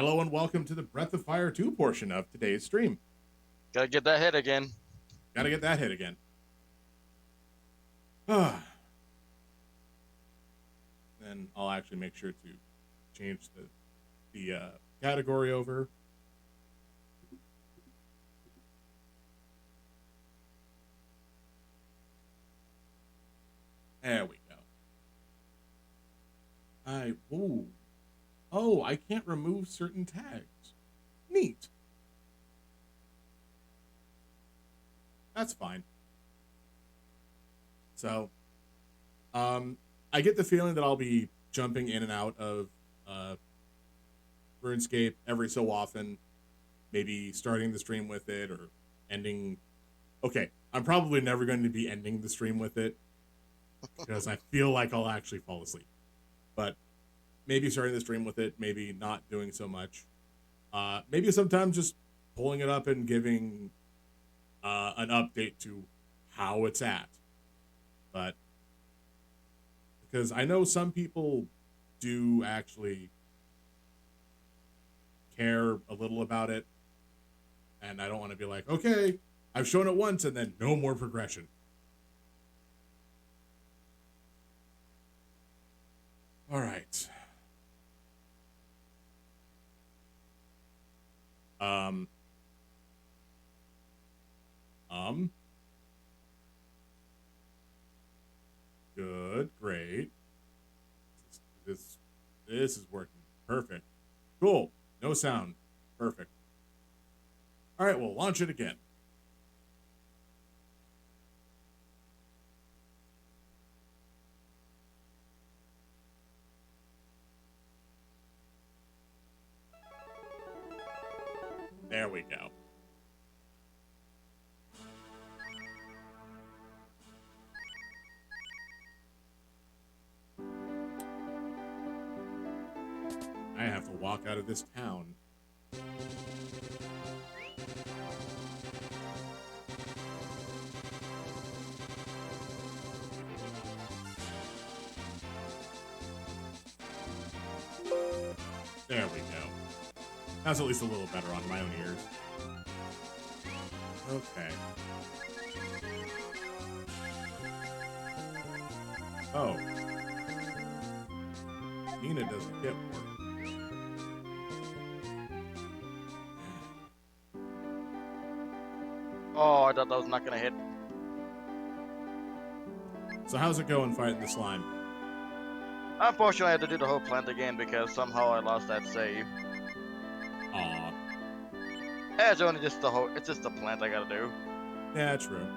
Hello and welcome to the Breath of Fire 2 portion of today's stream. Gotta get that hit again. Gotta get that hit again. Then I'll actually make sure to change the category over. There we go. Oh, I can't remove certain tags. Neat. That's fine. So, I get the feeling that I'll be jumping in and out of RuneScape every so often. Maybe starting the stream with it or ending. Okay, I'm probably never going to be ending the stream with it because I feel like I'll actually fall asleep. But maybe starting the stream with it, maybe not doing so much. Maybe sometimes just pulling it up and giving an update to how it's at. But because I know some people do actually care a little about it, and I don't want to be like, okay, I've shown it once and then no more progression. All right. Good, great. This is working perfect. Cool. No sound. Perfect. All right, we'll launch it again. There we go. I have to walk out of this town. There we go. That's at least a little better on my own ears. Okay. Oh. Nina doesn't get work. Oh, I thought that was not gonna hit. So how's it going fighting the slime? Unfortunately, I had to do the whole plant again because somehow I lost that save. Aw. It's only just it's just the plant I gotta do. Yeah, true.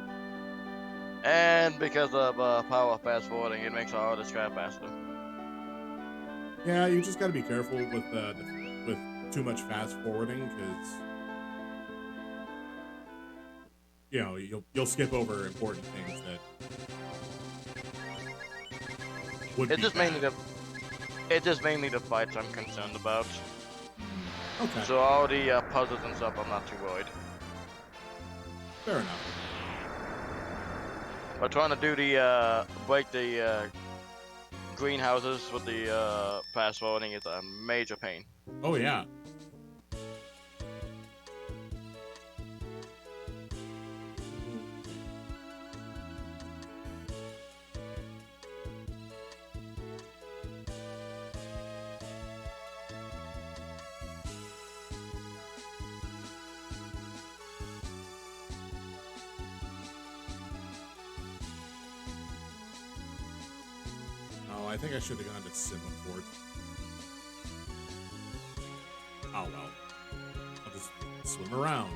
And because of power fast forwarding, it makes it hard to scrap faster. Yeah, you just gotta be careful with too much fast forwarding, because you know you'll skip over important things that would It's be just bad. mainly the fights I'm concerned about. Okay. So all the puzzles and stuff, I'm not too worried. Fair enough. But trying to do the break the greenhouses with the fast forwarding is a major pain. Oh yeah. Oh, I think I should have gone to Simaport. Oh well. I'll just swim around.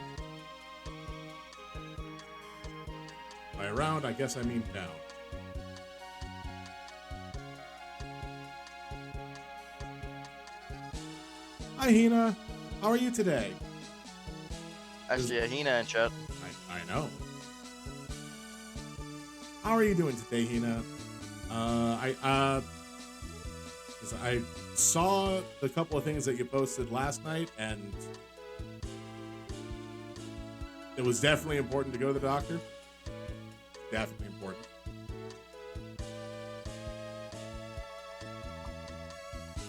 By around, I guess I mean down. Hi, Hina. How are you today? I see a Hina in chat. I know. How are you doing today, Hina? I saw the couple of things that you posted last night, and it was definitely important to go to the doctor. Definitely important.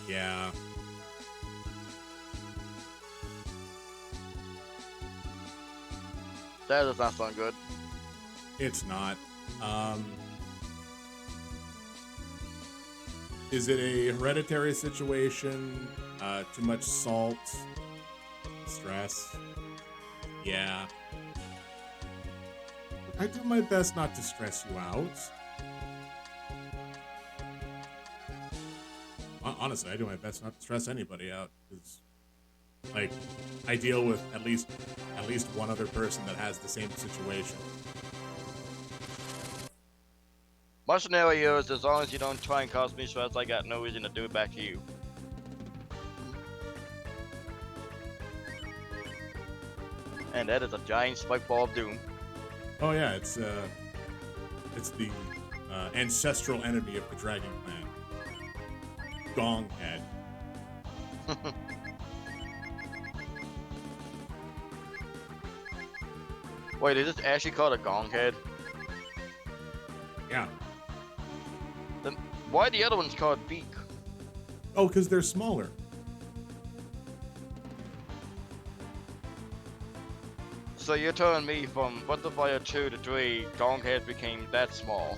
Yeah. That does not sound good. It's not. Is it a hereditary situation? Too much salt? Stress? Yeah. I do my best not to stress you out. Honestly, I do my best not to stress anybody out, because, like, I deal with at least one other person that has the same situation. My scenario is, as long as you don't try and cause me stress, I got no reason to do it back to you. And that is a giant spike ball of doom. Oh yeah, it's the ancestral enemy of the Dragon Clan. Gong Head. Wait, is this actually called a gong head? Yeah. Then why are the other ones called beak? Oh, because they're smaller. So you're telling me from Butterfly 2 to 3, gong heads became that small?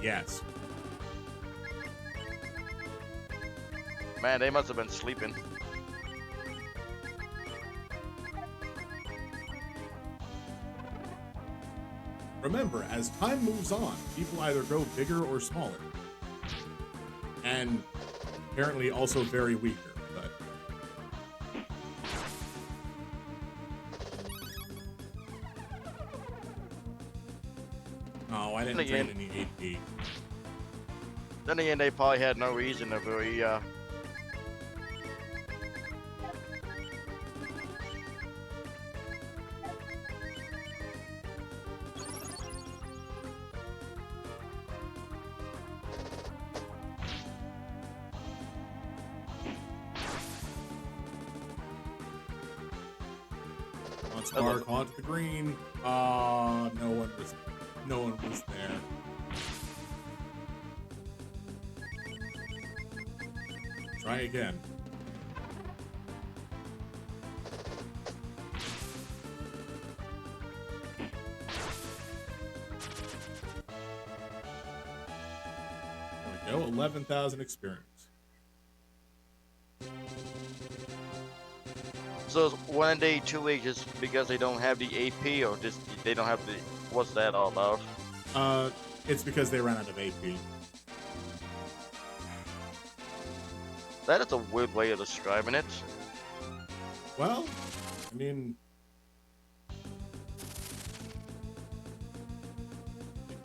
Yes. Man, they must have been sleeping. Remember, as time moves on, people either grow bigger or smaller. And apparently also very weaker, but... Oh, I didn't drain any AP. Then again, they probably had no reason to really, Star caught to the green. No one was there. Try again. There we go, 11,000 experience. So is 1 day, 2 weeks just because they don't have the AP, or just they don't have the, what's that all about? It's because they ran out of AP. That is a weird way of describing it. Well, I mean,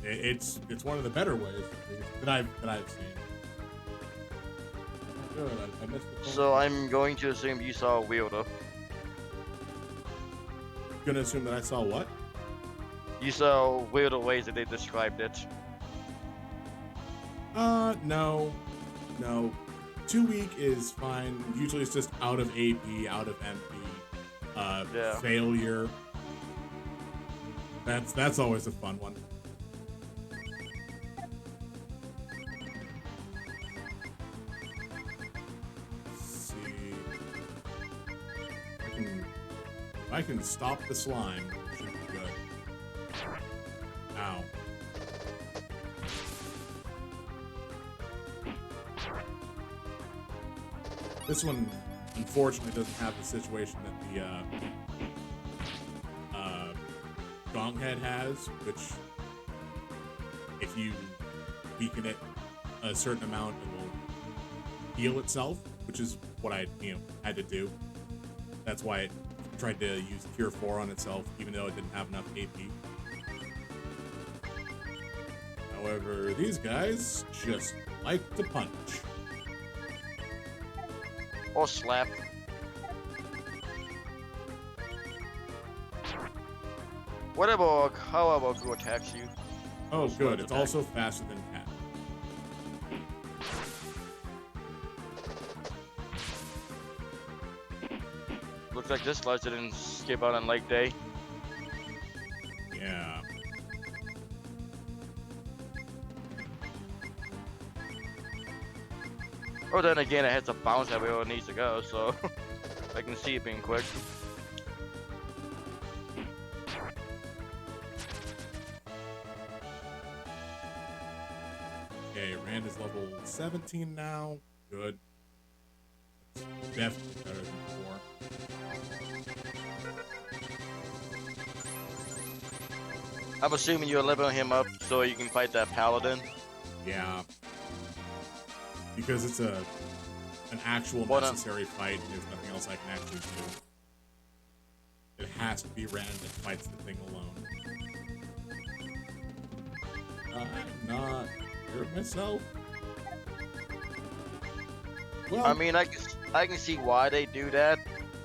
it's one of the better ways that I've seen. Good, I missed the So I'm going to assume you saw a wielder. Gonna assume that I saw what? You saw weirder ways that they described it. No. 2 week is fine. Usually it's just out of AP, out of MP, Yeah. failure. That's always a fun one. Let's see. If I can stop the slime, it should be good. Ow. This one, unfortunately, doesn't have the situation that the Gong Head has, which, if you weaken it a certain amount, it will heal itself, which is what I had to do. That's why it tried to use Cure 4 on itself, even though it didn't have enough AP. However, these guys just like to punch. Or slap. Whatever, however Goo attacks you. Oh, good. It's also faster than Cat. Looks like this slice didn't skip out on Lake Day. Yeah. Oh, then again, it has to bounce everywhere it needs to go, so I can see it being quick. is level 17 now. Good. It's definitely better than before. I'm assuming you're leveling him up so you can fight that Paladin. Yeah. Because it's an actual necessary fight, and there's nothing else I can actually do. It has to be Rand that fights the thing alone. I'm not hurt myself. Well, I mean, I can see why they do that.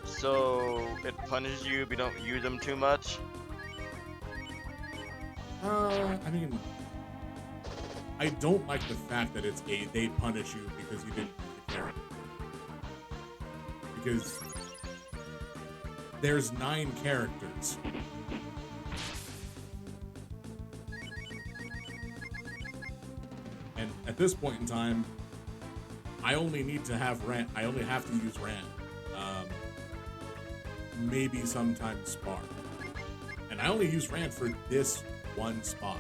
So it punishes you if you don't use them too much. I mean, I don't like the fact that it's they punish you because you didn't use the character. Because there's 9 characters. And at this point in time, I only need to have Rand. I only have to use Rand. Maybe sometimes Spark. And I only use Rand for this one spot.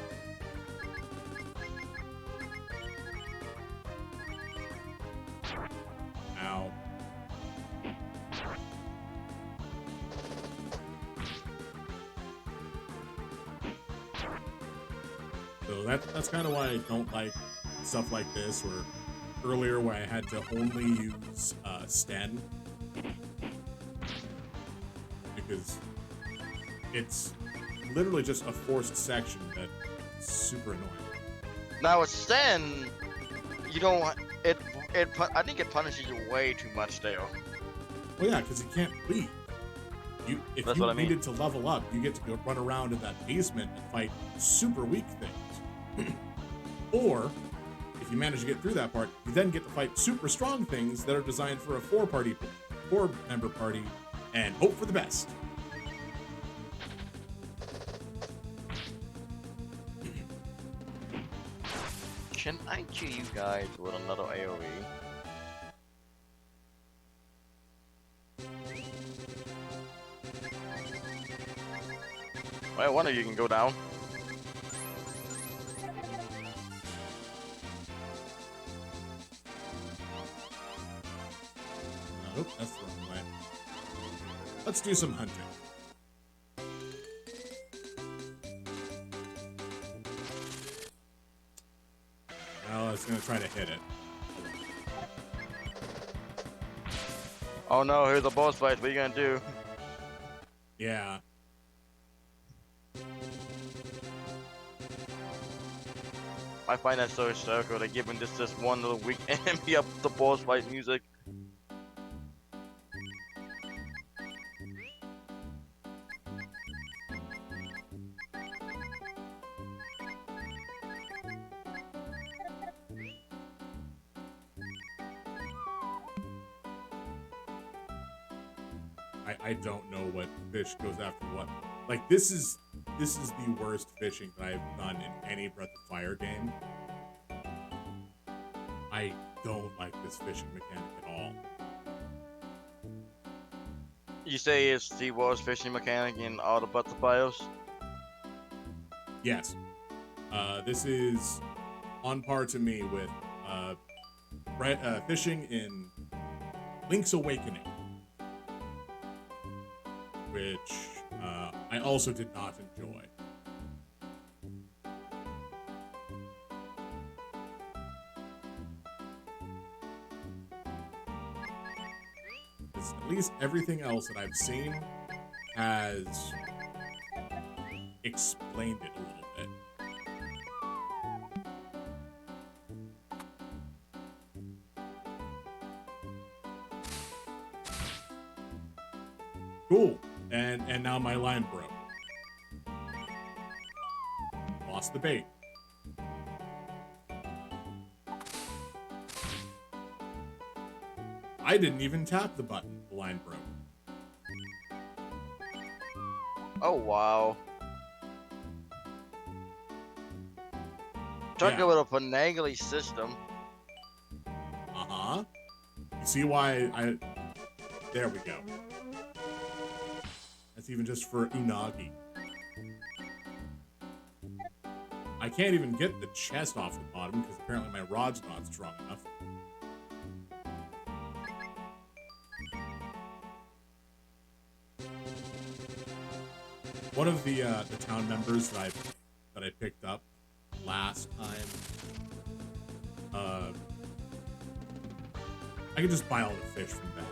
Ow. So that's kind of why I don't like stuff like this, or earlier where I had to only use Sten. Because it's literally just a forced section that's super annoying. Now with Sten, you don't. I think it punishes you way too much there. Well, yeah, because you can't leave. If That's you what I mean. needed to level up, you get to go run around in that basement and fight super weak things. Or, if you manage to get through that part, you then get to fight super strong things that are designed for a 4-member party, and hope for the best. Can I kill you guys with another AoE? Well, one of you can go down. Nope, that's the wrong way. Let's do some hunting. Well, I was gonna try to hit it. Oh no, here's a boss fight. What are you gonna do? Yeah. I find that so hysterical. They're giving this one little weak enemy up the boss fight music. I don't know what fish goes after what. Like, this is the worst fishing that I've done in any Breath of Fire game. I don't like this fishing mechanic at all. You say it's the worst fishing mechanic in all the Breath of Fires? Yes. This is on par to me with fishing in Link's Awakening, which I also did not enjoy. At least everything else that I've seen has explained it a little bit. Cool. And now my line broke. Lost the bait. I didn't even tap the button. The line broke. Oh wow. Talk Yeah. about a finagly system. Uh-huh. You see why I... There we go. That's even just for Unagi. I can't even get the chest off the bottom because apparently my rod's not strong enough. One of the town members that I picked up last time, I could just buy all the fish from that.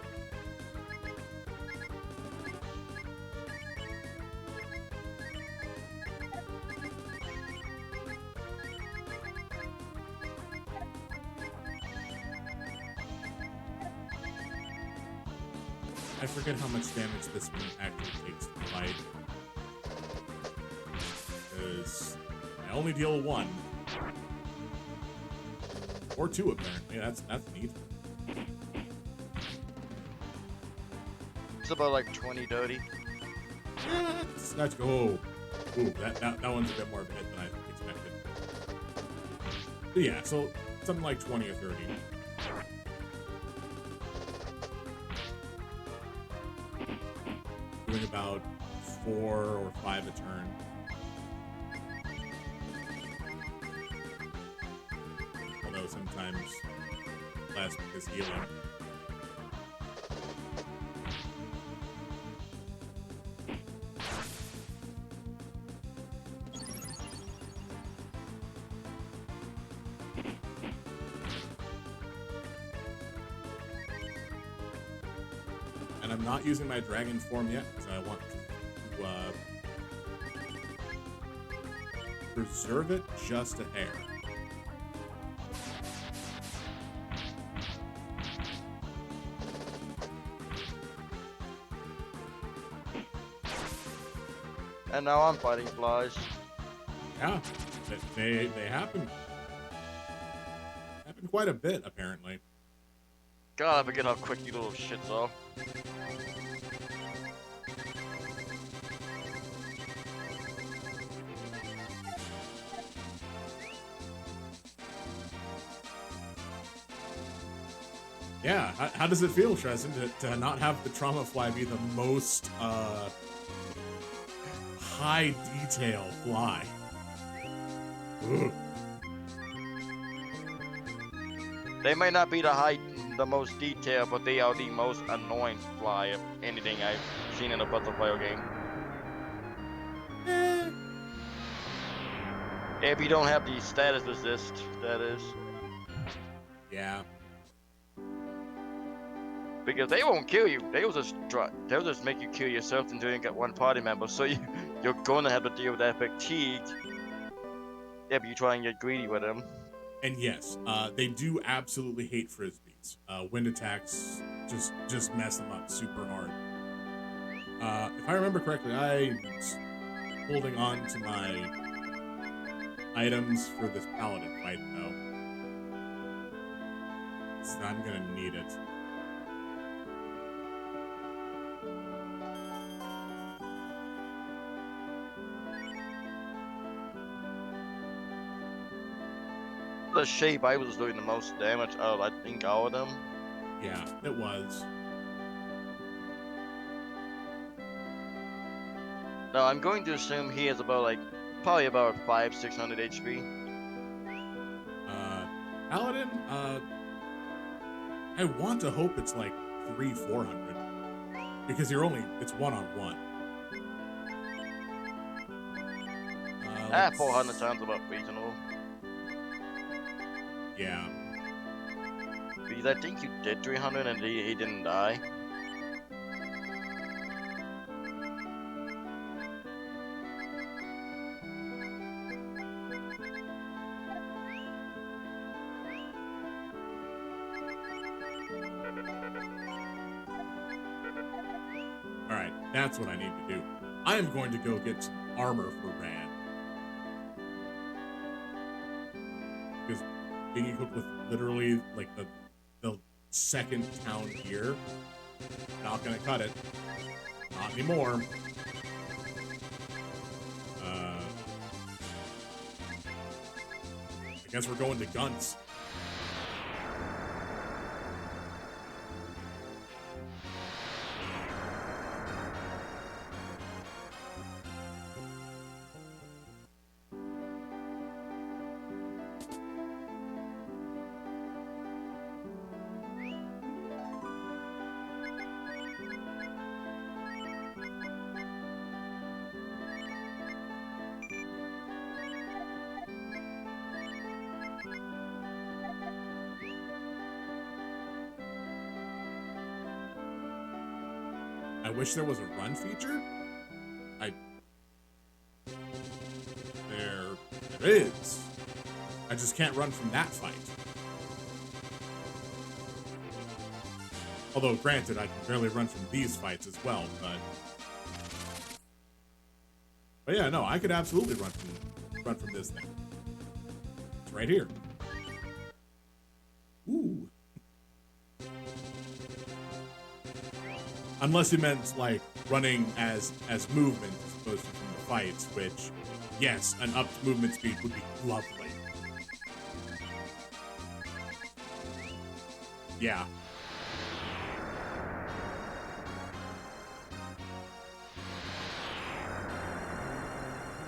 I forget how much damage this one actually takes to fight. Because I only deal 1. Or 2 apparently. That's neat. It's about like 20 dirty. Yeah, that's ooh, that one's a bit more of a hit than I expected. But yeah, so something like 20 or 30. Doing about 4 or 5 a turn. Although sometimes less because healing. And I'm not using my dragon form yet because I want to preserve it just a hair. And now I'm fighting flies. Yeah, they happen. Happen quite a bit, apparently. God, I forget how quick you little shits are. Yeah, how does it feel, Tristan, to not have the trauma fly be the most high detail fly? Ugh. They may not be the most detailed, but they are the most annoying fly of anything I've seen in a butterfly game. If you don't have the status resist, that is. Yeah. Because they won't kill you. They'll just make you kill yourself until you get one party member. So you're gonna have to deal with that fatigue if you try and get greedy with them. And yes, they do absolutely hate frisbees. Wind attacks just mess them up super hard. If I remember correctly, I was holding on to my items for this Paladin fight, though. So I'm gonna need it. The shape I was doing the most damage out of, I think, all of them. Yeah, it was. Now I'm going to assume he has about probably about 500-600 HP. Paladin, I want to hope it's like 300-400 because it's one-on-one. 400 sounds about reasonable. Yeah. Because I think you did 300 and he didn't die. Alright, that's what I need to do. I am going to go get some armor for Rad. Because being equipped with literally like the second town gear, not gonna cut it. Not anymore. I guess we're going to guns. I wish there was a run feature. There is. I just can't run from that fight. Although, granted, I can barely run from these fights as well, but yeah, no, I could absolutely run from this thing. It's right here. Ooh. Unless you meant like running as movement as opposed to from the fights, which, yes, an upped movement speed would be lovely. Yeah.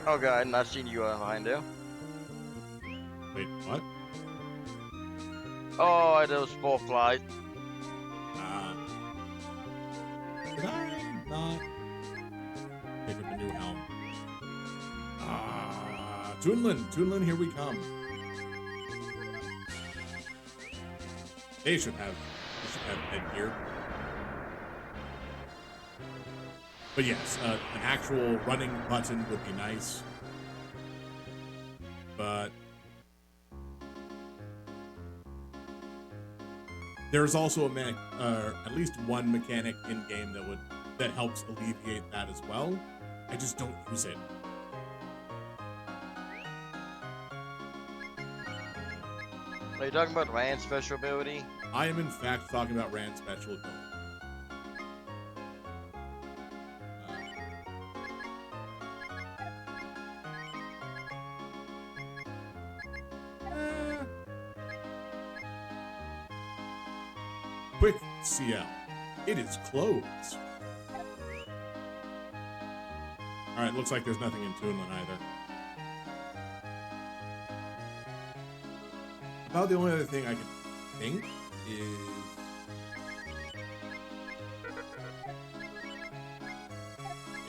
Oh god, not seen you behind there. Wait, what? Oh, those four flies. Did I not pick up a new helm? Toonlin, here we come. They should have headgear. But yes, an actual running button would be nice. But there's also at least one mechanic in game that helps alleviate that as well. I just don't use it. Are you talking about Rand's special ability? I am in fact talking about Rand's special ability. Quick CL. It is closed. Alright, looks like there's nothing in Toonlin either. About the only other thing I can think is...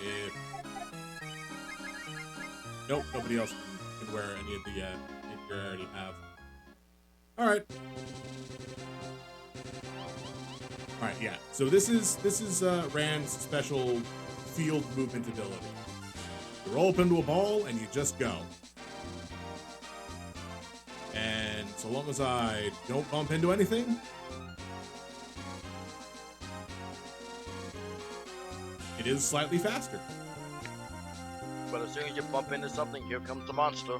if... Nope, nobody else can wear any of the gear I already have. Alright. Alright, yeah. So this is Rand's special field movement ability. You roll up into a ball and you just go. And so long as I don't bump into anything, it is slightly faster. But as soon as you bump into something, here comes the monster.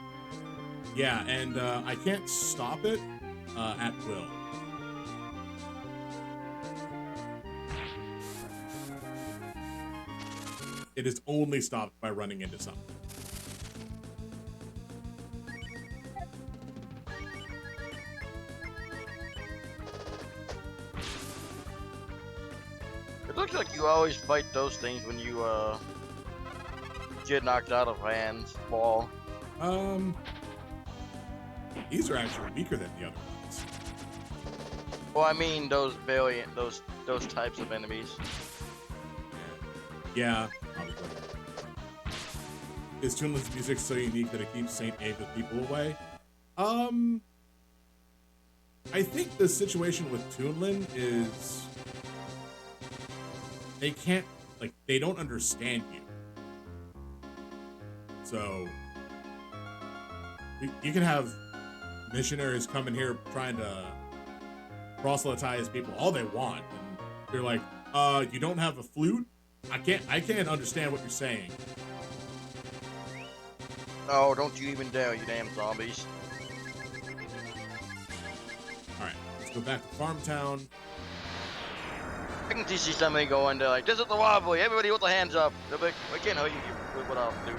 Yeah, and I can't stop it at will. It is only stopped by running into something. It looks like you always fight those things when you get knocked out of Rand's ball. These are actually weaker than the other ones. Well, I mean those those types of enemies. Yeah, probably. Is Toonlin's music so unique that it keeps Saint Abe with people away? I think the situation with Toonlin is they don't understand you. So you can have missionaries come in here trying to proselytize people all they want, and they're like, you don't have a flute? I can't understand what you're saying. Oh, don't you even dare, you damn zombies. Alright, let's go back to Farmtown. I can just see somebody going there like, this is the wobbly, everybody with their hands up. They're like, I can't hurt you without flute.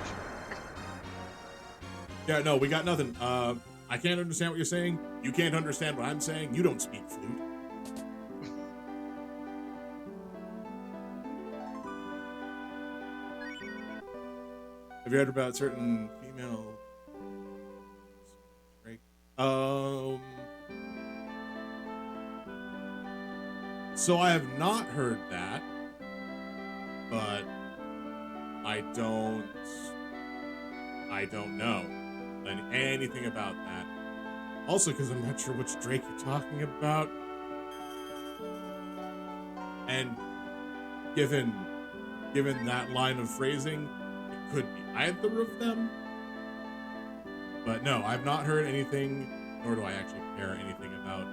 Yeah, no, we got nothing. I can't understand what you're saying. You can't understand what I'm saying. You don't speak flute. Have you heard about certain female... So I have not heard that, but I don't know anything about that. Also, because I'm not sure which Drake you're talking about. And given given that line of phrasing, it could be either of them. But no, I've not heard anything, nor do I actually care anything about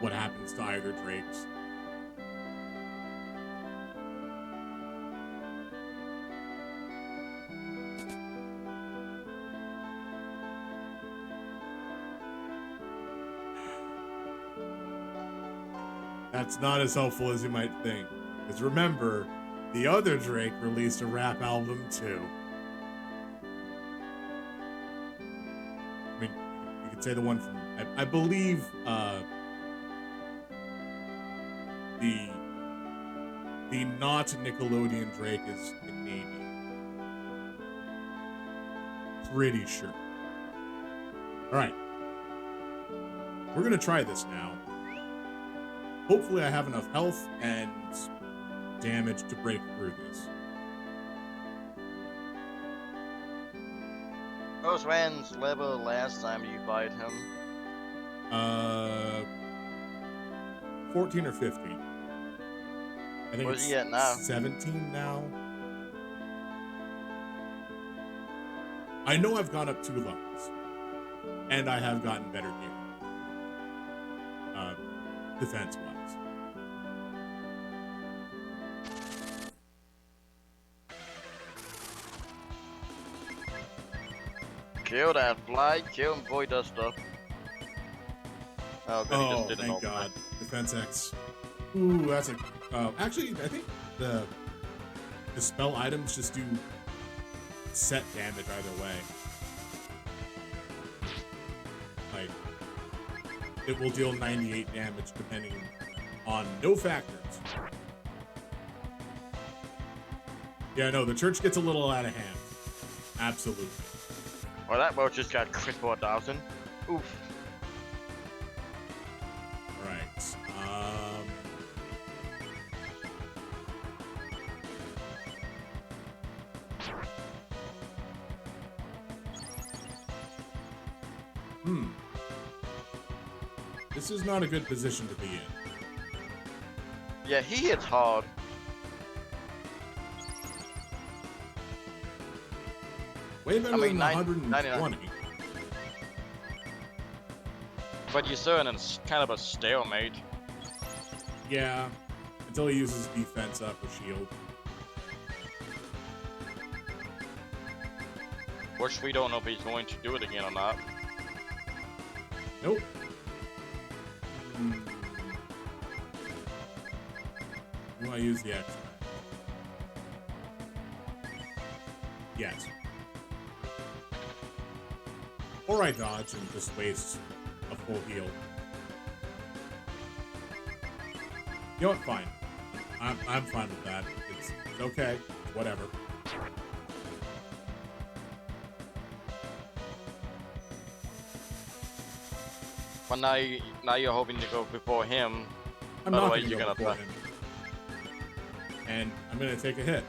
what happens to either drakes. That's not as helpful as you might think. Because remember, the other Drake released a rap album too. I mean, you could say the one from, I believe, the not Nickelodeon Drake is Canadian. Pretty sure. Alright. We're gonna try this now. Hopefully I have enough health and damage to break through this. What was Rand's level last time you fight him? 14 or 15. I think Where's it's he at now? 17 now. I know I've gone up 2 levels. And I have gotten better gear. Defense-wise. Kill that fly, kill him before he does stuff. Oh, good, he just did it thank all. God. Defense X. Ooh, that's a... actually, I think the spell items just do set damage either way. Like, it will deal 98 damage depending on no factors. Yeah, no, the church gets a little out of hand. Absolutely. Well, that boat just got crit for 1,000. Oof. Alright. This is not a good position to be in. Yeah, he hits hard. Way better than 120. But you're still in kind of a stalemate. Yeah, until he uses defense up or shield. Which we don't know if he's going to do it again or not. Nope. Do I use the X? Yes. Or I dodge and just waste a full heal. You know what? Fine. I'm fine with that. It's okay. Whatever. But now you're hoping to go before him. I'm not Otherwise, going to you're go gonna before him. And I'm going to take a hit.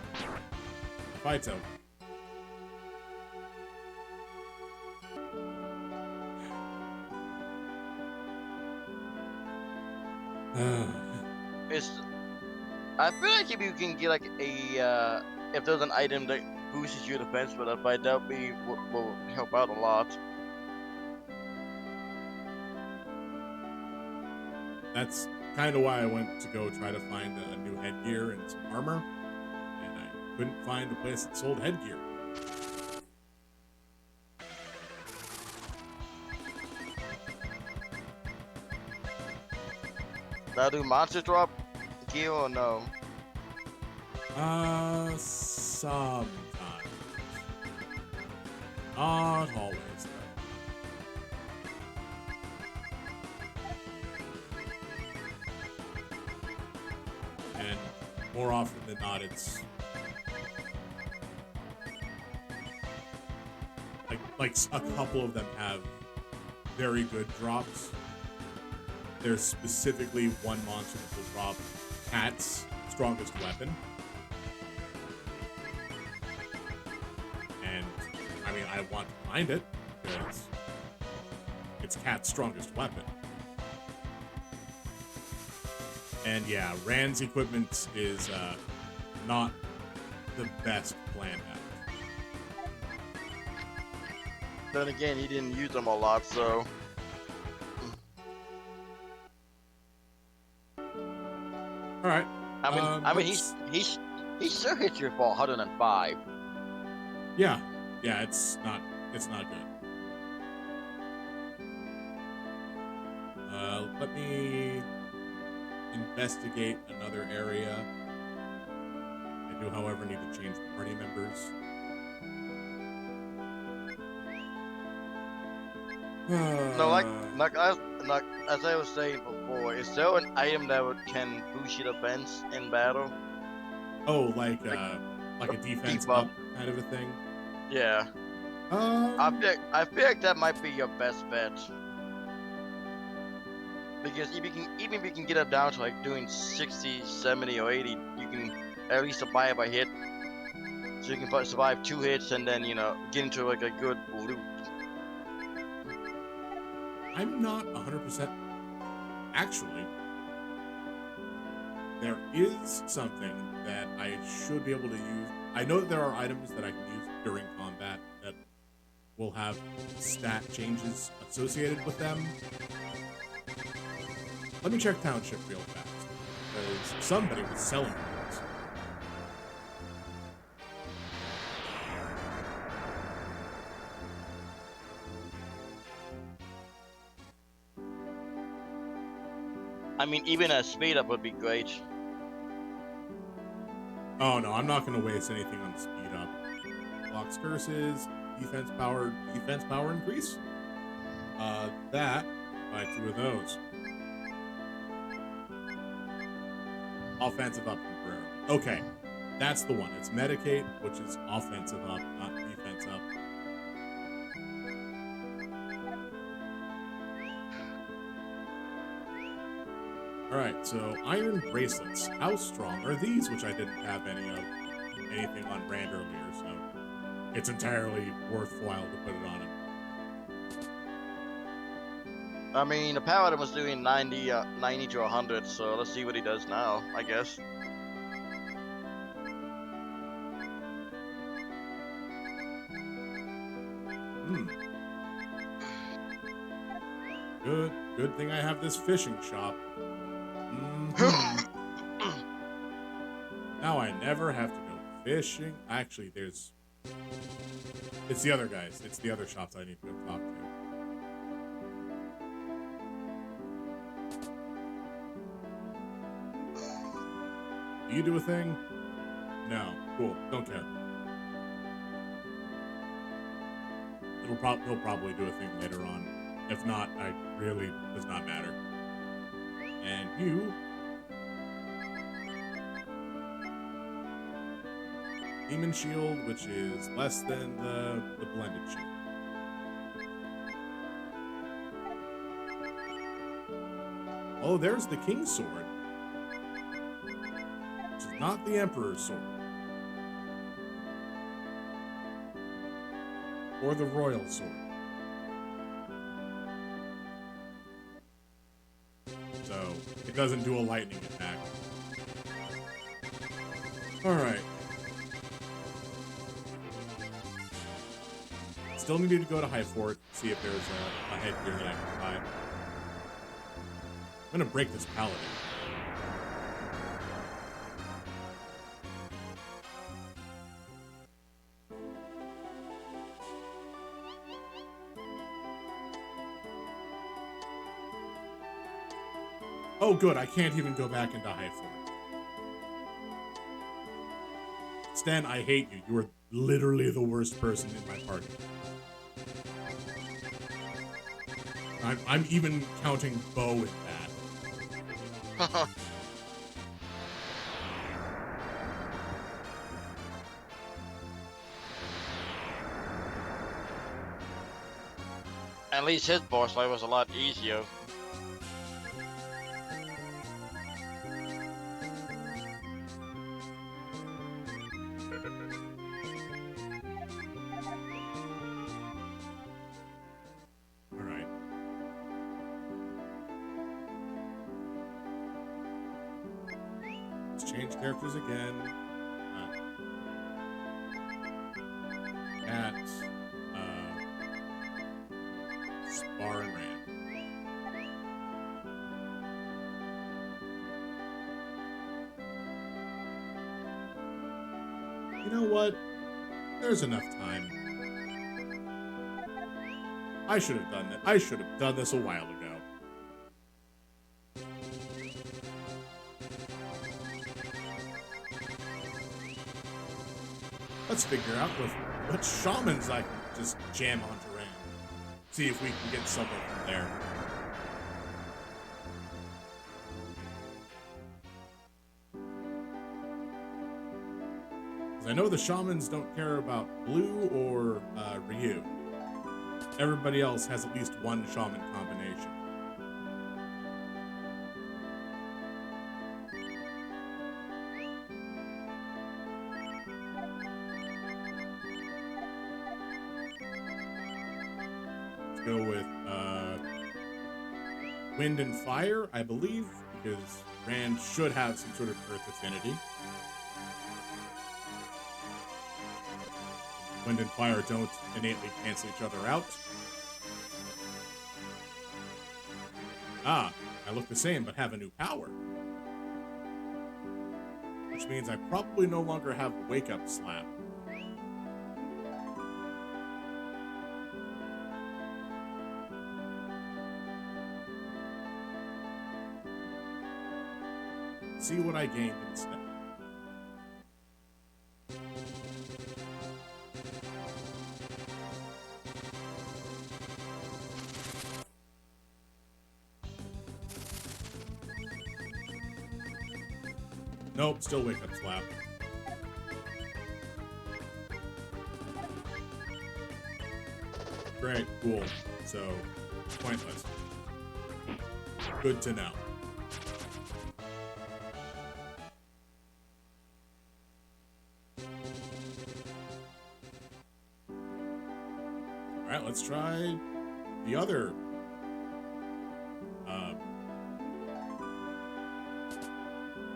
Fight's out. I feel like if you can get like a if there's an item that boosts your defense with it, but that will help out a lot. That's kind of why I went to go try to find a new headgear and some armor, and I couldn't find a place that sold headgear. That do monster drop gear or no? Sometimes. Not always, though. And more often than not, it's like a couple of them have very good drops. There's specifically one monster that will drop Cat's strongest weapon. And, I mean, I want to find it, because it's Cat's strongest weapon. And yeah, Rand's equipment is not the best plan ever. Then again, he didn't use them a lot, so. All right. I mean, he still hits you for 105. Yeah, it's not good. Let me investigate another area. I do, however, need to change the party members. No, as I was saying before, is there an item that can boost your defense in battle? Oh, like a defense up kind of a thing. Yeah. I feel like that might be your best bet. Because even if you can get it down to like doing 60, 70, or 80, you can at least survive a hit. So you can survive 2 hits and then, get into like a good loop. I'm not 100%. Actually, there is something that I should be able to use. I know that there are items that I can use during combat that will have stat changes associated with them. Let me check Township real fast, because somebody was selling those. I mean, even a speed up would be great. Oh no, I'm not going to waste anything on speed up. Blocks curses, defense power increase. That buy 2 of those. Offensive up temporarily. Okay, that's the one. It's medicate, which is offensive up, not defense up. Alright, so iron bracelets. How strong are these? Which I didn't have anything on Rand earlier, so it's entirely worthwhile to put it on him. I mean, the Paladin was doing 90 to 100, so let's see what he does now, I guess. Good thing I have this fishing shop. Now I never have to go fishing. Actually, it's the other guys. It's the other shops I need to go talk to. Do you do a thing? No. Cool. Don't care. He'll probably do a thing later on. If not, it really does not matter. And you... Demon Shield, which is less than the blended shield. Oh, there's the King's Sword. Which is not the Emperor's Sword. Or the Royal Sword. So, it doesn't do a lightning attack. Alright. Still needed to go to High Fort, see if there's a headgear that I can buy. I'm gonna break this Paladin. Oh good, I can't even go back into High Fort. Stan, I hate you. You are literally the worst person in my party. I'm even counting Bo in that. At least his boss fight was a lot easier. Alright. Let's change characters again. at Spar and Rand. You know what? There's enough time. I should have done that. I should have done this a while ago. Let's figure out what shamans I can just jam onto Rand. See if we can get someone from there. Because I know the shamans don't care about Blue or Ryu. Everybody else has at least one shaman combination. Let's go with Wind and Fire, I believe, because Rand should have some sort of earth affinity. Wind and Fire don't innately cancel each other out. Ah, I look the same but have a new power. Which means I probably no longer have Wake Up Slap. See what I gained instead. Nope, still Wake Up Slap. Great, cool. So, pointless. Good to know. Alright, let's try the other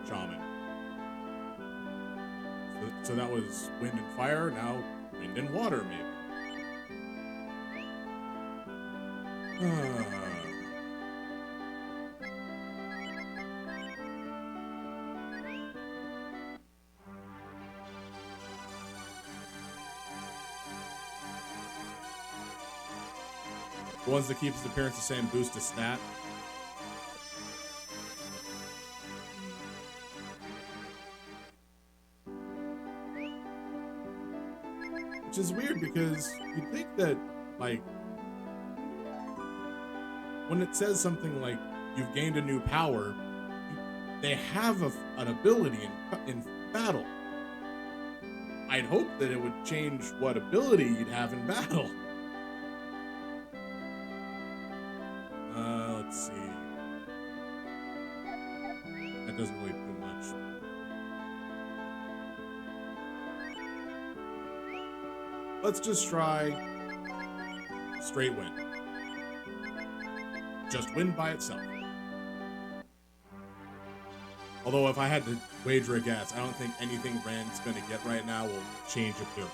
shaman. So that was Wind and Fire, now Wind and Water, maybe. The ones that keep his appearance the same boost a stat. Which is weird because you'd think that, like, when it says something like you've gained a new power, they have an ability in battle. I'd hope that it would change what ability you'd have in battle. Let's see. That doesn't really do much. Let's just try straight wind. Just wind by itself. Although if I had to wager a guess, I don't think anything Rand's going to get right now will change appearance.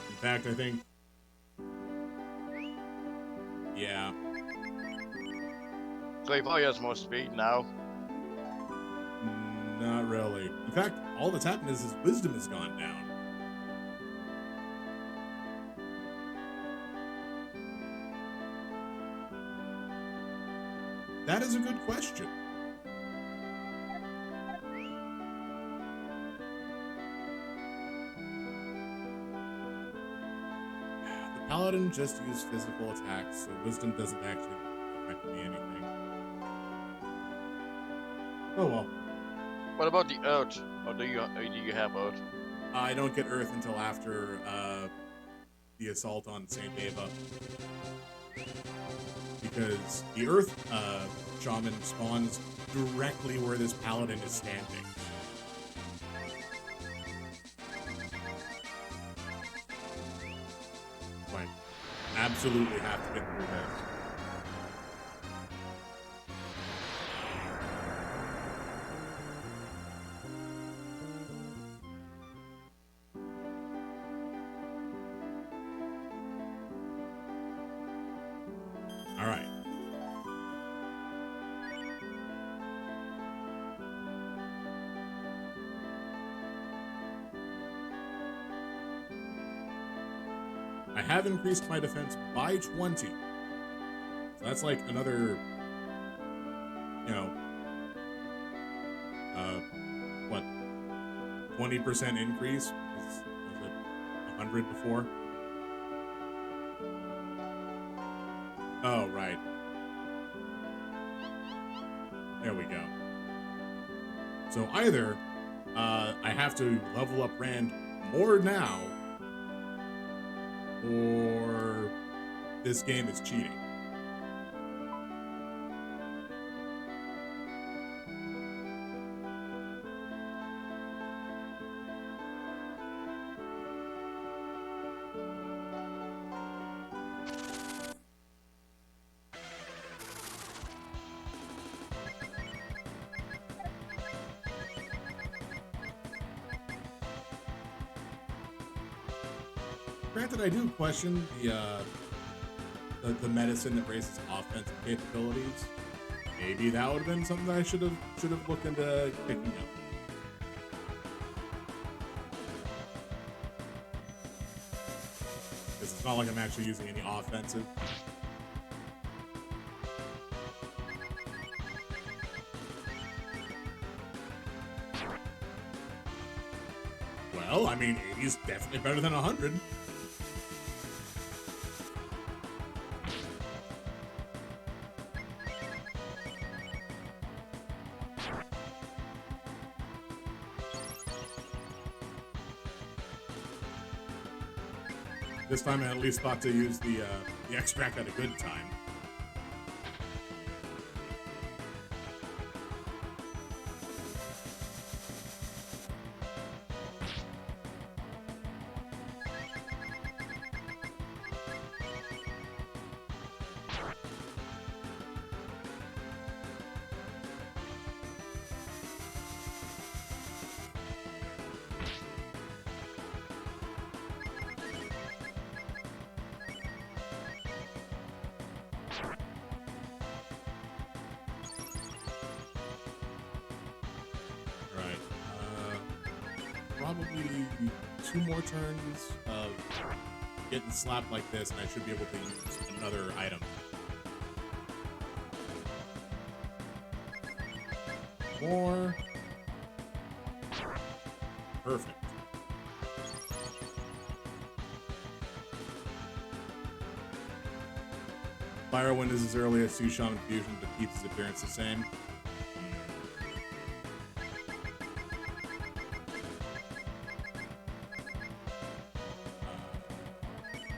In fact, I think... yeah. So he probably has more speed now. Not really. In fact, all that's happened is his wisdom has gone down. That is a good question. The Paladin just used physical attacks, so wisdom doesn't actually affect me anything. Oh well. What about the Earth? Or do you have Earth? I don't get Earth until after the assault on St. Ava. Because the Earth Shaman spawns directly where this Paladin is standing. Like, absolutely have to get through this. I have increased my defense by 20. So that's like another, you know, what, 20% increase? Was it 100 before? Oh, right. There we go. So either I have to level up Rand more now, or this game is cheating. Granted, I do question the medicine that raises offensive capabilities. Maybe that would have been something that I should have looked into picking up. Because it's not like I'm actually using any offensive. Well, I mean, 80 is definitely better than 100. This time I at least thought to use the extract at a good time. Probably 2 more turns of getting slapped like this, and I should be able to use another item. More. Perfect. Firewind is as early as 2 Shaman Fusion, but keeps his appearance the same.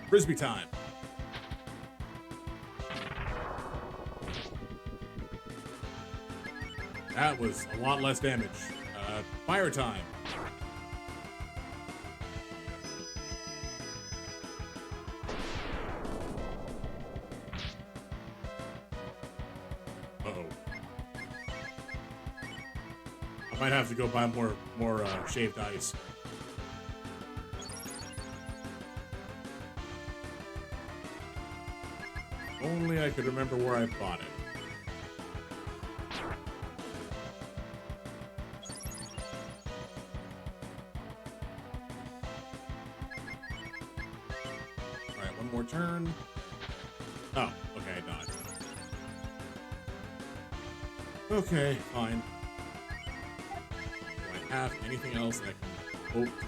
Frisbee time. That was a lot less damage. Fire time. Uh-oh. I might have to go buy more shaved ice. Only I could remember where I bought it. Alright, one more turn. Oh, okay, I dodged. Okay, fine. Do I have anything else that I can hope to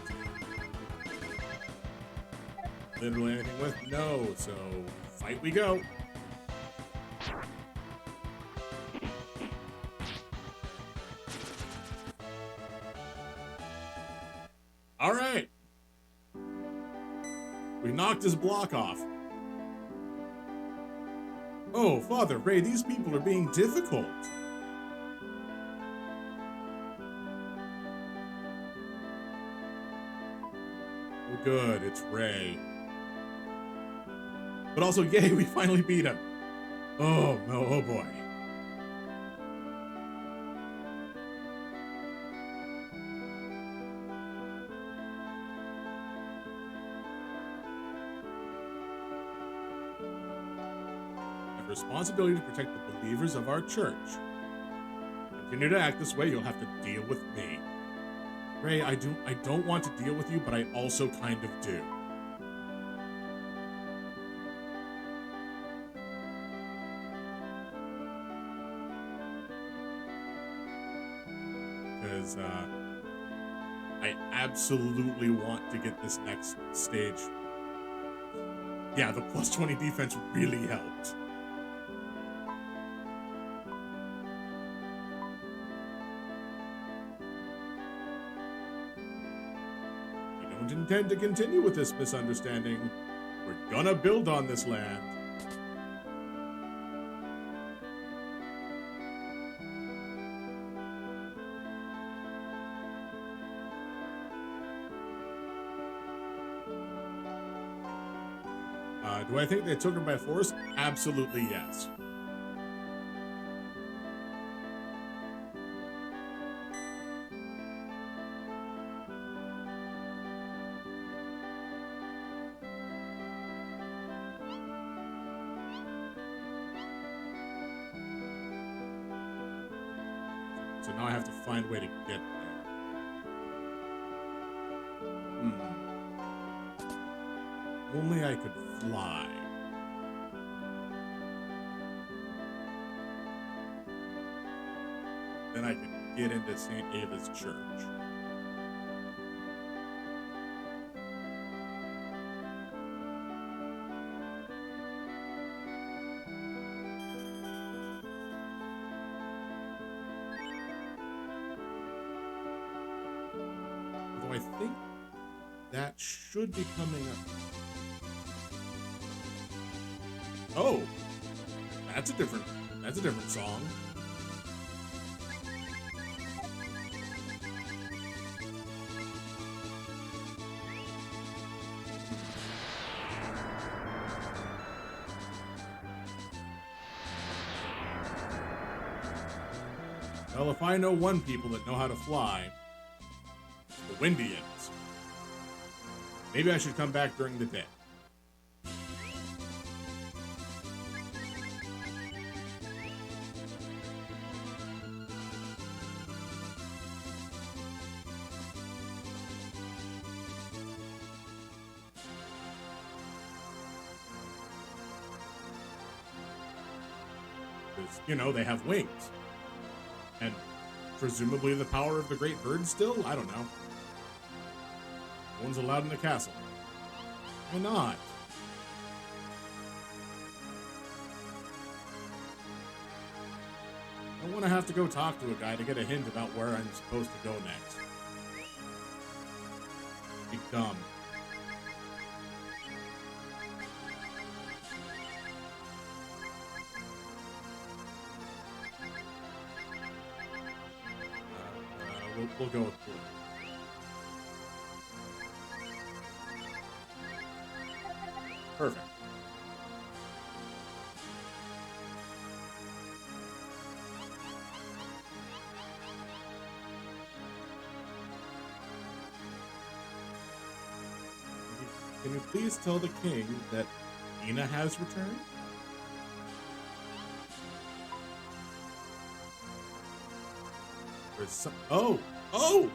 do literally anything with? No, so fight we go. All right. We knocked his block off. Oh, Father Ray, these people are being difficult. Oh, good, it's Ray. But also, yay, we finally beat him. Oh, no, oh boy. Responsibility to protect the believers of our church. Continue to act this way, you'll have to deal with me. Ray, I don't want to deal with you, but I also kind of do. because I absolutely want to get this next stage. Yeah, the plus 20 defense really helped. We don't intend to continue with this misunderstanding. We're gonna build on this land. Do I think they took her by force? Absolutely yes. So now I have to find a way to get there. Only I could fly. Then I could get into St. Ava's church. Although I think that should be coming up. Oh, that's a different song. Well, if I know one people that know how to fly, it's the Windians. Maybe I should come back during the day. Because, you know, they have wings. And presumably the power of the great bird still? I don't know. No one's allowed in the castle. Why not? I don't want to have to go talk to a guy to get a hint about where I'm supposed to go next. Be dumb. We'll go with blue. Perfect. Can you please tell the king that Ina has returned? There's some. Oh,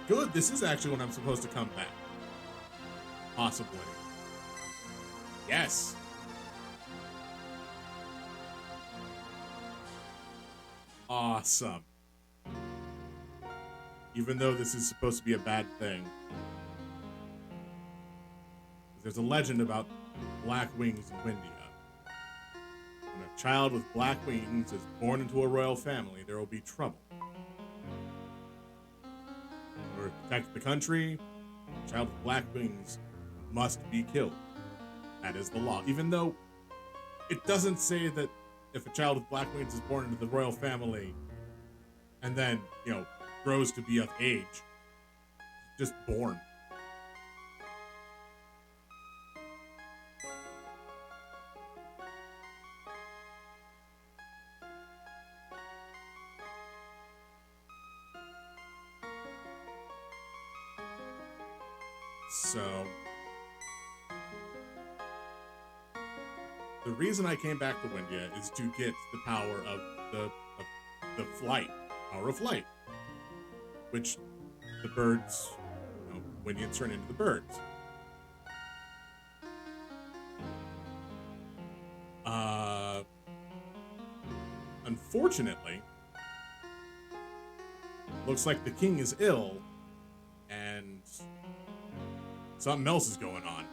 good. This is actually when I'm supposed to come back. Possibly. Yes. Awesome. Even though this is supposed to be a bad thing. There's a legend about black wings in Windia. When a child with black wings is born into a royal family, there will be trouble. In order to protect the country, a child with black wings must be killed. That is the law. Even though it doesn't say that if a child with black wings is born into the royal family and then, you know, grows to be of age, just born. So, the reason I came back to Windia is to get the power of the flight, power of flight, which the birds, you know, Windians turn into the birds. Unfortunately, looks like the king is ill, and something else is going on.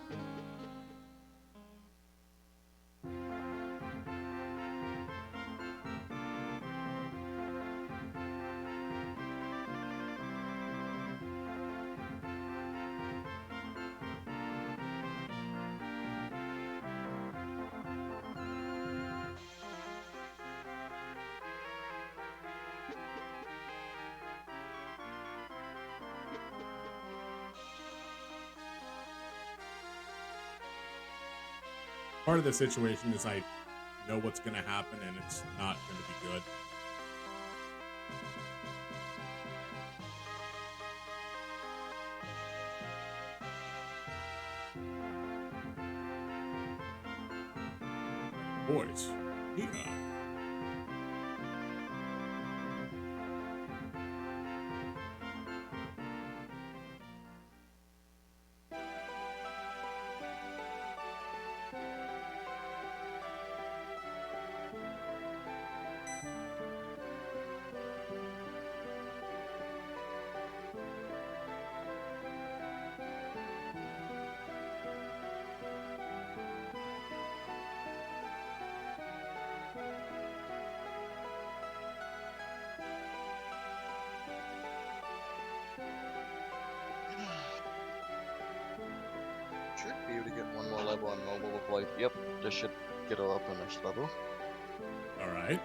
Part of the situation is I know what's going to happen, and it's not going to be good. Boys, yeah. Should be able to get one more level on mobile with life. Yep, this should get her up on next level. All right.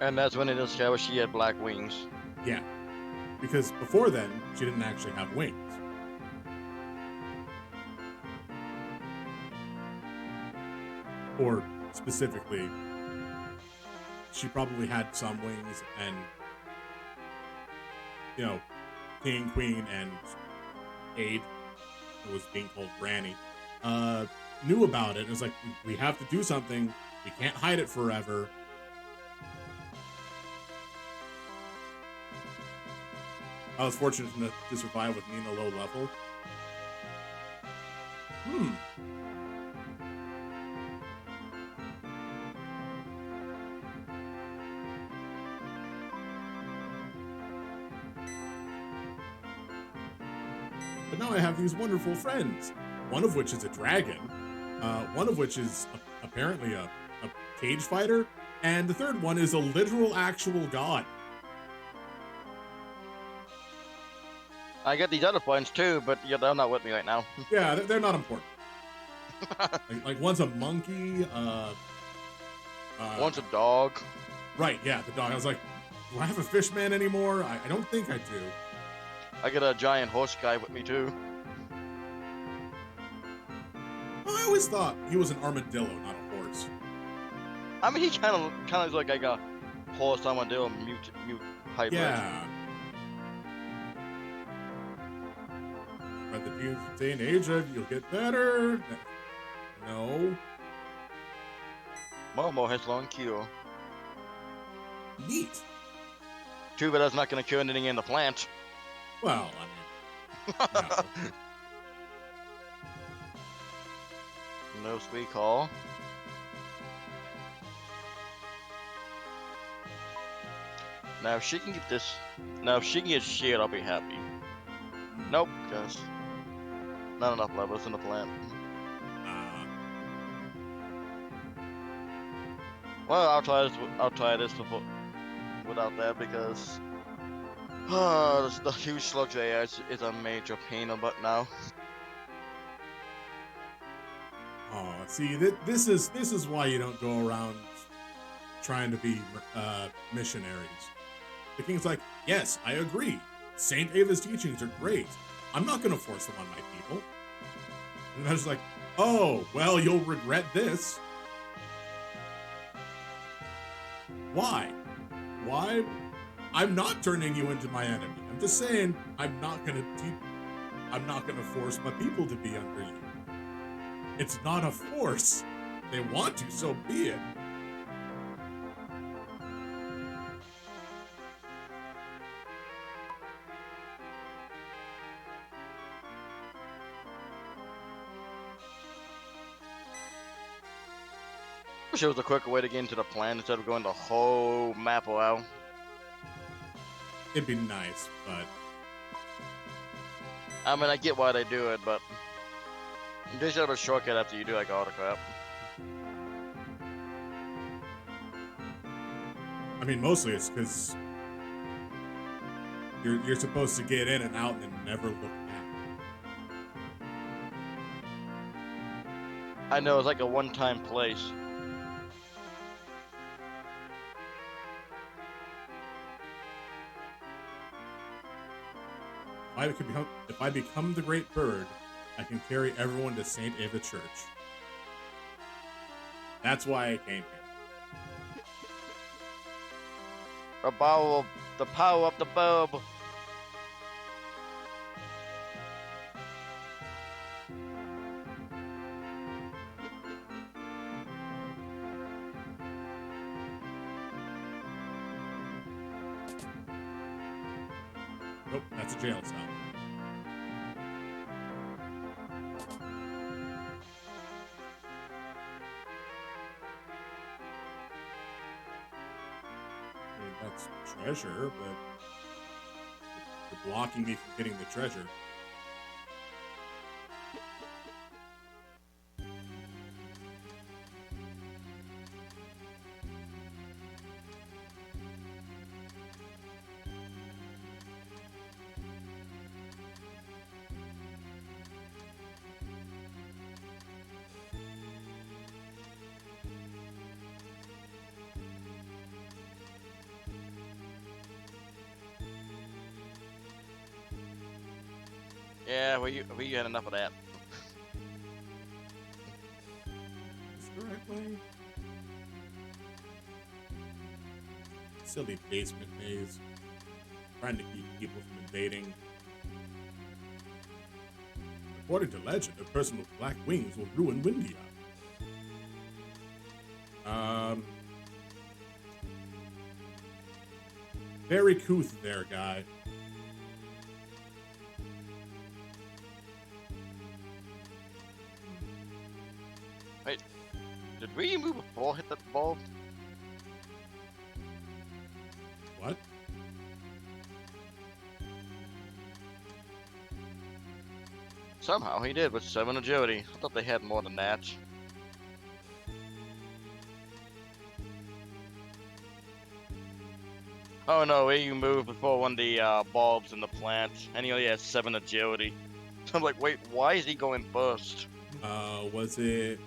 And that's when it established she had black wings. Yeah. Because before then, she didn't actually have wings. Or specifically, she probably had some wings, and, you know, King, Queen, and Aid, who was being called Granny, knew about it. It was like, we have to do something. We can't hide it forever. I was fortunate to survive with Nina low level. But now I have these wonderful friends. One of which is a dragon. One of which is apparently a cage fighter. And the third one is a literal actual god. I got these other points too, but yeah, they're not with me right now. Yeah, they're not important. like one's a monkey. One's a dog. Right, yeah, the dog. I was like, do I have a fish man anymore? I don't think I do. I got a giant horse guy with me too. I always thought he was an armadillo, not a horse. I mean, he kind of is like a horse armadillo mute hybrid. Yeah. By the day and age of, you'll get better. No. Momo has long cure. Neat. Too bad that's not going to cure anything in the plant. Well, I mean, no. No sweet call. Now if she can get this, if she can get shit, I'll be happy. Nope, because not enough levels in the plant. Well, I'll try this before, without that, because the huge slugs AI is a major pain in the butt now. Oh, see, this is why you don't go around trying to be missionaries. The king's like, yes, I agree. Saint Ava's teachings are great. I'm not going to force them on my people. And I was like, oh, well, you'll regret this. Why? Why? I'm not turning you into my enemy. I'm just saying I'm not going to force my people to be under you. It's not a force. They want to, so be it. Wish there was a quicker way to get into the plan instead of going the whole map around. It'd be nice, but I mean, I get why they do it, but they should have a shortcut after you do like all the crap. I mean, mostly it's because you're supposed to get in and out and then never look back. I know, it's like a one-time place. If I become the Great Bird, I can carry everyone to St. Ava Church. That's why I came here. The power of the bulb. Nope, that's a jail cell. I mean, that's treasure, but you're blocking me from getting the treasure. Yeah, we had enough of that. Is the right way? Silly basement maze. Trying to keep people from invading. According to legend, a person with black wings will ruin Windia. Very couth there, guy. Wait, did we move before hit that bulb? What? Somehow he did with 7 agility. I thought they had more than that. Oh no, we moved before one of the bulbs in the plant, and he only has 7 agility. I'm like, wait, why is he going first? Was it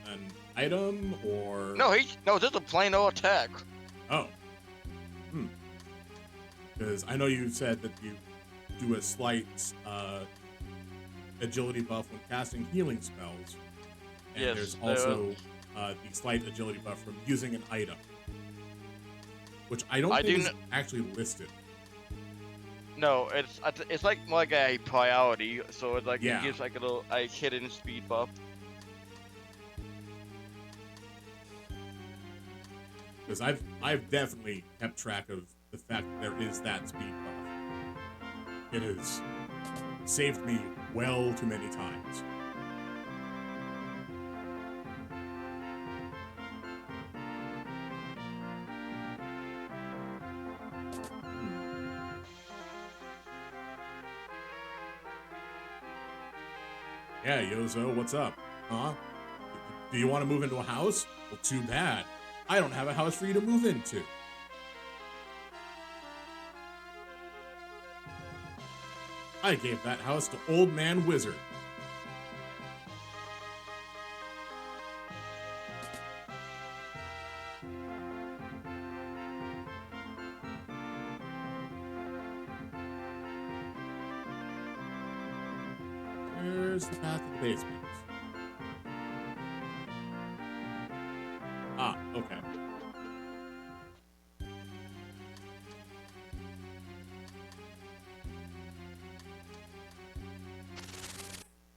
an item or? No, this is a plain old attack. Oh. Because I know you said that you do a slight agility buff when casting healing spells. And Yes, there's also the slight agility buff from using an item. Which I don't think is actually listed. No, it's like more like a priority, so it's like Yeah. it gives like a little hidden speed buff. Because I've definitely kept track of the fact that there is that speed buff. It has saved me well too many times. Yeah, Yozo, what's up? Huh? Do you want to move into a house? Well, too bad. I don't have a house for you to move into. I gave that house to Old Man Wizard. There's the path to the basement. Ah, okay.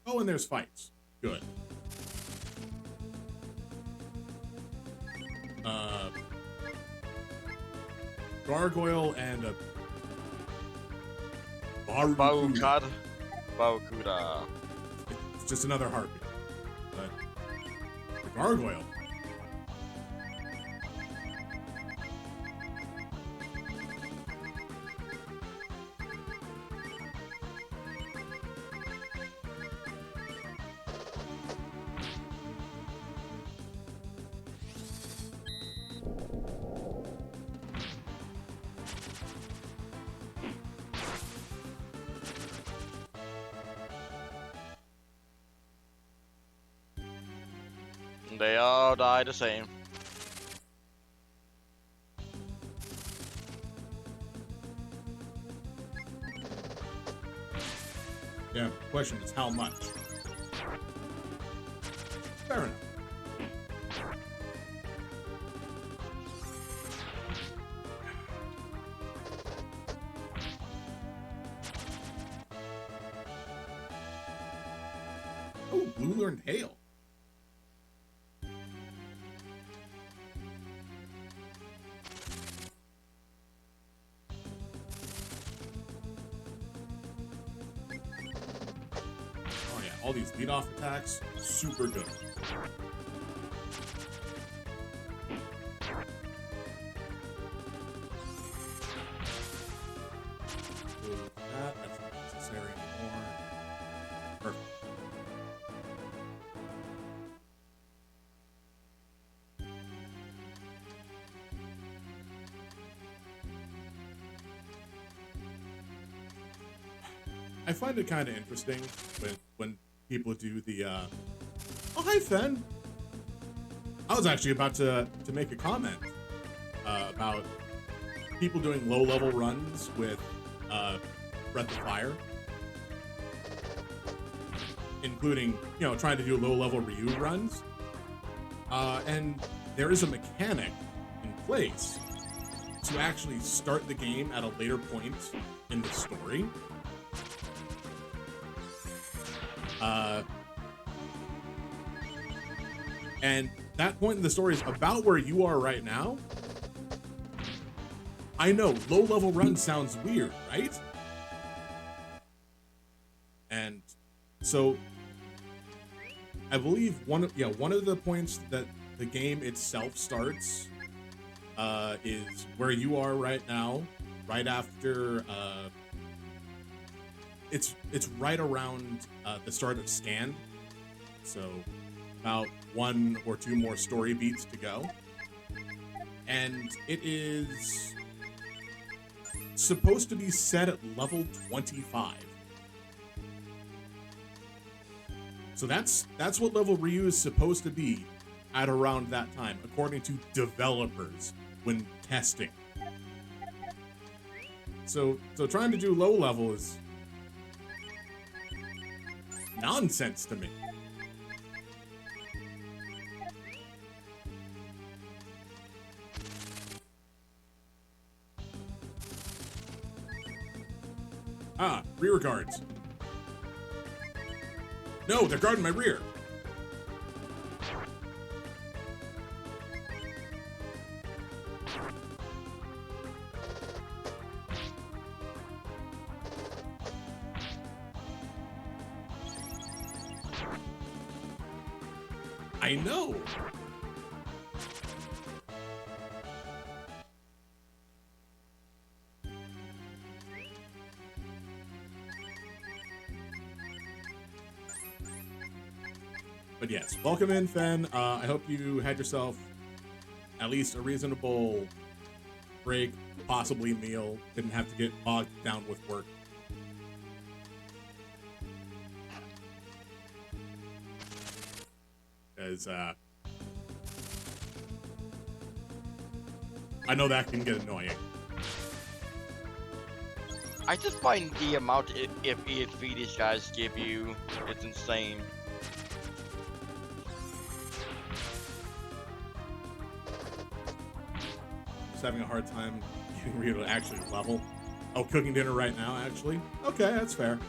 Oh, and there's fights. Good. gargoyle and a barracuda. Barracuda. It's just another harpy. But the gargoyle. They all die the same. Yeah, the question is how much? Fair enough. Oh, Blue learned Hail. All these lead-off attacks, super good. That's not necessary anymore. Perfect. I find it kind of interesting when people do the oh hi Fen. I was actually about to make a comment about people doing low level runs with Breath of Fire, including trying to do low level Ryu runs, and there is a mechanic in place to actually start the game at a later point in the story. And that point in the story is about where you are right now. I know, low-level run sounds weird, right? And so I believe one of the points that the game itself starts is where you are right now, right after it's right around the start of Stand. So about 1 or 2 more story beats to go. And it is supposed to be set at level 25. So that's what level Ryu is supposed to be at around that time, according to developers when testing. So trying to do low level is nonsense to me. Rear guards. No, they're guarding my rear. I know. But yes, welcome in, Fen. I hope you had yourself at least a reasonable break, possibly meal. Didn't have to get bogged down with work. Because I know that can get annoying. I just find the amount of EXP these guys give you, it's insane. Just having a hard time getting Ryu to actually level. Oh, cooking dinner right now, actually? Okay, that's fair.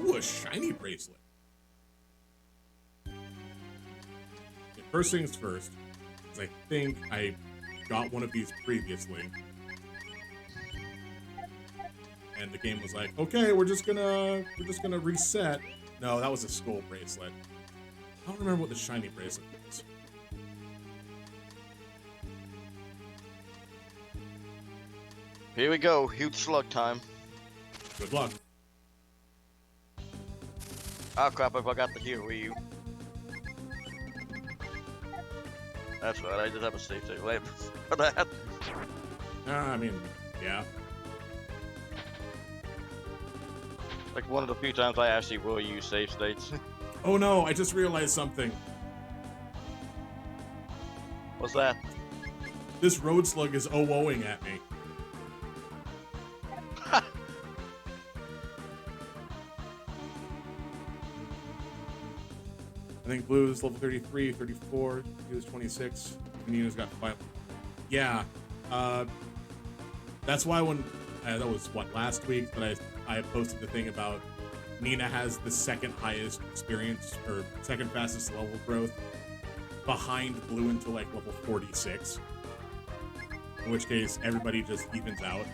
Ooh, a shiny bracelet. Okay, first things first, is I think I got one of these previously. And the game was like, okay, we're just gonna reset. No, that was a skull bracelet. I don't remember what the shiny bracelet was. Here we go, huge slug time. Good luck. Oh crap, I forgot to heal you. That's right, I did have a save state late for that. I mean, yeah. Like one of the few times I actually will use save states. Oh no, I just realized something. What's that? This road slug is oh-ohing at me. I think Blue's level 33, 34, he was 26, and Nina's got 5. Yeah, that's why when, that was what, last week that I posted the thing about Nina has the second highest experience, or second fastest level growth, behind Blue until like level 46. In which case, everybody just evens out.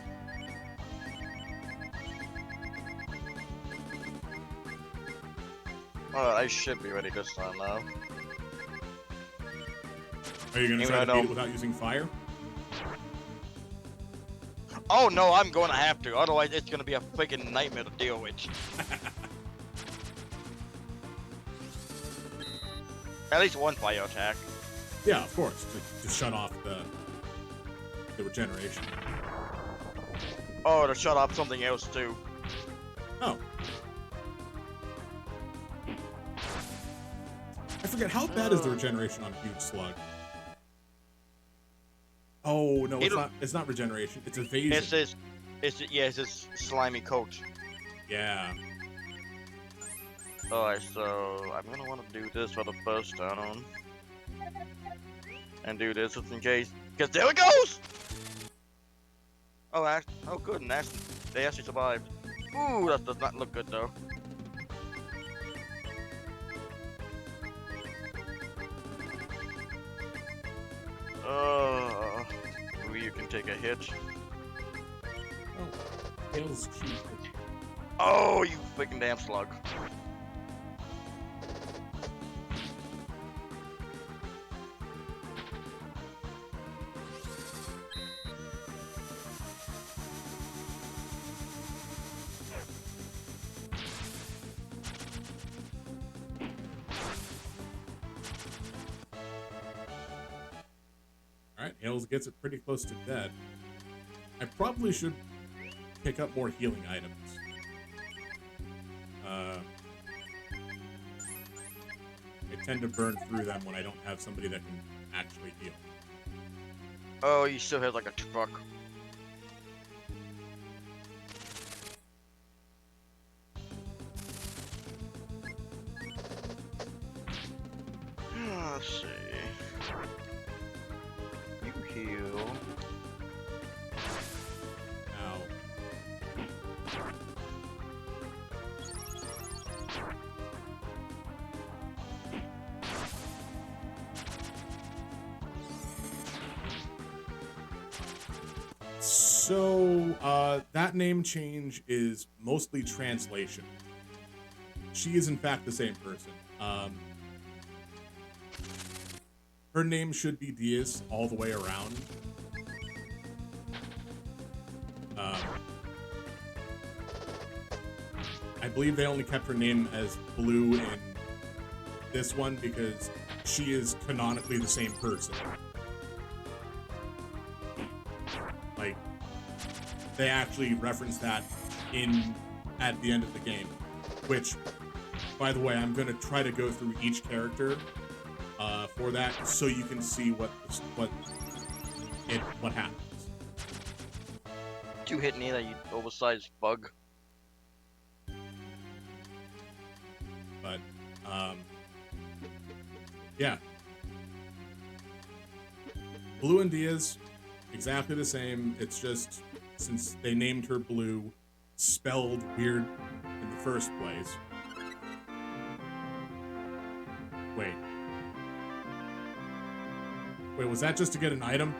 Alright, I should be ready this time now. Are you gonna Even try to though- beat it without using fire? Oh no, I'm gonna have to, otherwise it's gonna be a freaking nightmare to deal with. At least one fire attack. Yeah, of course, to shut off the regeneration. Oh, to shut off something else too. Oh. I forget, how bad is the regeneration on Huge Slug? Oh, no, it's not regeneration, it's evasion. It's this slimy coat. Yeah. Alright, so I'm gonna want to do this for the first turn. And do this just in case. Because there it goes! Oh, good, and they actually survived. Ooh, that does not look good though. Ooh, you can take a hit. Oh, Tails cheap. Oh, you freaking damn slug. Alright, Hales gets it pretty close to dead. I probably should pick up more healing items. I tend to burn through them when I don't have somebody that can actually heal. Oh, you still have like a truck. Let's see. You heal. Now, so, that name change is mostly translation. She is in fact the same person. Her name should be Diaz all the way around. I believe they only kept her name as Blue in this one because she is canonically the same person. Like, they actually reference that at the end of the game, which, by the way, I'm gonna try to go through each character for that, so you can see what happens. Did you hit Nina, you oversized bug? But yeah, Blue and Diaz, exactly the same. It's just since they named her Blue, spelled weird in the first place. Wait. Wait, was that just to get an item?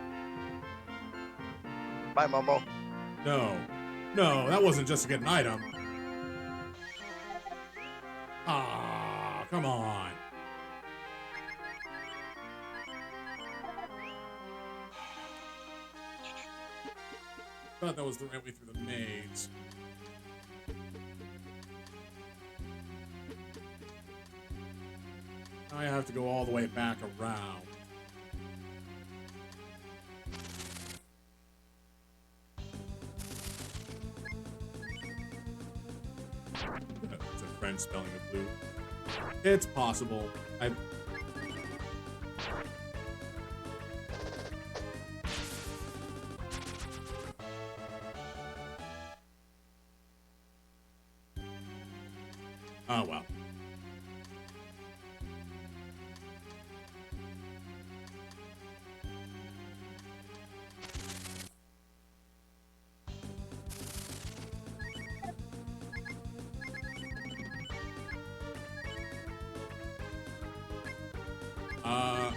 Bye, Momo. No. No, that wasn't just to get an item. Ah, come on. Thought that was the right way through the maze. Now I have to go all the way back around. It's a French spelling of blue. It's possible. Oh, well.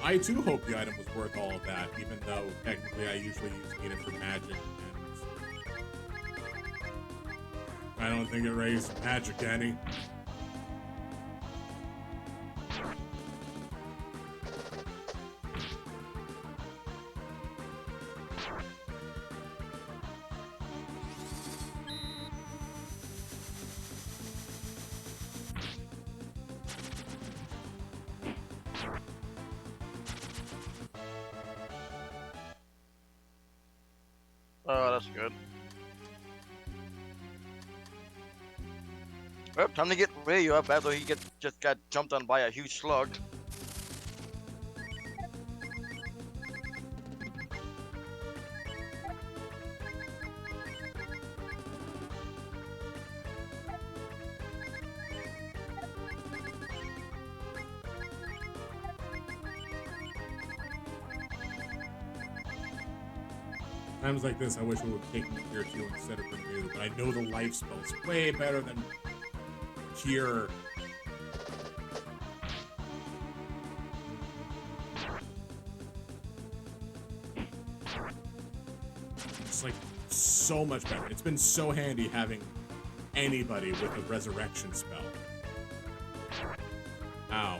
I too hope the item was worth all of that, even though technically I usually need it for magic, and I don't think it raised magic any. Oh, that's good. Well, time to get Ray up after he just got jumped on by a huge slug. Times like this, I wish it would take me Cure 2 instead of Renew, but I know the life spell's way better than Cure. It's like so much better. It's been so handy having anybody with a resurrection spell. Ow.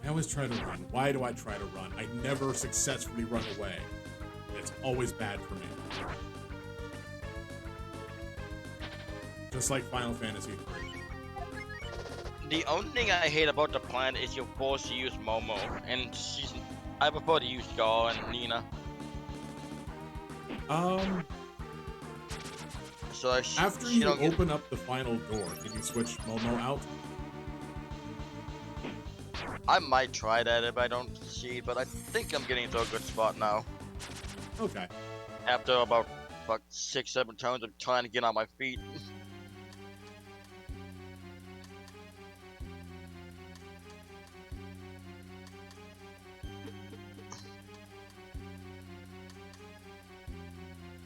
I always try to run. Why do I try to run? I never successfully run away. It's always bad for me. Just like Final Fantasy III. The only thing I hate about the plan is you're forced to use Momo, and I prefer to use Gar and Nina. So after you open up the final door, can you switch Momo out? I might try that if I don't succeed, but I think I'm getting to a good spot now. Okay. After about 6-7 turns of trying to get on my feet.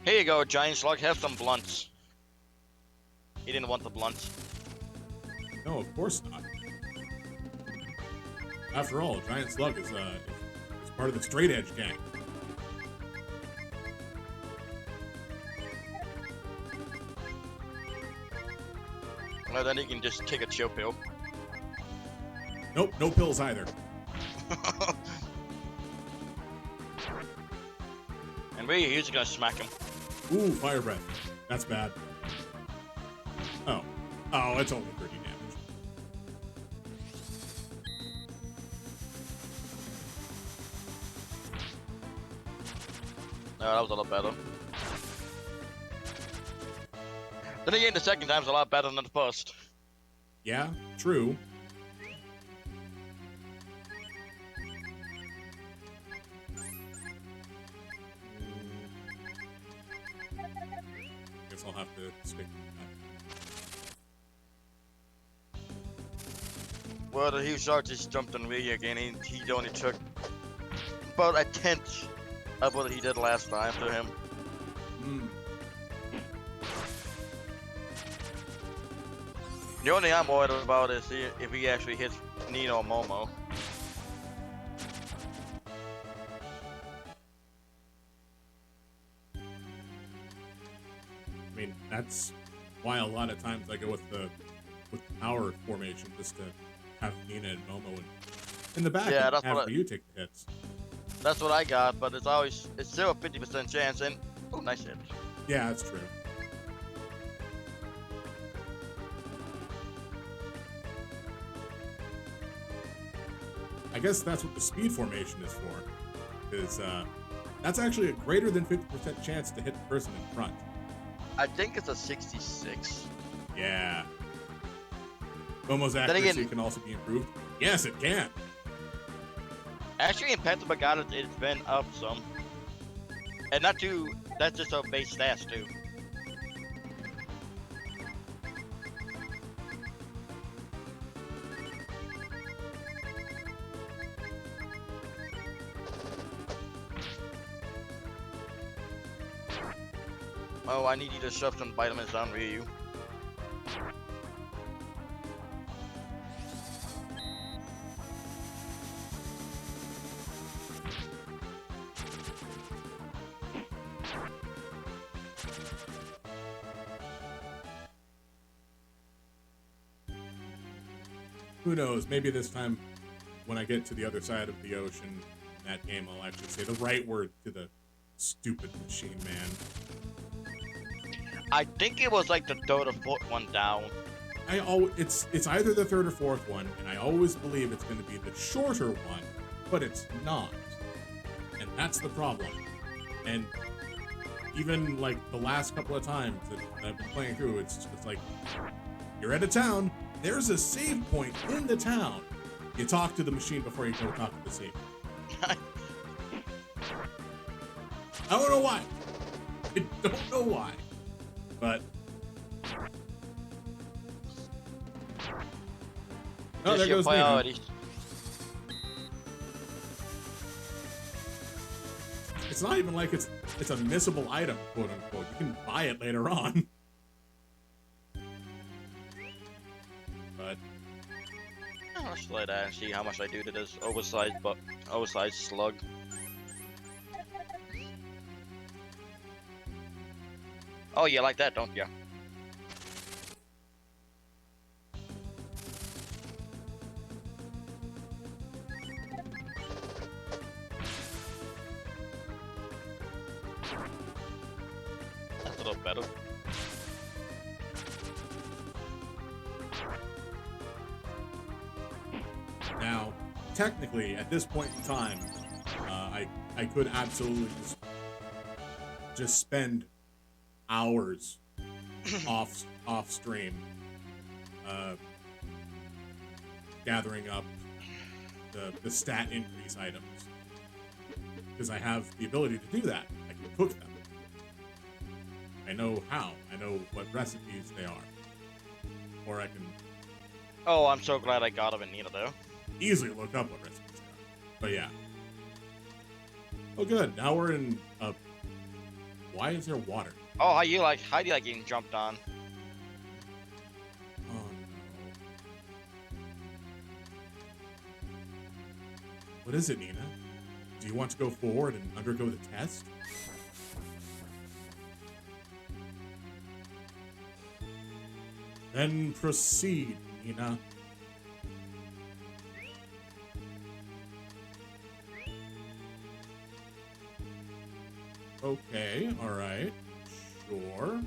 Here you go, Giant Slug. Have some blunts. He didn't want the blunts. No, of course not. After all, Giant Slug is part of the straight edge gang. Well, then he can just take a chill pill. Nope, no pills either. And we're usually gonna smack him. Ooh, fire breath. That's bad. Oh. Oh, it's only 30 damage. No, that was a lot better. Then again, the second time's a lot better than the first. Yeah, true. Guess I'll have to stick with that. Well, the huge shark just jumped on me again. He only took about a tenth of what he did last time to him. The only thing I'm worried about is if he actually hits Nino or Momo. I mean, that's why a lot of times I go with the power formation, just to have Nina and Momo in the back, Yeah, and that's have what you take the hits. That's what I got, but it's still a 50% chance. And oh, nice hit. Yeah, that's true. I guess that's what the speed formation is for. Is that's actually a greater than 50% chance to hit the person in front. I think it's a 66. Yeah. Momo's accuracy can also be improved. Yes, it can. Actually, in Phantom Brigada, it's been up some. And not too, that's just a base stats too. Oh, I need you to shove some vitamins down Ryu. Who knows? Maybe this time, when I get to the other side of the ocean in that game, I'll actually say the right word to the stupid machine man. I think it was like the third or fourth one down. It's either the third or fourth one, and I always believe it's going to be the shorter one, but it's not, and that's the problem. And even like the last couple of times that I've been playing through, it's like you're at a town. There's a save point in the town. You talk to the machine before you go talk to the save. I don't know why. I don't know why. But oh, there goes Nina. It's not even like it's a missable item, quote unquote. You can buy it later on. But let's play that and see how much I do to this oversized slug. Oh, you like that, don't you? That's a little better. now, technically, at this point in time, I could absolutely just spend hours off stream gathering up the stat increase items, because I have the ability to do that. I can cook them. I know how. I know what recipes they are. Or I can Oh, I'm so glad I got him in Nina though. easily look up what recipes they are. But yeah. Oh good, now we're in why is there water? Oh, how do you like getting jumped on? Oh no. What is it, Nina? Do you want to go forward and undergo the test? Then proceed, Nina. Okay, alright. Sure.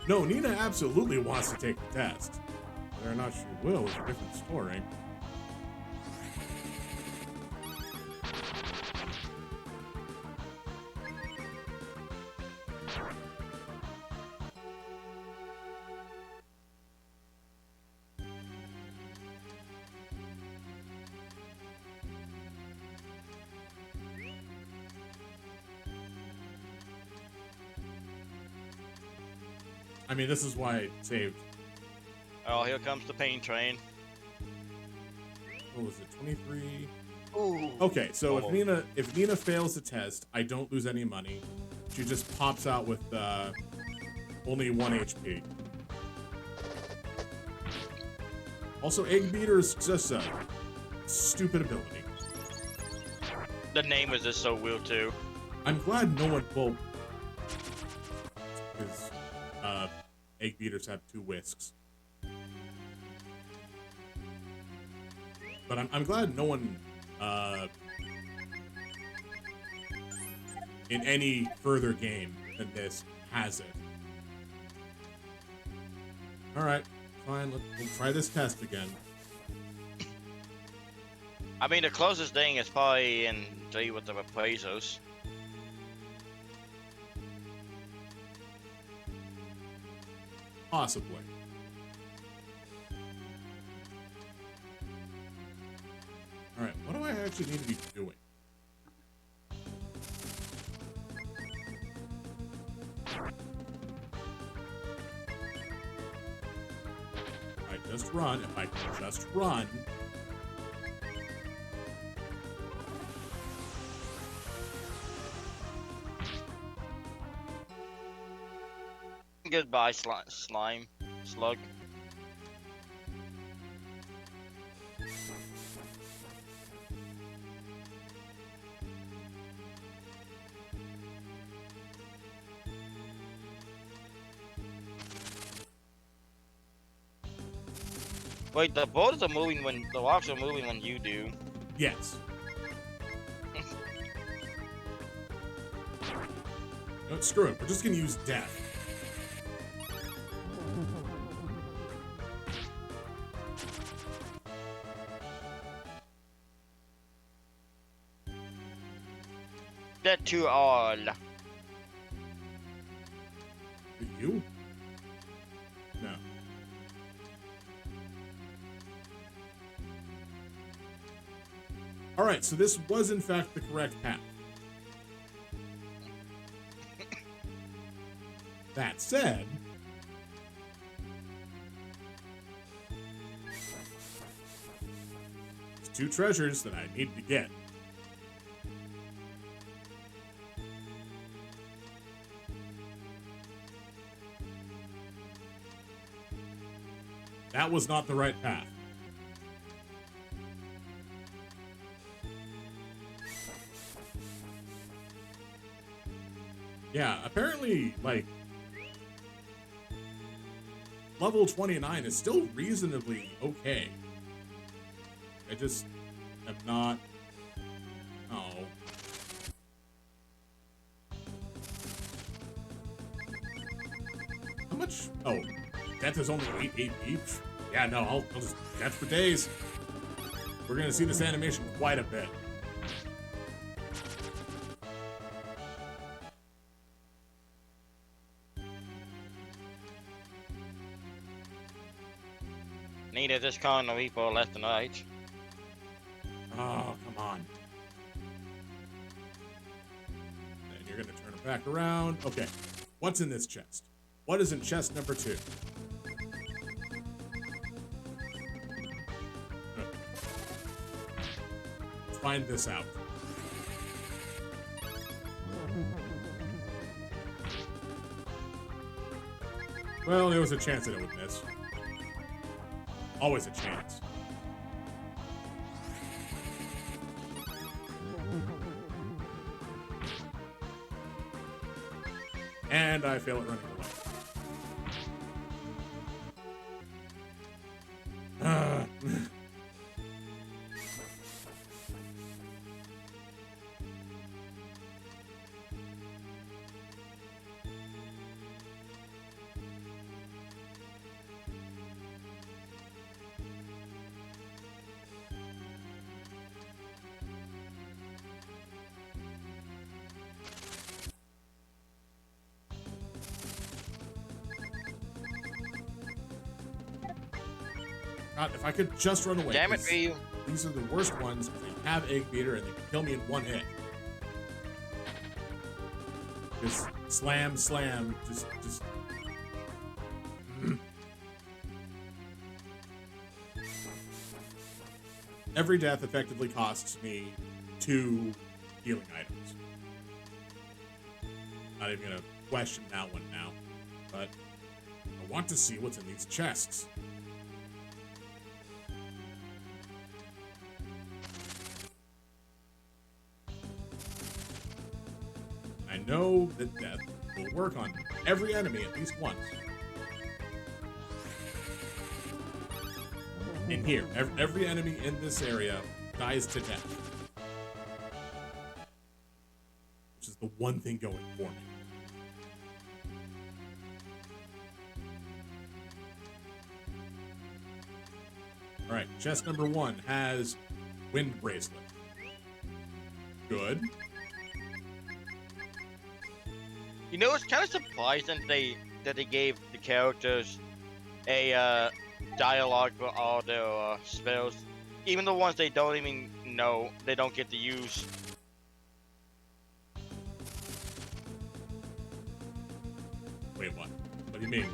No, Nina absolutely wants to take the test. Whether or not she will is a different story. I mean, this is why I saved. Oh, here comes the pain train. What was it, 23? Ooh. Okay, so Oh. if Nina fails the test, I don't lose any money. She just pops out with only 1 HP. Also, Egg Beater is just a stupid ability. The name is just so weird too. I'm glad no one, well, because Egg Beaters have 2 whisks. But I'm glad no one in any further game than this has it. Alright, fine, we'll try this test again. I mean, the closest thing is probably in 3 with the appraisers. Possibly. Alright, what do I actually need to be doing? If I just run. Goodbye, slime. Slug. Wait, the boats are moving when the rocks are moving when you do. Yes. No, screw it. We're just gonna use death. That to all. You? No. Alright, so this was in fact the correct path. That said, there's 2 treasures that I need to get. That was not the right path. Yeah, apparently, like, level 29 is still reasonably okay. I just have not... Oh. How much? Oh, death is only 8 AP? Yeah, no, I'll just death for days. We're gonna see this animation quite a bit. Neither this con nor people left and right. Oh, come on. And you're gonna turn it back around. Okay, what's in this chest? What is in chest number 2? Let's find this out. Well, there was a chance that it would miss. Always a chance. And I fail at running away. God, if I could just run away. Damn it, Ryu. These are the worst ones. They have Egg Beater and they can kill me in one hit. Just slam, slam. Just. Every death effectively costs me 2 healing items. Not even gonna question that one now, but I want to see what's in these chests. I know that death will work on every enemy at least once. In here, every enemy in this area dies to death. Which is the one thing going for me. Alright, chest number 1 has Wind Bracelet. Good. You know, it's kind of surprising that they gave the characters a dialogue for all their spells, even the ones they don't even know they don't get to use. Wait, what? What do you mean?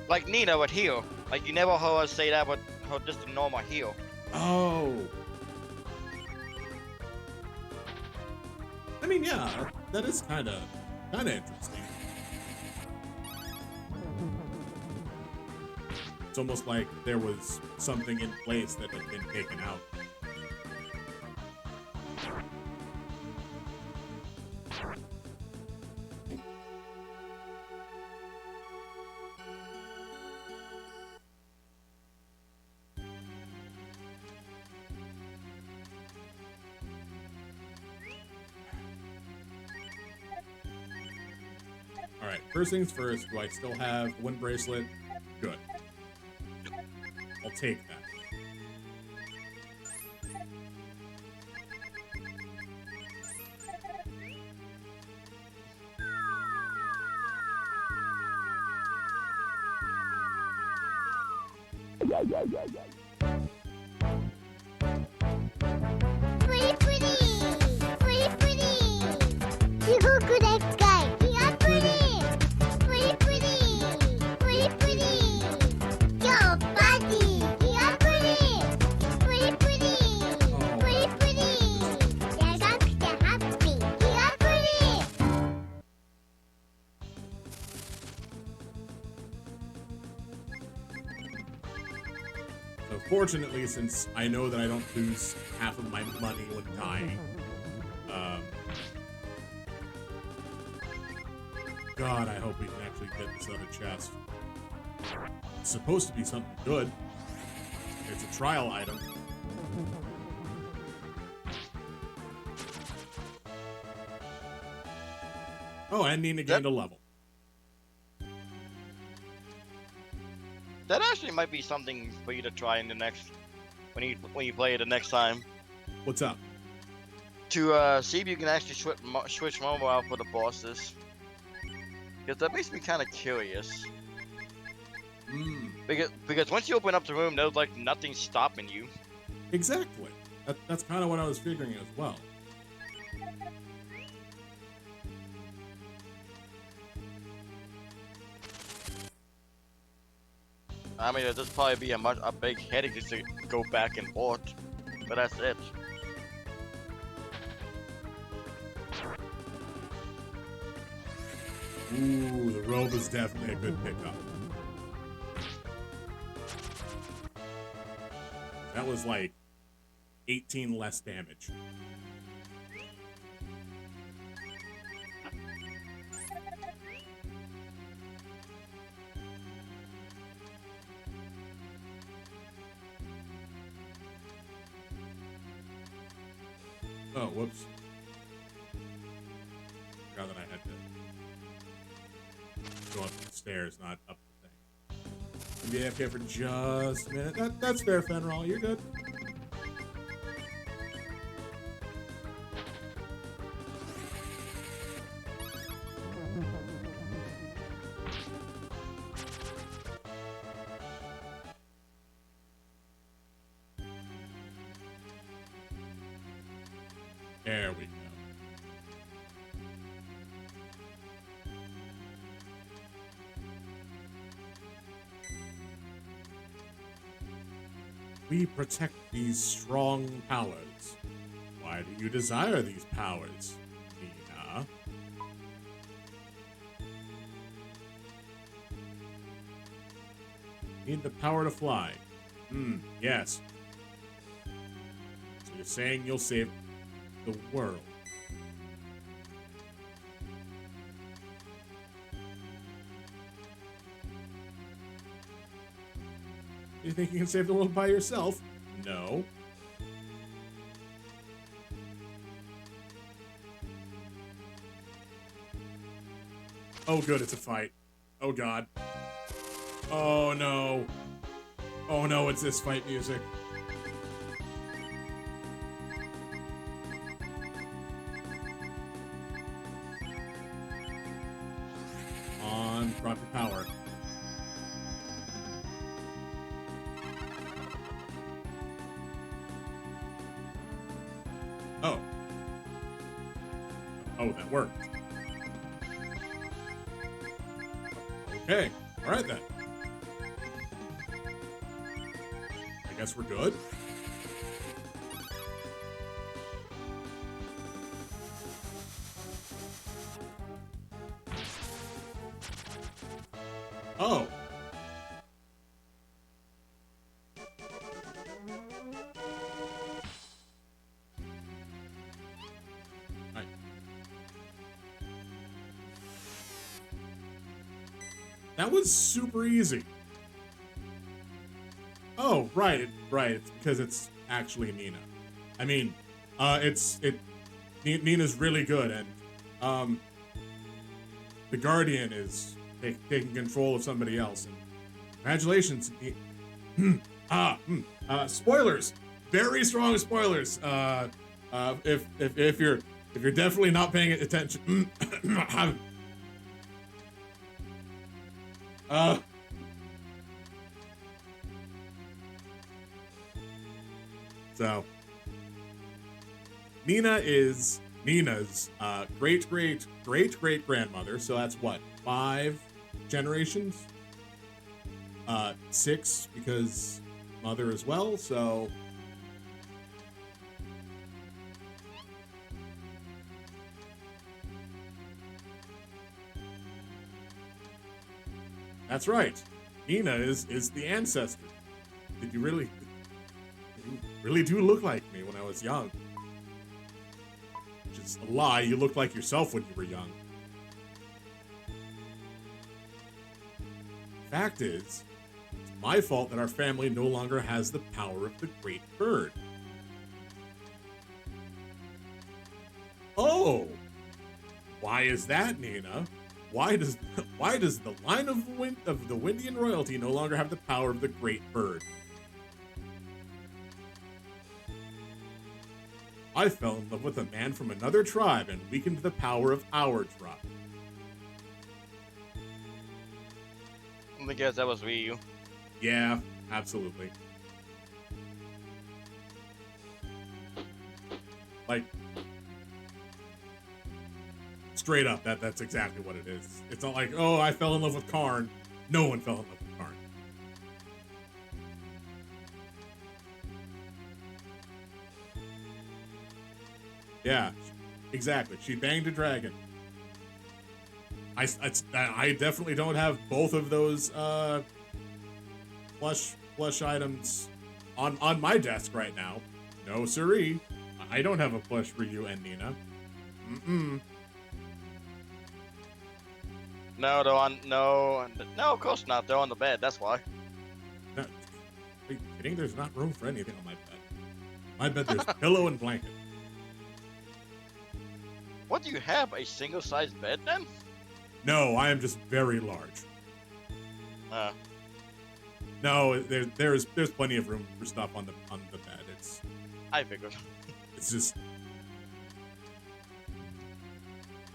Like Nina would heal. Like you never heard her say that with her just a normal heal. Oh. I mean, yeah, that is kind of interesting. It's almost like there was something in place that had been taken out. Alright, first things first, do I still have Wind Bracelet? Good. I'll take that. Pretty, pretty, pretty, pretty. You look good at guy. You're pretty, pretty, pretty, pretty, pretty. Yo, buddy, you're pretty, pretty, pretty, pretty, pretty. You're happy, you're pretty. So fortunately, since I know that I don't lose half of my money when dying, God, I hope we can actually get this other chest. It's supposed to be something good. It's a trial item. Oh, and Nina gained a level. That actually might be something for you to try in the next when you play it the next time. What's up? To see if you can actually switch mobile out for the bosses. Because that makes me kind of curious. Because once you open up the room, there's like nothing stopping you. Exactly. That's kind of what I was figuring as well. I mean, it'll just probably be a big headache just to go back and forth. But that's it. Ooh, the robe is definitely a good pickup. That was like 18 less damage. Oh, whoops. Forgot that I had to go up the stairs, not up the thing. Be AFK for just a minute. That's fair, Fenrol. You're good. There we go. We protect these strong powers. Why do you desire these powers, Nina? Need the power to fly. Yes. So you're saying you'll save the world. You think you can save the world by yourself? No. Oh, good, it's a fight. Oh, God. Oh, no. Oh, no, it's this fight music. On proper power. Oh. Oh, that worked. Okay. All right, then. I guess we're good. Oh. Right. That was super easy. Oh, right, right. It's because it's actually Nina. I mean, Nina's really good, and the Guardian is taking control of somebody else. And congratulations. Spoilers. Very strong spoilers. If you're definitely not paying attention. So, Nina is Nina's great grandmother. So that's what, 5 generations? 6 because mother as well. So that's right. Nina is the ancestor. Did you really? You really do look like me when I was young. Which is a lie. You looked like yourself when you were young. Fact is, it's my fault that our family no longer has the power of the great bird. Oh! Why is that, Nina? Why does the line of the Windian royalty no longer have the power of the great bird? I fell in love with a man from another tribe and weakened the power of our tribe. I guess that was Ryu. Yeah, absolutely. Like, straight up, that's exactly what it is. It's not like, oh, I fell in love with Karn. No one fell in love with Karn. Yeah, exactly. She banged a dragon. I definitely don't have both of those plush items on my desk right now. No siree. I don't have a plush for you and Nina. No, they're on. No, of course not. They're on the bed. That's why. No, are you kidding? There's not room for anything on my bed. My bed, there's pillow and blanket. What do you have? A single-sized bed then? No, I am just very large. No, there's plenty of room for stuff on the bed. I figured. It's just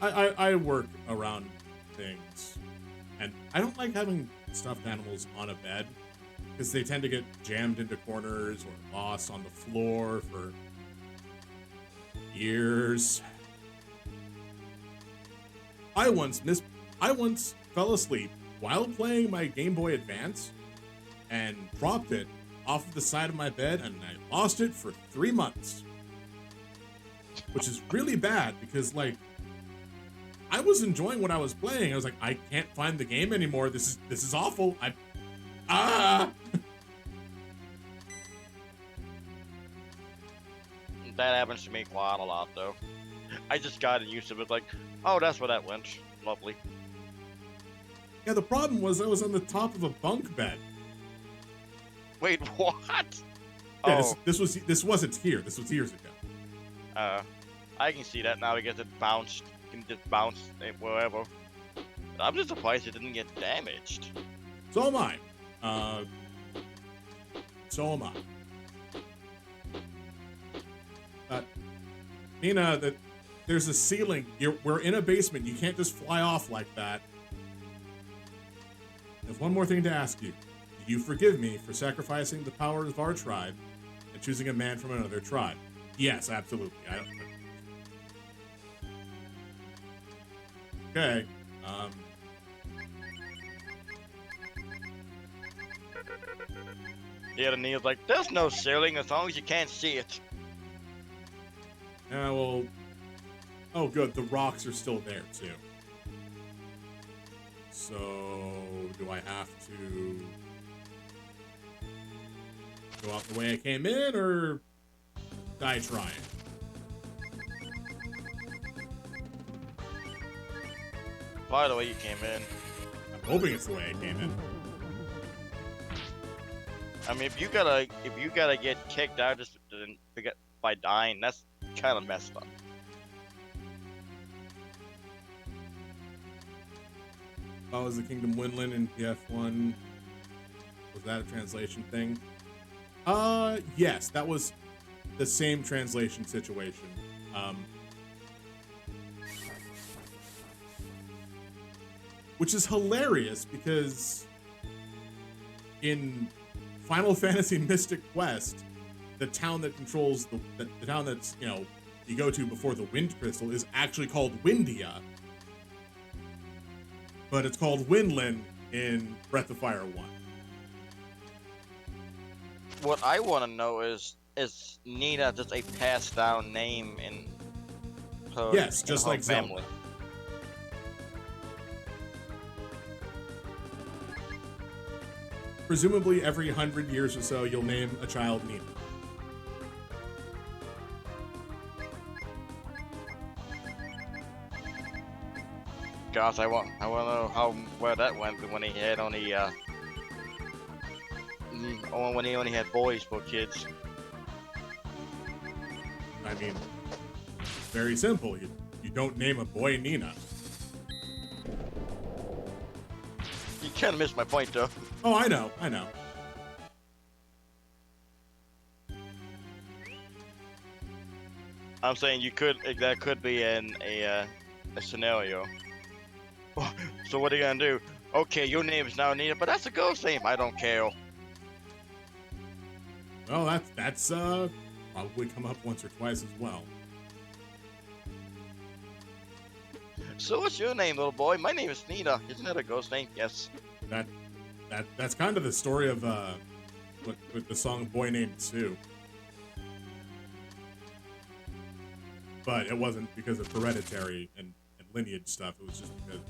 I work around things, and I don't like having stuffed animals on a bed because they tend to get jammed into corners or lost on the floor for years. I once fell asleep while playing my Game Boy Advance and dropped it off of the side of my bed, and I lost it for 3 months. Which is really bad because, like, I was enjoying what I was playing. I was like, I can't find the game anymore. This is awful. That happens to me quite a lot, though. I just got used to it, like, oh, that's where that went. Lovely. Yeah, the problem was I was on the top of a bunk bed. Wait, what? Yeah, Oh, this wasn't here. This was years ago. I can see that now because it bounced. You can just bounce it wherever. I'm just surprised it didn't get damaged. So am I. So am I. Nina, there's a ceiling. We're in a basement. You can't just fly off like that. There's one more thing to ask you. Do you forgive me for sacrificing the powers of our tribe and choosing a man from another tribe? Yes, absolutely. Okay. Yeah, the Neil's like, there's no ceiling as long as you can't see it. Yeah, well... Oh, good. The rocks are still there, too. So... Do I have to... go out the way I came in, or... die trying? By the way, you came in. I'm hoping it's the way I came in. I mean, if you gotta get kicked out just by dying, that's kind of messed up. Oh, was the Kingdom Winland in PF1? Was that a translation thing? Yes, that was the same translation situation. Which is hilarious because in Final Fantasy Mystic Quest, the town that controls the town that's, you go to before the Wind Crystal is actually called Windia. But it's called Winland in Breath of Fire 1. What I want to know is Nina just a passed down name in her, Yes, just her like family? Zelda. Presumably every 100 years or so, you'll name a child Nina. Gosh, I want to know where that went when he had only when he only had boys for kids. I mean, very simple. You don't name a boy Nina. You kind of missed my point, though. Oh, I know. I'm saying that could be a scenario. So what are you gonna do? Okay, your name is now Nina, but that's a girl's name. I don't care. Well, that's probably come up once or twice as well. So what's your name, little boy? My name is Nina. Isn't that a girl's name? Yes. That's kind of the story of with the song "Boy Named Sue," but it wasn't because of hereditary and lineage stuff. It was just because.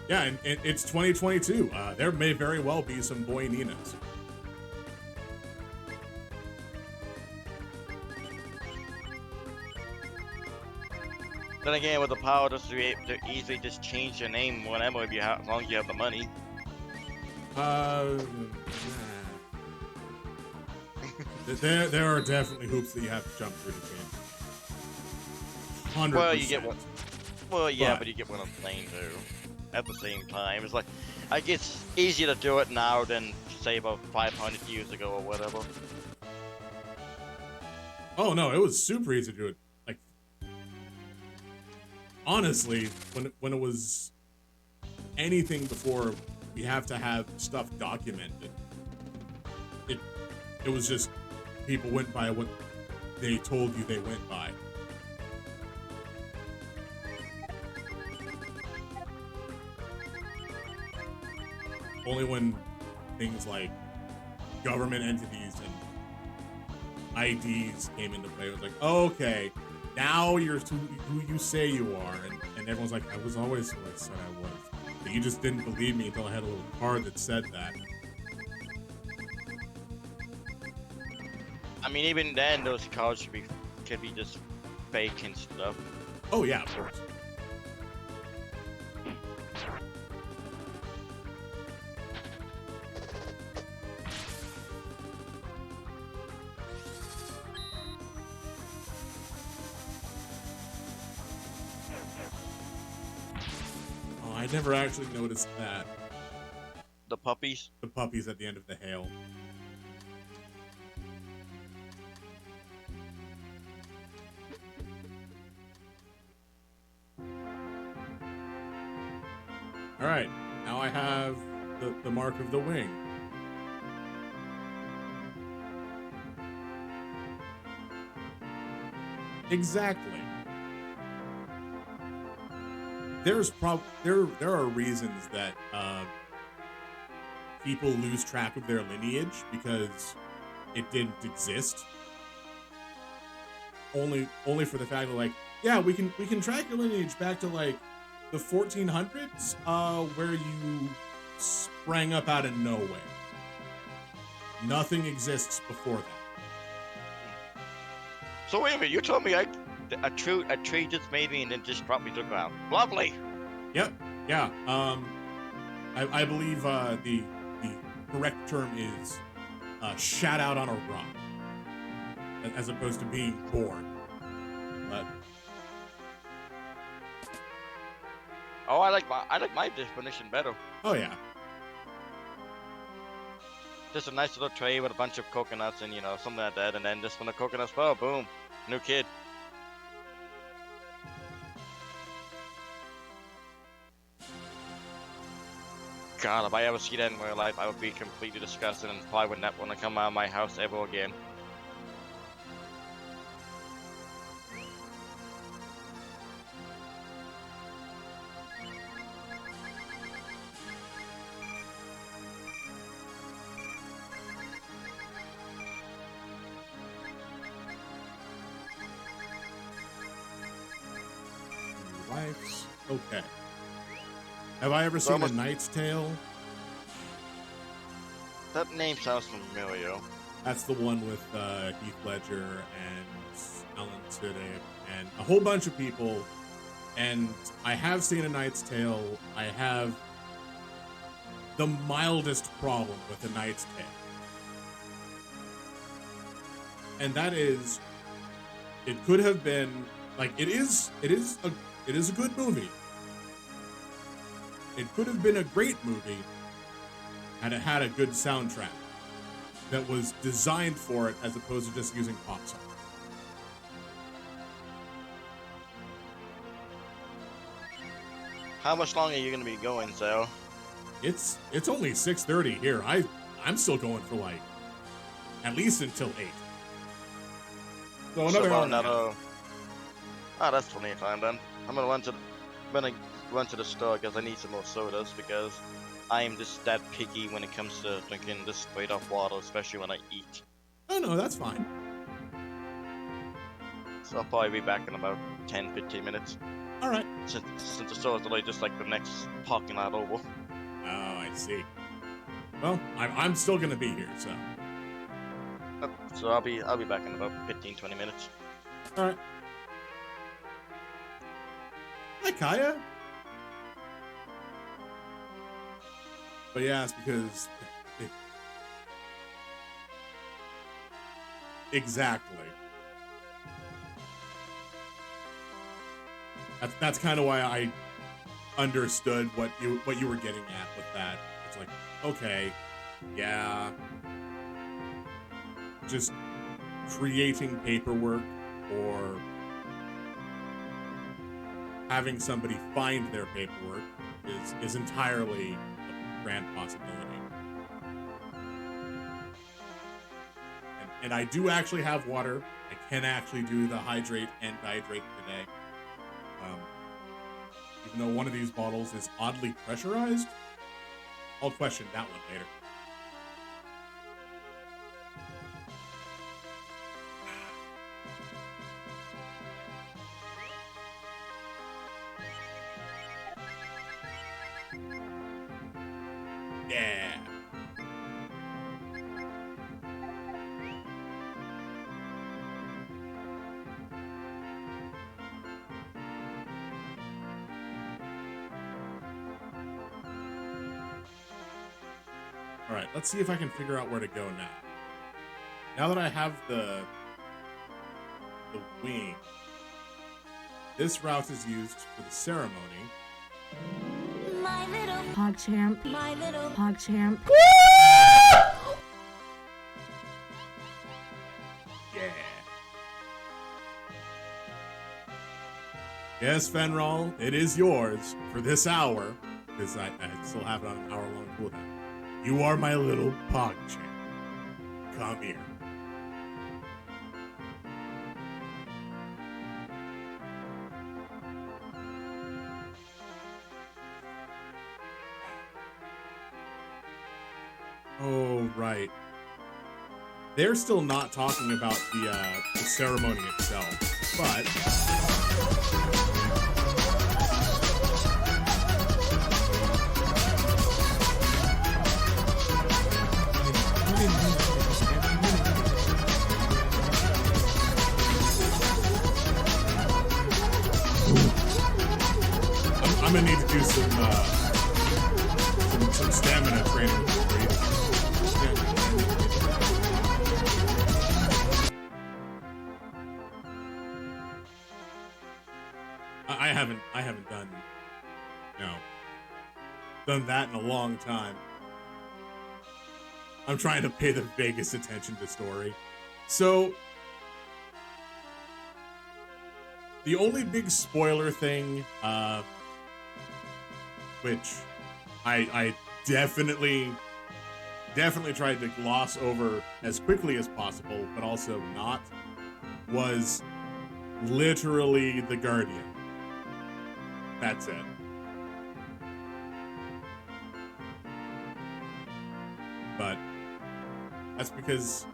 Yeah, and it's 2022. There may very well be some boy Ninas. Then again, with the power to easily just change your name whenever as long as you have the money. There are definitely hoops that you have to jump through to change. 100%. Well, you get one. Well, yeah, but you get one on the plane too. At the same time, it's like it's easier to do it now than say about 500 years ago or whatever. Oh no, it was super easy to do it. Like, honestly, when it was anything before we have to have stuff documented, it was just people went by what they told you they went by. Only when things like government entities and IDs came into play, it was like, oh, okay, now you're who you say you are. And everyone's like, I was always who I said I was. But you just didn't believe me until I had a little card that said that. I mean, even then, those cards could be just fake and stuff. Oh, yeah, of course. Oh, I never actually noticed that. The puppies? The puppies at the end of the hail. Alright, now I have the mark of the wing. Exactly. There are reasons that people lose track of their lineage because it didn't exist. Only for the fact that, like, yeah, we can track your lineage back to like the 1400s, where you sprang up out of nowhere. Nothing exists before that. So wait a minute, you told me a tree just made me and then just dropped me to the ground. Lovely. Yep. Yeah. I believe the correct term is shot out on a rock, as opposed to being born. But oh, I like my definition better. oh yeah. Just a nice little tray with a bunch of coconuts and, you know, something like that, and then just when the coconuts fall, boom, new kid. God, if I ever see that in real life, I would be completely disgusted and probably would not want to come out of my house ever again. Wife's okay. Have I ever seen A Knight's Tale? That name sounds familiar. That's the one with Heath Ledger and Alan Tudyk and a whole bunch of people. And I have seen A Knight's Tale. I have the mildest problem with A Knight's Tale. And that is, it could have been, like, it is a good movie. It could have been a great movie had it had a good soundtrack that was designed for it as opposed to just using pop songs. How much longer are you going to be going, so? It's only 6:30 here. I'm still going for like at least until 8. So another hour. Oh, that's plenty of time then. I'm gonna run to the store because I need some more sodas because I am just that picky when it comes to drinking this straight up water, especially when I eat. Oh no, that's fine. So I'll probably be back in about 10-15 minutes. All right. Since the store is literally just like the next parking lot over. Oh, I see. Well, I'm still gonna be here, so. So I'll be back in about 15-20 minutes. All right. Hi, Kaya. But yeah, it's because exactly. That's kind of why I understood what you were getting at with that. It's like, okay, yeah, just creating paperwork or having somebody find their paperwork is entirely a grand possibility. And And I do actually have water. I can actually do the hydrate and dihydrate today. Even though one of these bottles is oddly pressurized, I'll question that one later. Yeah. All right, let's see if I can figure out where to go now. Now that I have the wing, this route is used for the ceremony. My little PogChamp. My little PogChamp. Yeah. Yes, Fenrol, it is yours for this hour, because I still have it on an hour-long cooldown. You are my little PogChamp. Come here. Oh, right. They're still not talking about the ceremony itself, but... I'm gonna need to do some stamina training with this breathing. I haven't done that in a long time. I'm trying to pay the vaguest attention to story. So the only big spoiler thing, which I definitely tried to gloss over as quickly as possible, but also not, was literally the Guardian. That's it. But that's because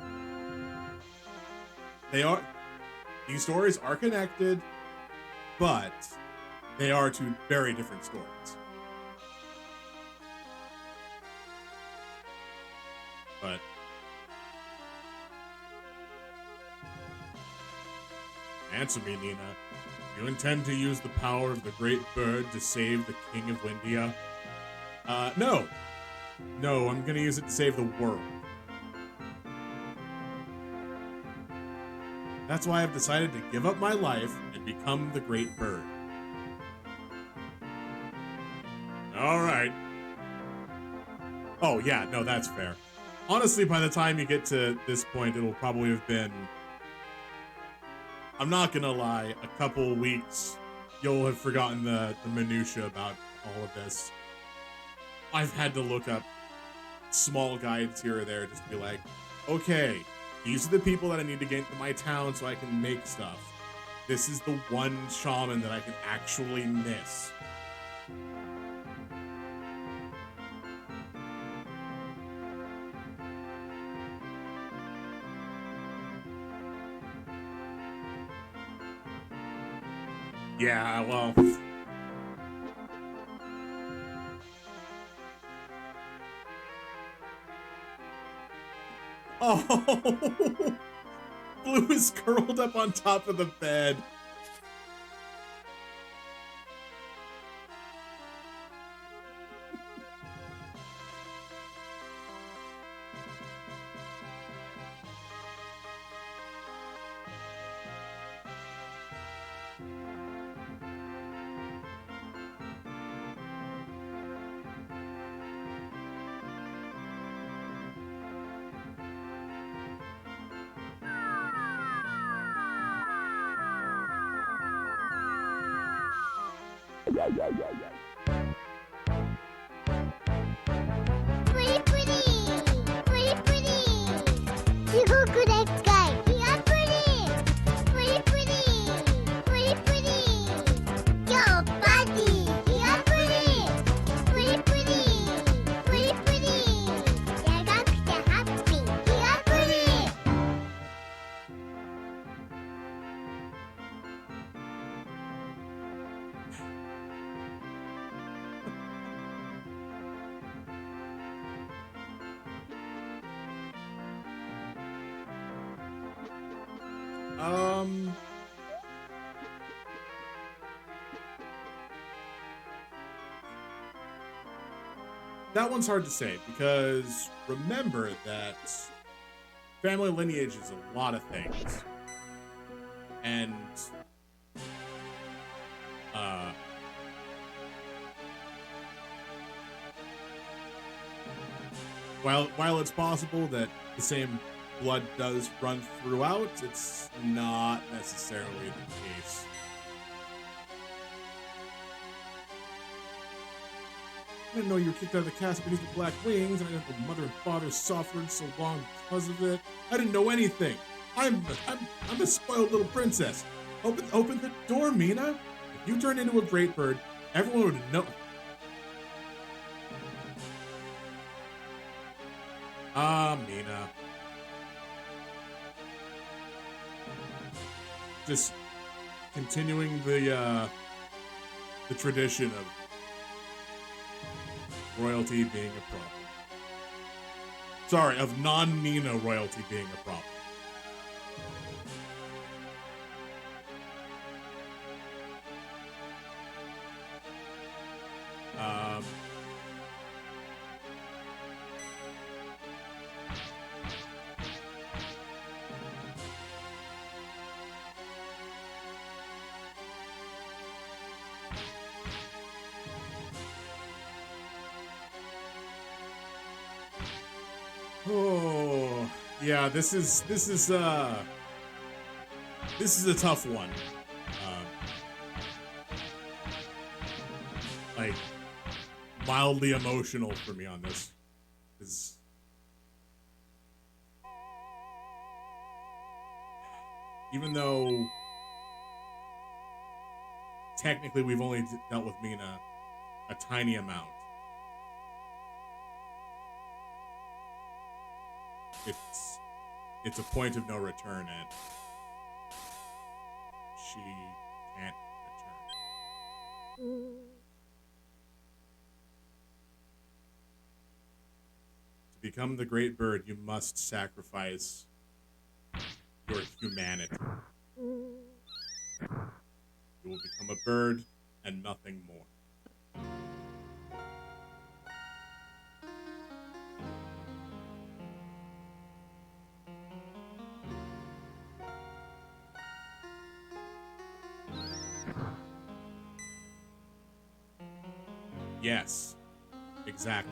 these stories are connected, but they are two very different stories. But answer me, Nina. You intend to use the power of the great bird to save the King of Windia? No. No, I'm gonna use it to save the world. That's why I've decided to give up my life and become the great bird. Alright. Oh, yeah, no, that's fair. Honestly, by the time you get to this point, it'll probably have been... I'm not gonna lie, a couple weeks, you'll have forgotten the minutia about all of this. I've had to look up small guides here or there just to be like, okay, these are the people that I need to get into my town so I can make stuff. This is the one shaman that I can actually miss. Yeah, well... Oh! Blue is curled up on top of the bed. Pretty, pretty, pretty, pretty. すごくでっ Um, that one's hard to say because remember that family lineage is a lot of things. And while it's possible that the same blood does run throughout, it's not necessarily the case. I didn't know you were kicked out of the castle because of the black wings, and I didn't know mother and father suffered so long because of it. I didn't know anything. I'm a spoiled little princess. Open the door, Mina. If you turn into a great bird, everyone would know. Mina. Just continuing the tradition of royalty being a problem. Sorry, of non-Mina royalty being a problem. Oh, yeah, this is a tough one. Like mildly emotional for me on this. Is even though technically we've only dealt with Mina a tiny amount. It's a point of no return, and she can't return. To become the great bird, you must sacrifice your humanity. You will become a bird and nothing more. Yes, exactly.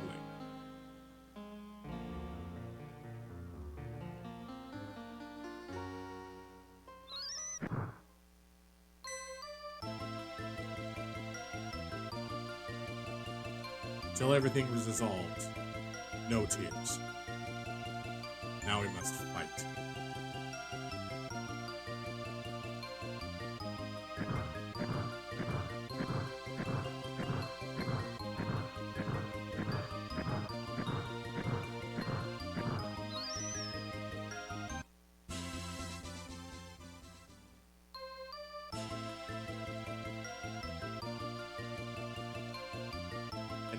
Until everything was dissolved, no tears. Now we must fight.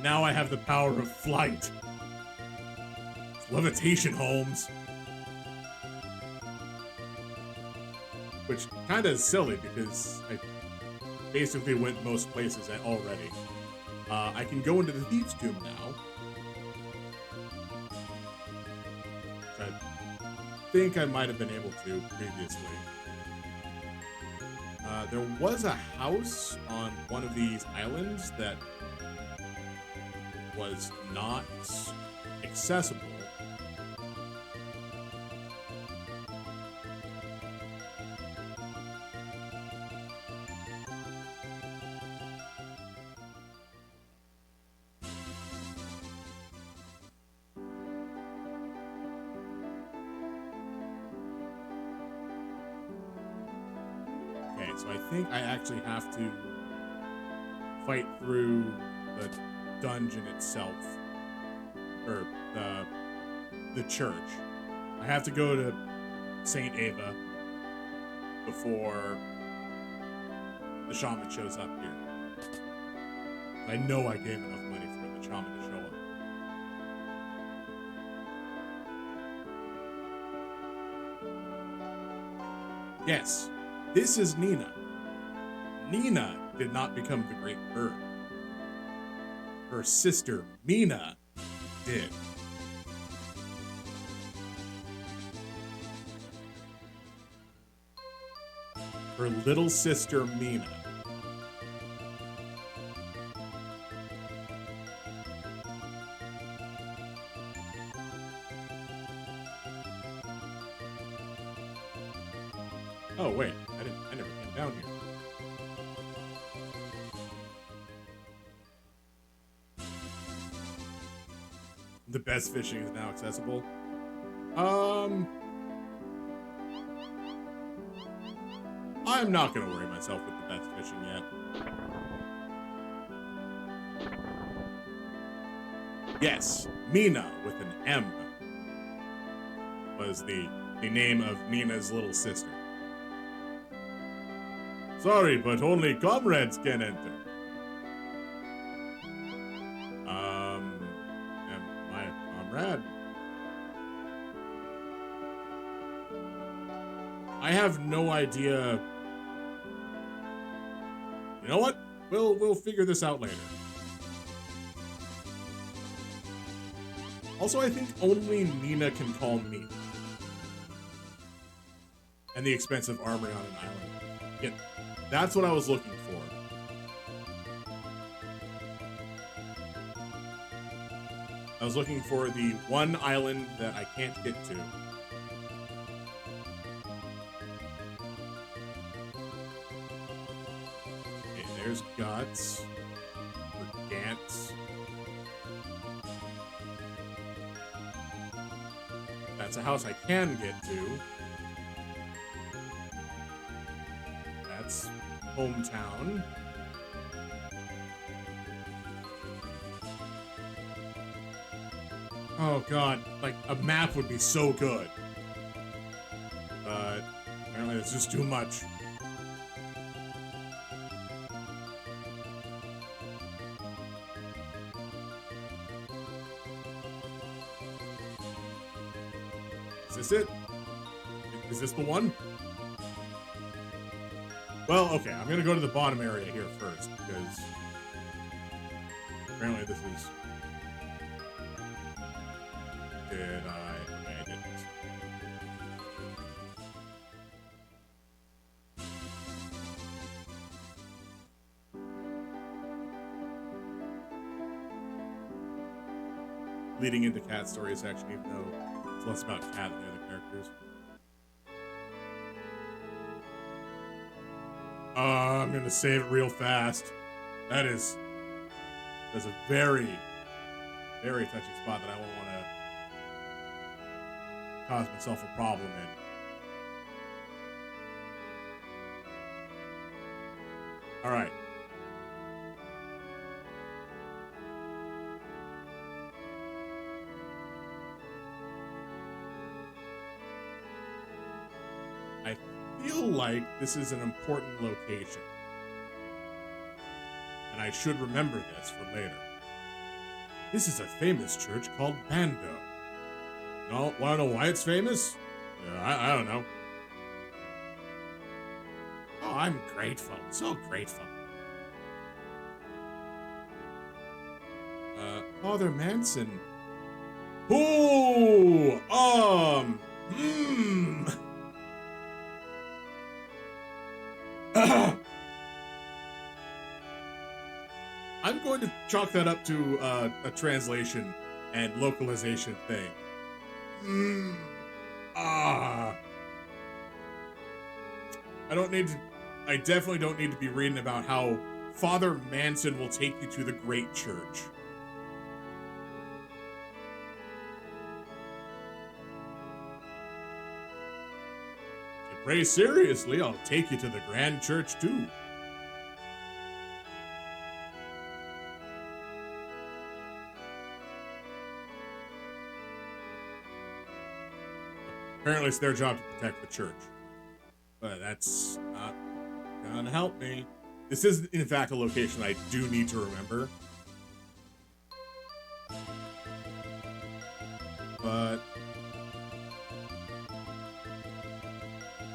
Now I have the power of flight. It's levitation, Holmes. Which kind of is silly because I basically went most places already. I can go into the Thieves Tomb now. Which I think I might have been able to previously. There was a house on one of these islands that was not accessible. Okay, so I think I actually have to fight through the dungeon itself, or the church. I have to go to Saint Ava before the shaman shows up here. I know I gave enough money for the shaman to show up. Yes, this is Nina. Nina did not become the great bird. Her sister, Mina, did. Her little sister, Mina. Oh, wait. I never came down here. The best fishing is now accessible. I'm not gonna worry myself with the best fishing yet. Yes, Mina with an M was the name of Nina's little sister. Sorry, but only comrades can enter. Am I a comrade? I have no idea. You know what? We'll figure this out later. Also, I think only Nina can call me. And the expensive armory on an island. Yeah, that's what I was looking for. I was looking for the one island that I can't get to. Okay, there's Guts. For Gantz. That's a house I can get to. That's hometown. Oh god, like a map would be so good. But apparently it's just too much. Is this it? Is this the one? Well, okay, I'm gonna go to the bottom area here first, because apparently this is... Did I? Okay, I didn't. Leading into Cat's story section, even though it's less about Cat than the other characters. I'm gonna save it real fast. That's a very, very touchy spot that I won't want to cause myself a problem in. All right. I feel like this is an important location. And I should remember this for later. This is a famous church called Bando. No, wanna know why it's famous? I don't know. Oh, I'm grateful. So grateful. Father Manson. Ooh, I'm going to chalk that up to a translation and localization thing. I definitely don't need to be reading about how Father Manson will take you to the great church. If you pray seriously, I'll take you to the grand church too. Apparently it's their job to protect the church. But that's not gonna help me. This is, in fact, a location I do need to remember. But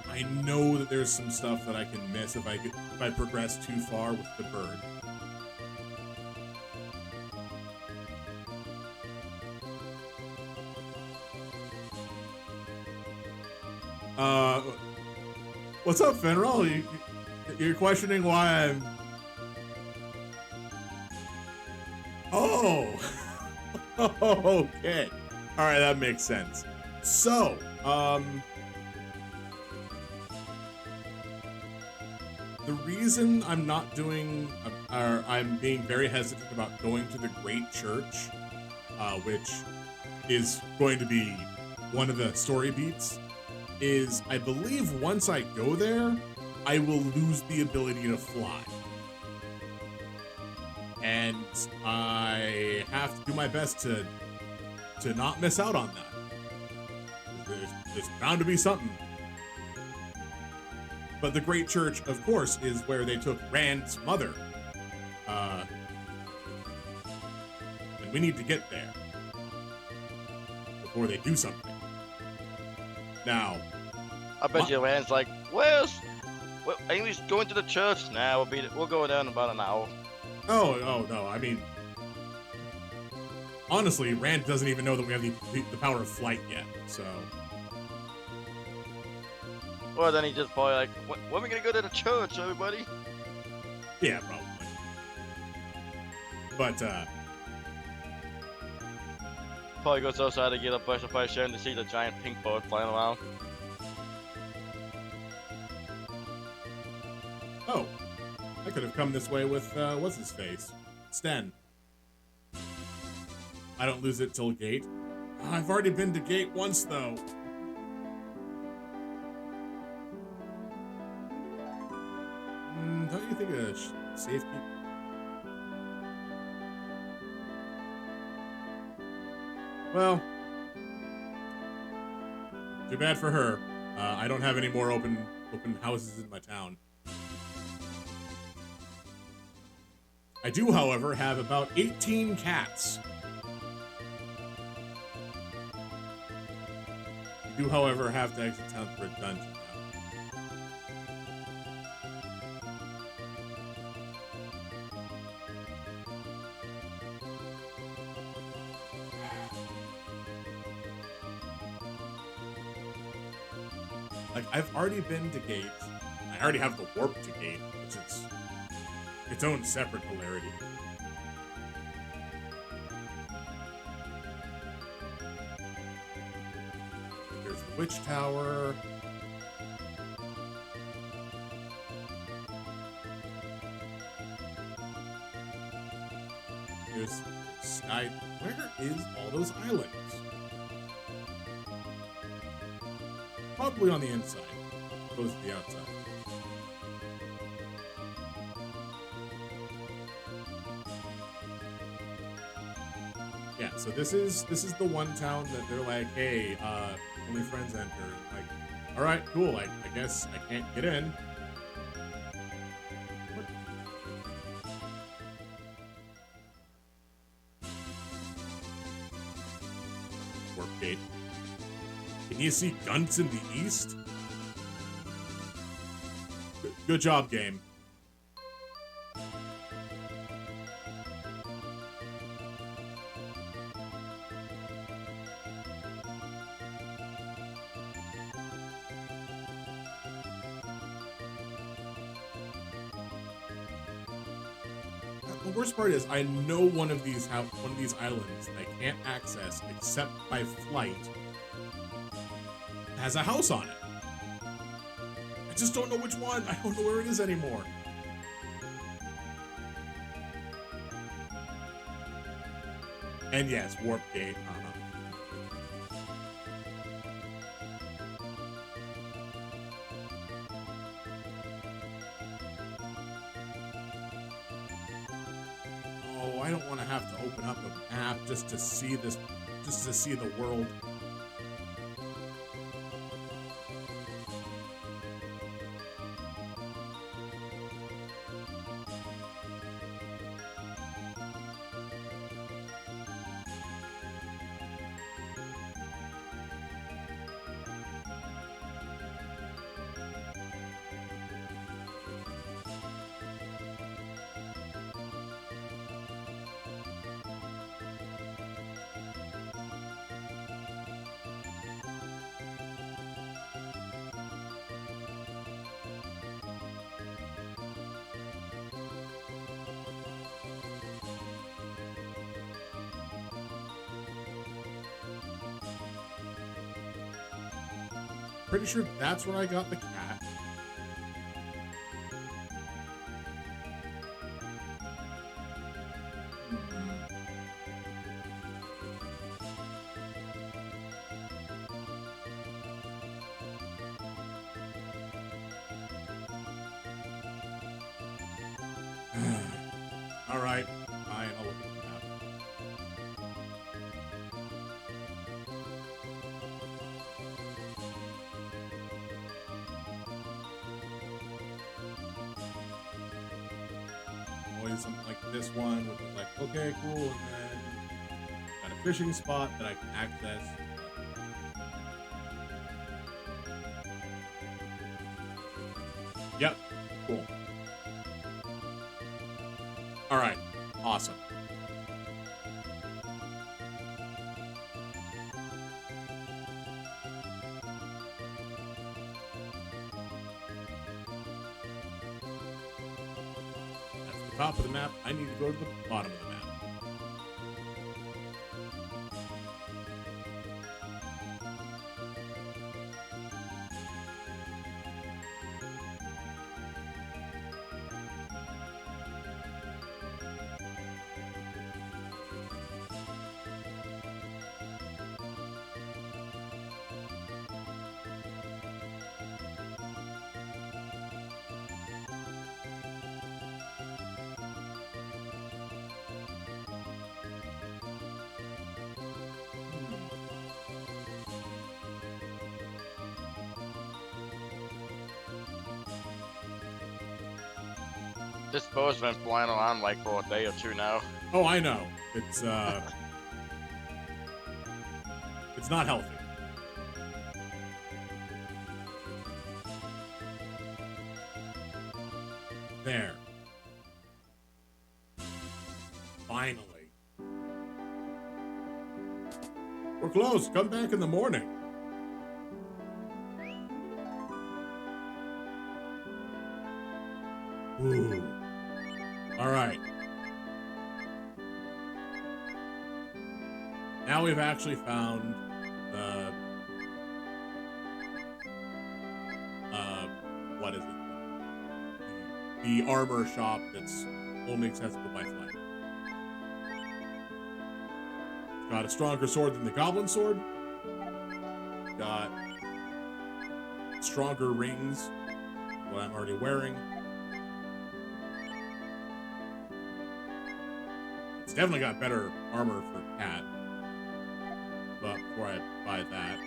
I I know that there's some stuff that I can miss if I progress too far with the bird. What's up, Fenril? You're questioning why I'm... Oh! Okay. Alright, that makes sense. So, the reason I'm not doing, or I'm being very hesitant about going to the Great Church, which is going to be one of the story beats, is I believe once I go there, I will lose the ability to fly. And I have to do my best to not miss out on that. There's bound to be something. But the Great Church, of course, is where they took Rand's mother. And we need to get there before they do something. Now, I bet you Rand's like, well, Amy's going to the church now. We'll go down in about an hour. Oh no, I mean, honestly, Rand doesn't even know that we have the power of flight yet, so. Well, then he just probably like, when are we gonna go to the church, everybody? Yeah, probably. But, Probably goes outside to get a pressure fire Shaman to see the giant pink bird flying around. oh, I could have come this way with, what's his face? Sten. I don't lose it till gate. Oh, I've already been to gate once, though. Don't you think a safety? Well, too bad for her. I don't have any more open houses in my town. I do, however, have about 18 cats. I do, however, have to exit town for a dungeon now. Like, I've already been to gate. I already have the warp to gate, which is its own separate polarity. There's the witch tower. There's sky. Where is all those islands? Probably on the inside, opposed to the outside. Yeah, so this is the one town that they're like, hey, only friends enter. Like, all right, cool. I guess I can't get in. What? Warp gate. Can you see Gunts in the east? Good job, game. The worst part is I know one of these islands I can't access except by flight has a house on it. I just don't know which one. I don't know where it is anymore. And yes, Warp Gate. Oh, I don't want to have to open up a map just to see this, just to see the world. Pretty sure that's where I got the cat. All right, fine. I'll look at the map. Always something like this one, which is like, okay, cool, and then got a fishing spot that I can access. Yep, cool. All right, awesome. That's the top of the map. I need to go to the bottom of the map. This bow's been flying around like for a day or two now. Oh, I know. It's not healthy. There. Finally. We're closed. Come back in the morning. Ooh. All right. Now we've actually found the what is it? The Arbor Shop that's only accessible by flight. It's got a stronger sword than the Goblin Sword. Got stronger rings, what I'm already wearing. It's definitely got better armor for Cat. But before I buy that,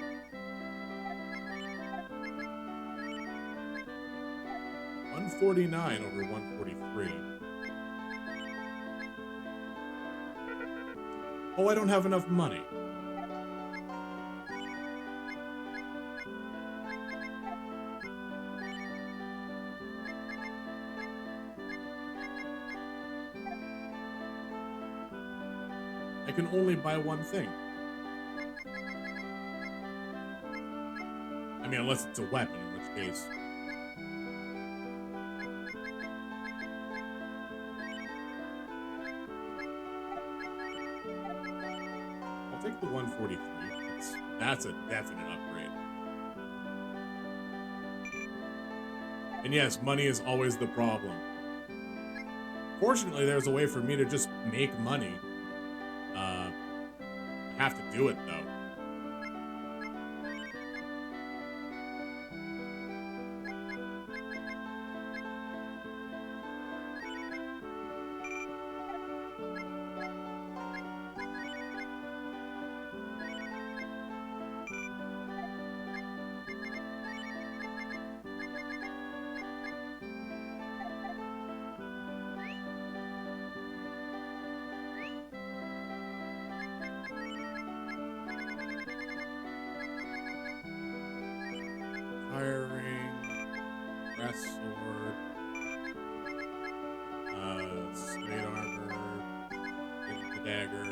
149 over 143. Oh, I don't have enough money. I can only buy one thing. I mean, unless it's a weapon, in which case. I'll take the 143. That's a definite upgrade. And yes, money is always the problem. Fortunately, there's a way for me to just make money. I have to do it, though. Sword, straight armor, get the dagger.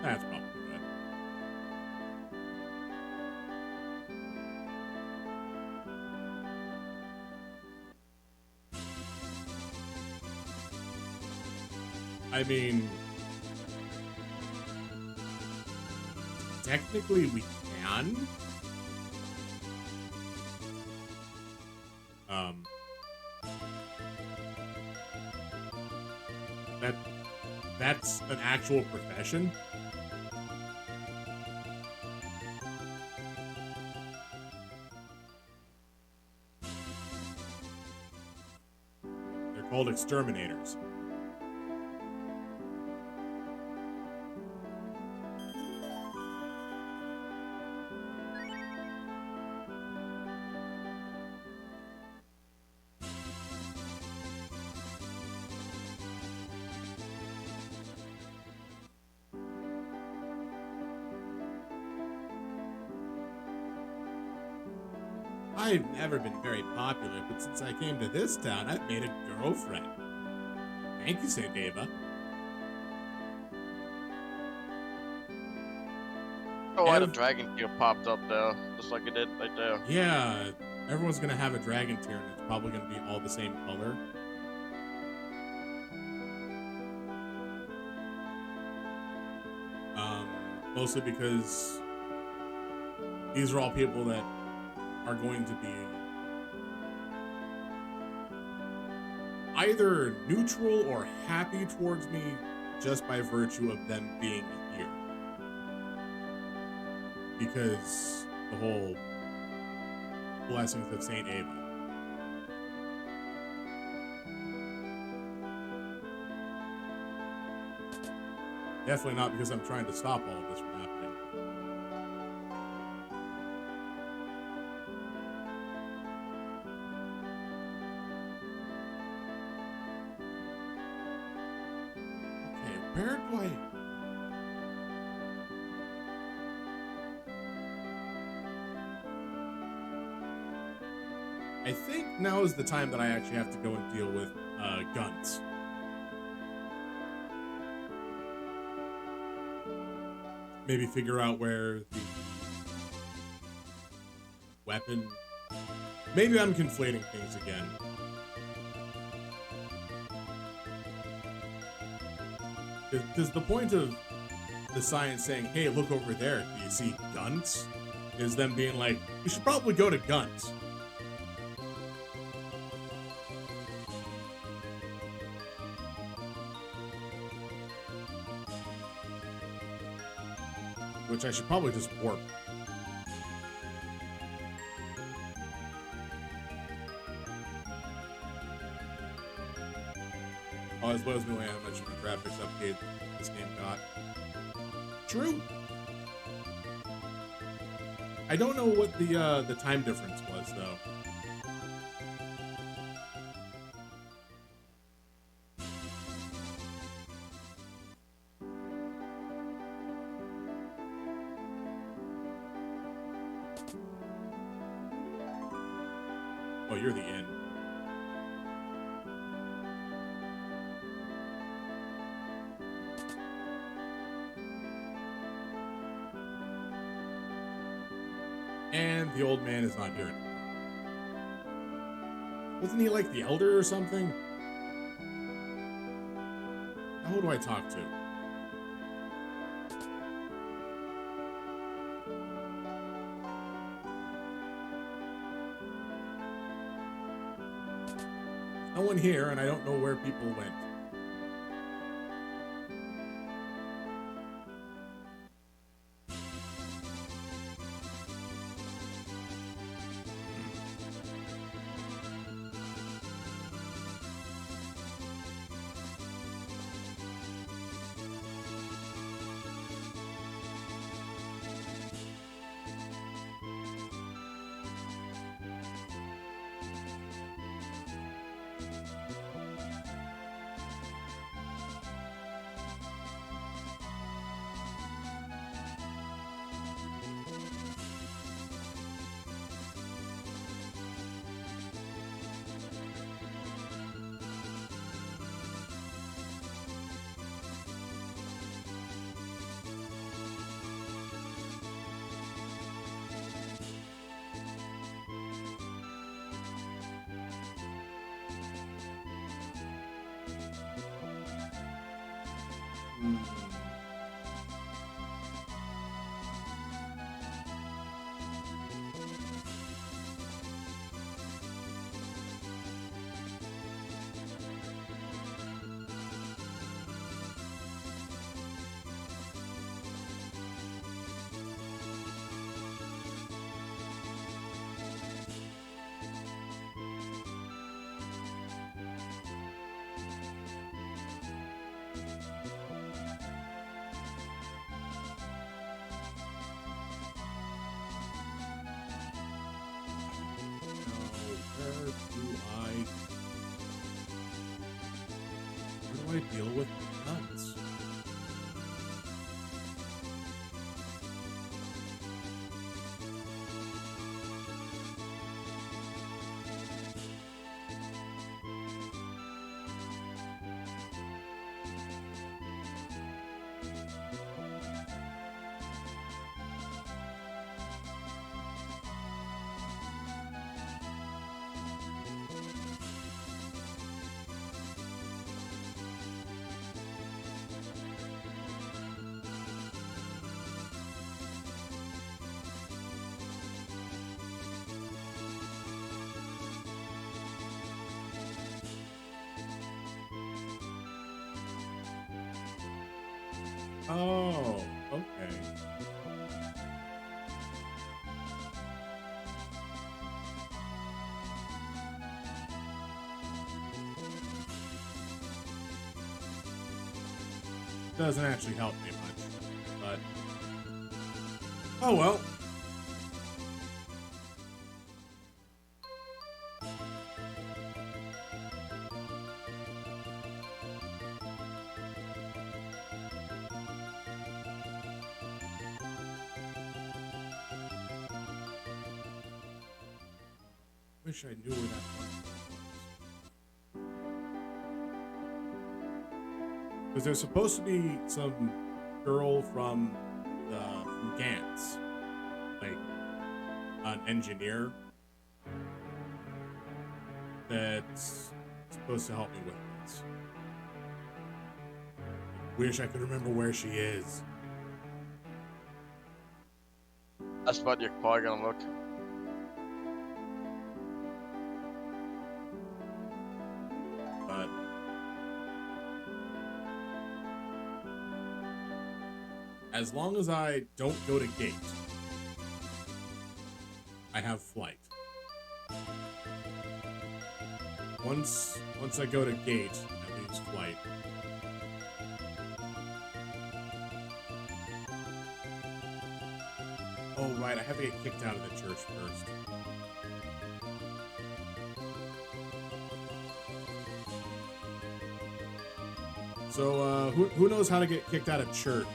That's probably good. I mean, technically we can. can. That's an actual profession. They're called exterminators. I've never been very popular, but since I came to this town, I've made a girlfriend. Thank you, St. Ava. Oh, I had a dragon tear popped up there, just like it did right there. Yeah, everyone's gonna have a dragon tear, and it's probably gonna be all the same color. Mostly because these are all people that are going to be either neutral or happy towards me just by virtue of them being here. Because the whole blessings of Saint Ava. Definitely not because I'm trying to stop all of this from happening. Where do I think now is the time that I actually have to go and deal with guns. Maybe figure out where the weapon... Maybe I'm conflating things again. Because the point of the science saying, hey, look over there, do you see guns? Is them being like, you should probably go to guns. Which I should probably just warp. Oh, it blows me away how much of the graphics update this game got. True. I don't know what the time difference was though. Oh, you're the inn. And the old man is not here anymore. Wasn't he like the elder or something? Now who do I talk to? No one here, and I don't know where people went. I deal with nuns? Oh, okay. Doesn't actually help me much, but oh well. Wish I knew where that one was. Because there's supposed to be some girl from Gantz, like an engineer that's supposed to help me with this. Wish I could remember where she is. That's what you're probably gonna look. But as long as I don't go to gate, I have flight. Once I go to gate, I lose flight. Oh right, I have to get kicked out of the church first. So, who knows how to get kicked out of church?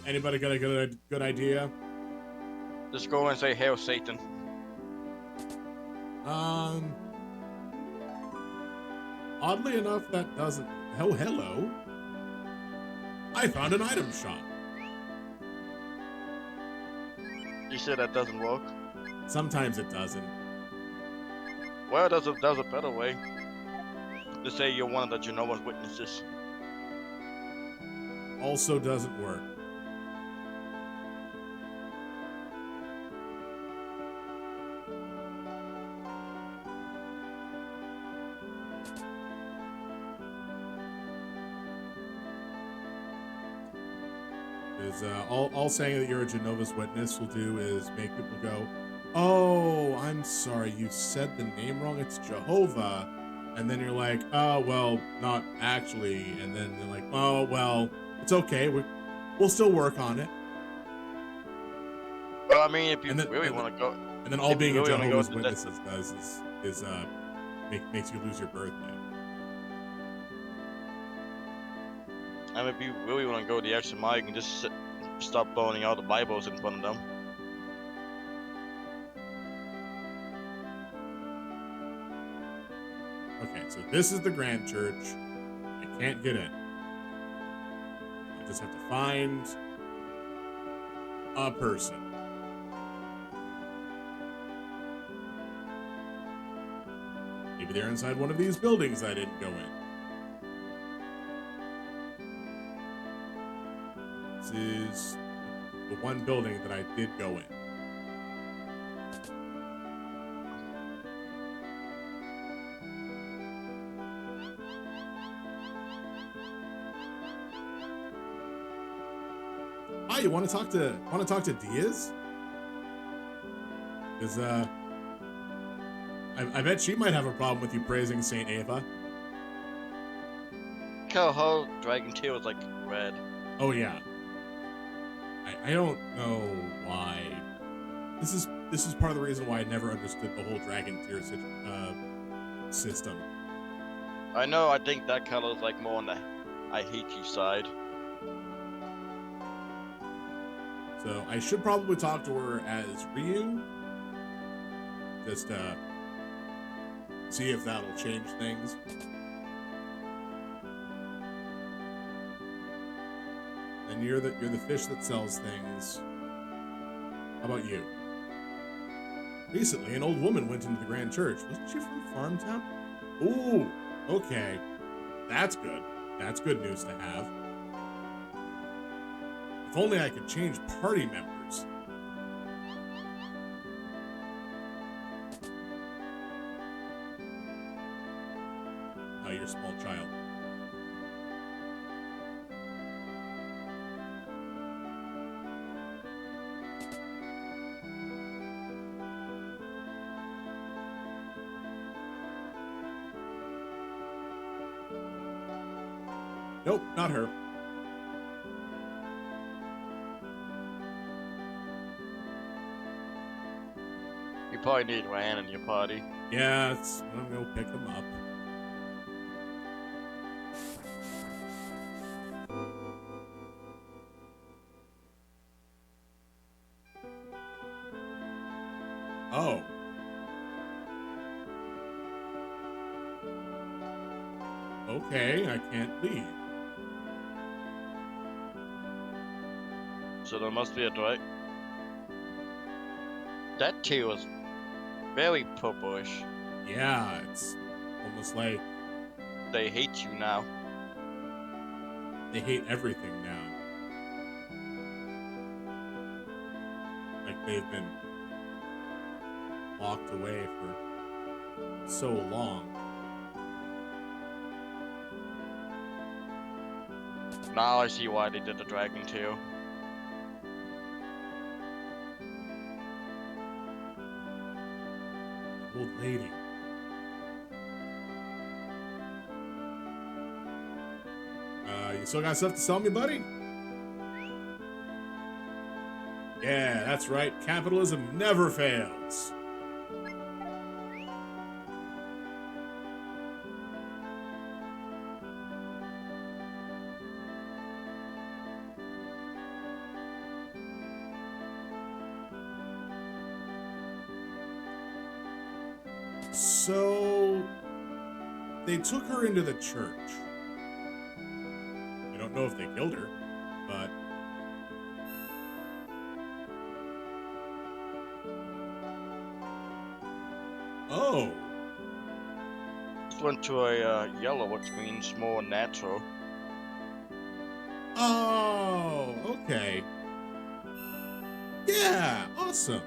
Anybody got a good idea? Just go and say, "Hail Satan." Oddly enough, that doesn't. Oh, hello. I found an item shop. You said that doesn't work. Sometimes it doesn't. Well, there's a better way. To say you're one of the Jehovah's Witnesses. Also doesn't work. All saying that you're a Jehovah's Witness will do is make people go, "Oh, I'm sorry, you said the name wrong. It's Jehovah." And then you're like, "Oh, well, not actually." And then they're like, "Oh, well, it's okay. We'll still work on it." Well, I mean, if you really want to go, and then all being a really Jehovah's Witness does is makes you lose your birthday. I mean, if you really want to go the extra mile, you can just start burning all the Bibles in front of them. Okay, so this is the Grand Church. I can't get in. I just have to find a person. Maybe they're inside one of these buildings I didn't go in. This is the one building that I did go in. Hi, you want to talk to Diaz? Because I bet she might have a problem with you praising Saint Ava. Her dragon tail is like red. Oh yeah. I don't know why. This is part of the reason why I never understood the whole dragon tear system. I know, I think that color is like more on the I hate you side. So I should probably talk to her as Ryu. Just see if that'll change things. And you're the fish that sells things. How about you? Recently, an old woman went into the Grand Church. Wasn't she from Farmtown? Ooh, okay. That's good. That's good news to have. If only I could change party members. Oh, you're a small child. Nope, not her. You probably need Ryan in your party. Yeah, I'm gonna go pick them up. Oh. Okay, I can't leave. So there must be a direct. That tail is very purplish. Yeah, it's almost like They hate you now. they hate everything now. Like they've been locked away for so long. Now I see why they did the dragon tail. Old lady. You still got stuff to sell me, buddy? Yeah, that's right. Capitalism never fails. So, they took her into the church. I don't know if they killed her, but... Oh! This went to a yellow, which means more natural. Oh, okay. Yeah, awesome.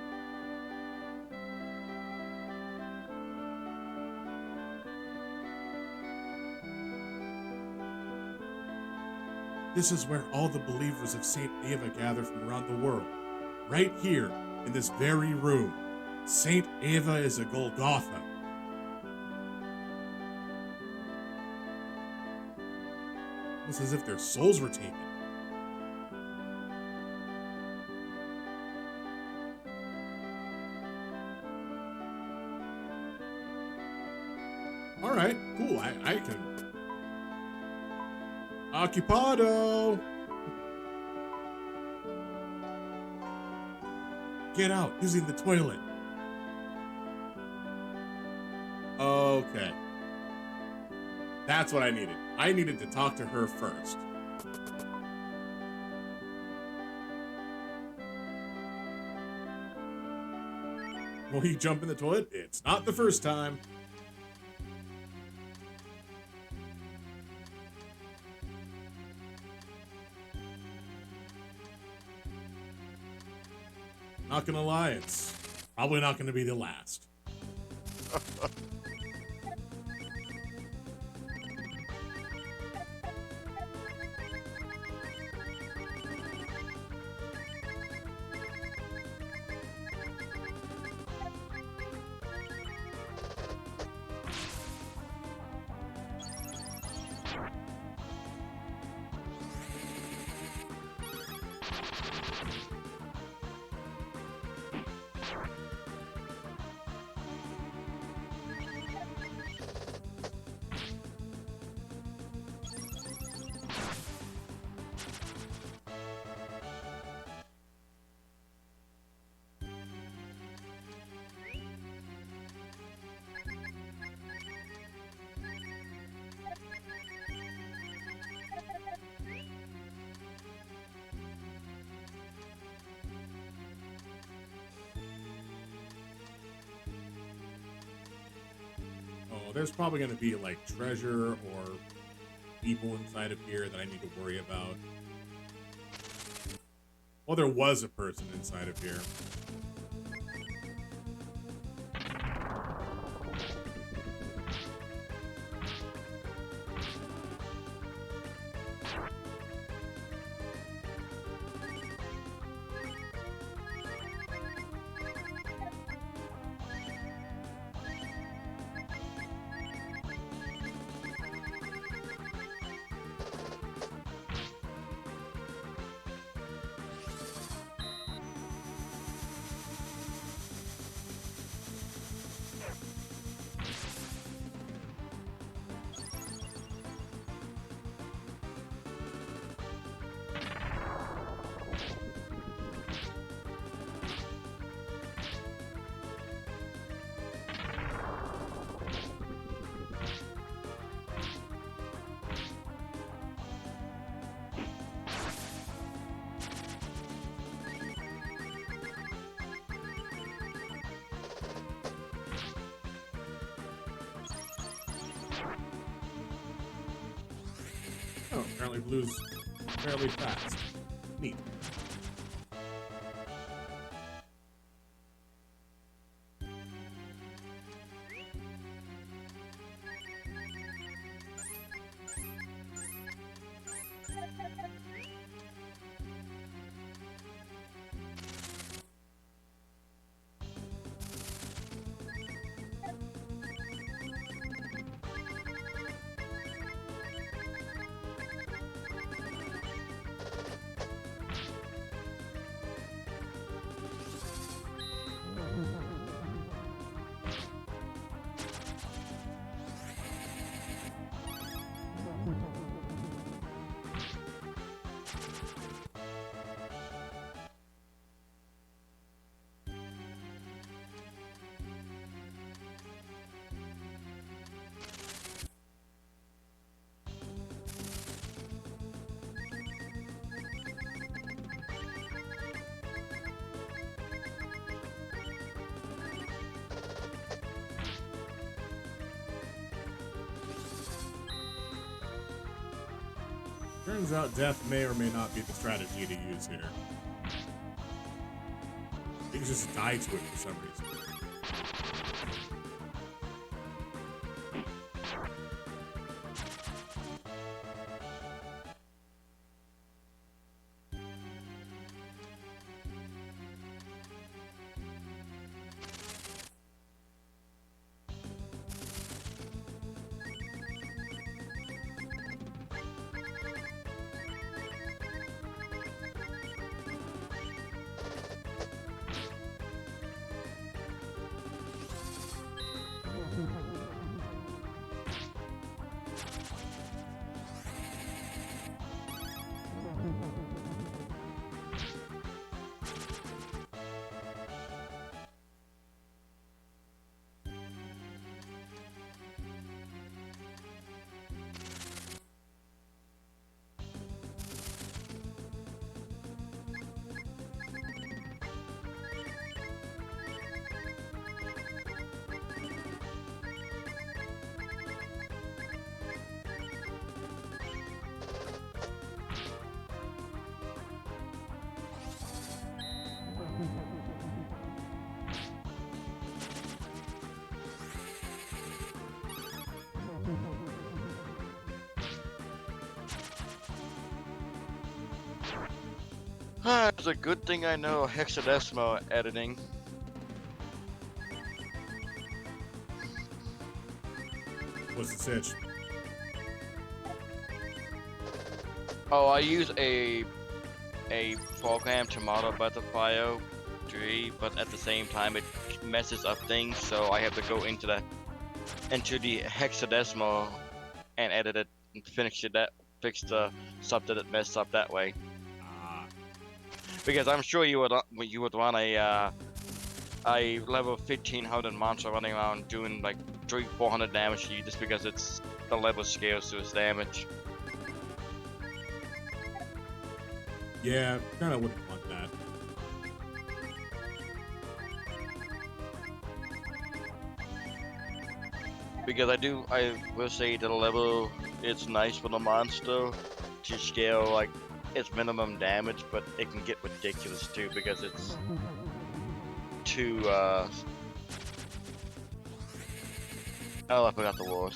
This is where all the believers of St. Ava gather from around the world. Right here, in this very room. St. Ava is a Golgotha. Almost as if their souls were taken. All right, cool. I can... Occupado! Get out, using the toilet. Okay. That's what I needed. I needed to talk to her first. Will you jump in the toilet? It's not the first time. Not gonna lie, it's probably not gonna be the last. know. There's probably going to be like treasure or people inside of here that I need to worry about. Well, there was a person inside of here. Oh, apparently blue's fairly fast. Neat. Turns out death may or may not be the strategy to use here. You can just die to it for some reason. It's a good thing I know hexadecimal editing. What's the sitch? Oh, I use a program to modify the bio tree, but at the same time it messes up things, so I have to go into the hexadecimal and edit it and fix the stuff that it messed up that way. Because I'm sure you would want a level 1500 monster running around doing like 300-400 damage to you just because it's the level scales to its damage. Yeah, kind of wouldn't want that. Because I will say that the level is nice for the monster to scale like its minimum damage, but it can get ridiculous too because it's too oh, I forgot the word.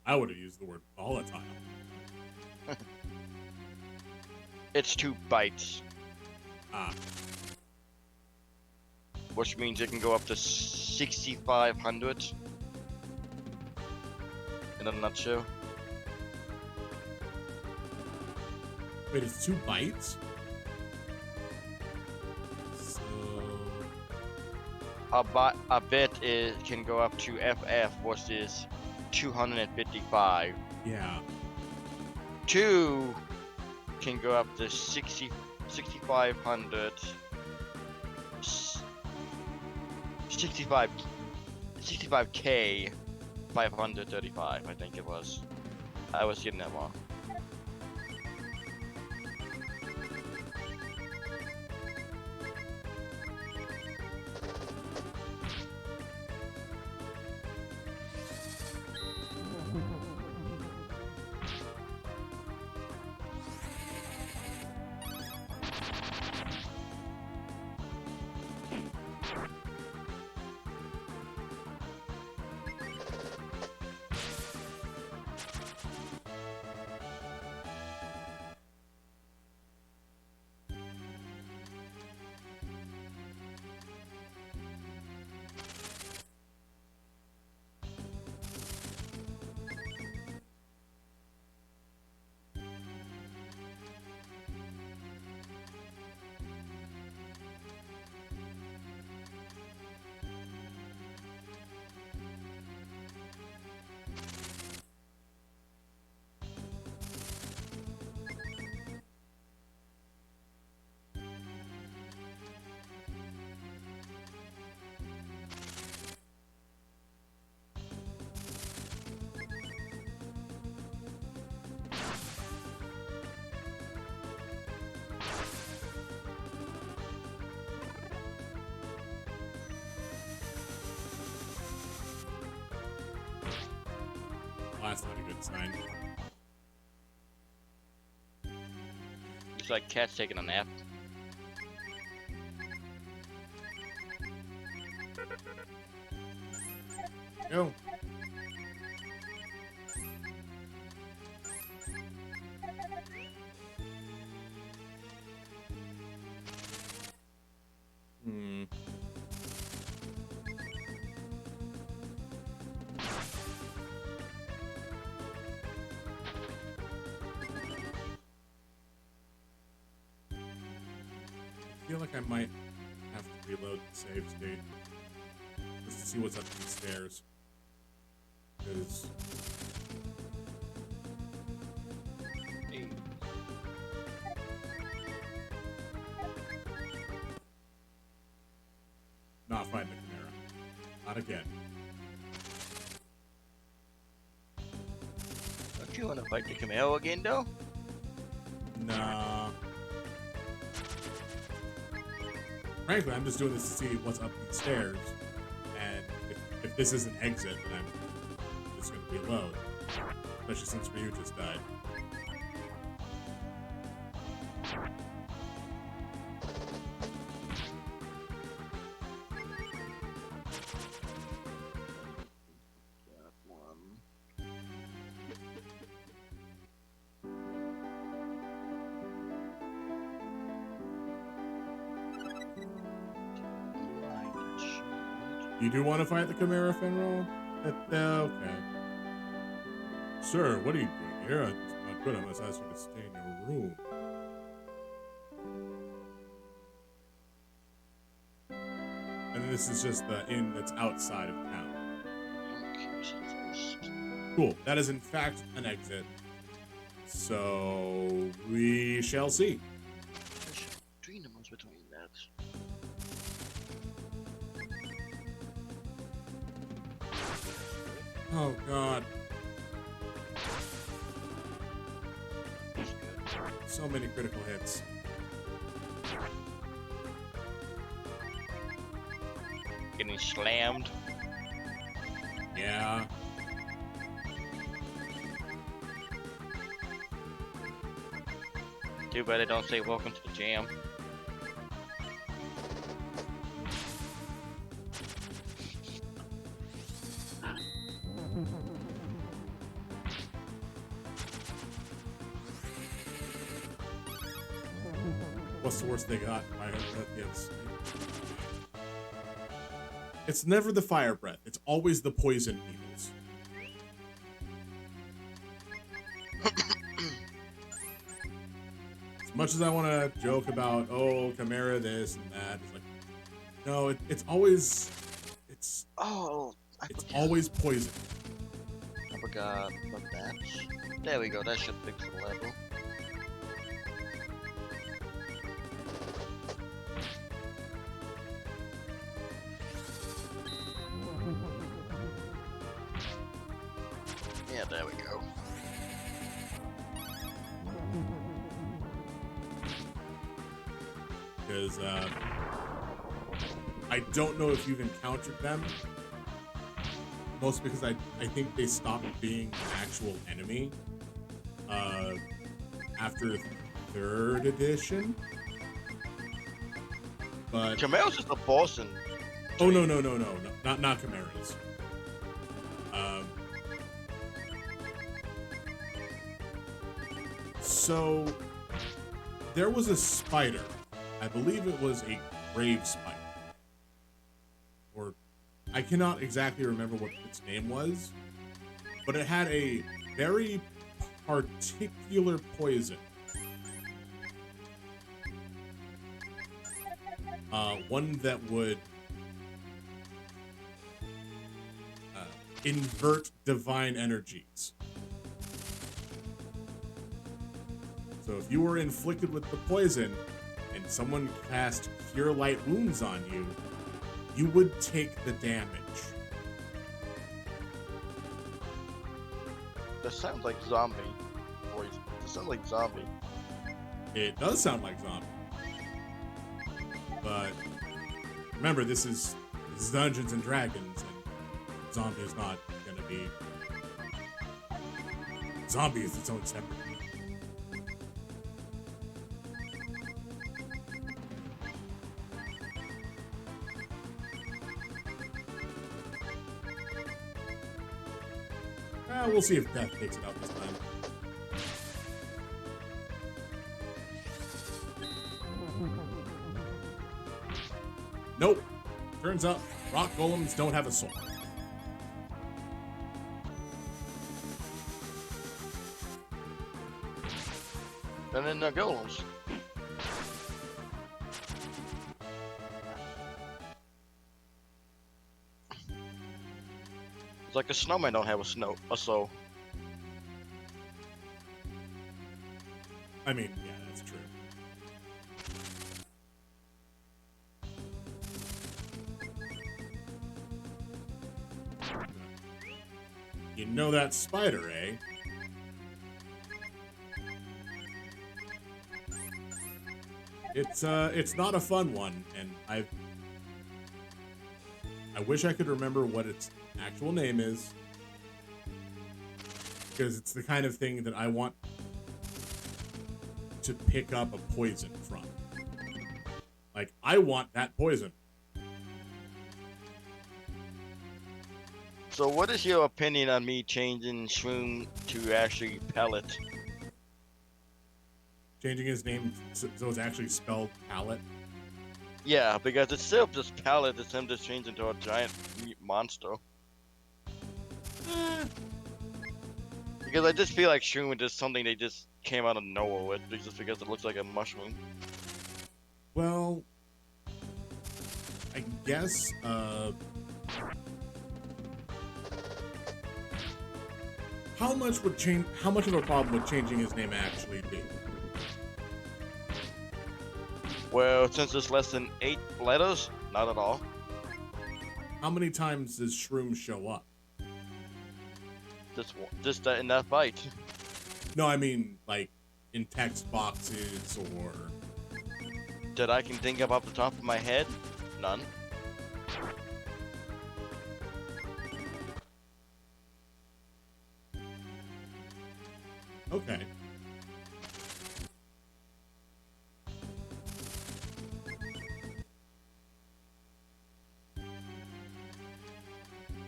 I would have used the word volatile. It's 2 bites, Ah, which means it can go up to 6,500 in a nutshell. wait, it's 2 bites? So, A bit can go up to FF, which is 255. yeah. 2 can go up to 6,500. 65k 535, I think it was. I was getting that wrong. Well, that's not a good sign. It's like cats taking a nap. Go. Hmm. I feel like I might have to reload the save state just to see what's up these stairs. Because not fighting the Chimera. Not again. Don't you want to fight the Camaro again, though? Nah. Frankly, I'm just doing this to see what's up these stairs. And if this is an exit, then I'm just going to reload. Especially since Ryu just died. You do want to fight the Chimera, Fenrir? Okay. Sir, what are you doing here? It's not good. I must ask you to stay in your room. And this is just the inn that's outside of town. Cool. That is in fact an exit. So we shall see. Three numbers between that. Oh god. So many critical hits. getting slammed. Yeah. Too bad they don't say welcome to the jam. What's the worst they got? Fire breath. Yes. It's never the fire breath. It's always the poison needles. As much as I want to joke about, oh, Chimera this and that, it's like, no, it's always, it's always poison. I forgot about that. There we go. That should fix the level. Yeah, there we go. Because I don't know if you've encountered them. Mostly because I think they stopped being an actual enemy after 3rd edition. But Chimeras is the boss in. oh no, not Chimeras. So there was a spider. I believe it was a grave spider. Or I cannot exactly remember what its name was, but it had a very particular poison. One that would invert divine energies. So if you were inflicted with the poison and someone cast Cure Light Wounds on you, you would take the damage. That sounds like zombie. Boys, that sounds like zombie. It does sound like zombie. But remember, this is Dungeons and Dragons, and zombie is not gonna be. Zombie is its own separate. We'll see if Death takes it out this time. Nope. Turns out rock golems don't have a soul. And then the golems. It's like a snowman don't have a soul. I mean, yeah, that's true. You know that spider, eh? It's not a fun one, and I wish I could remember what its actual name is, because it's the kind of thing that I want to pick up a poison from. Like, I want that poison. So what is your opinion on me changing Shroom to actually Pellet? Changing his name so it's actually spelled Pallet. Yeah, because it's still just Pellet, it's him just changed into a giant meat monster. Because I just feel like Shroom is just something they just came out of nowhere with, just because it looks like a mushroom. Well, I guess, how much of a problem would changing his name actually be? Well, since it's less than 8 letters, not at all. How many times does Shroom show up? Just in that fight. No, I mean, like, in text boxes or... That I can think of off the top of my head? None. Okay.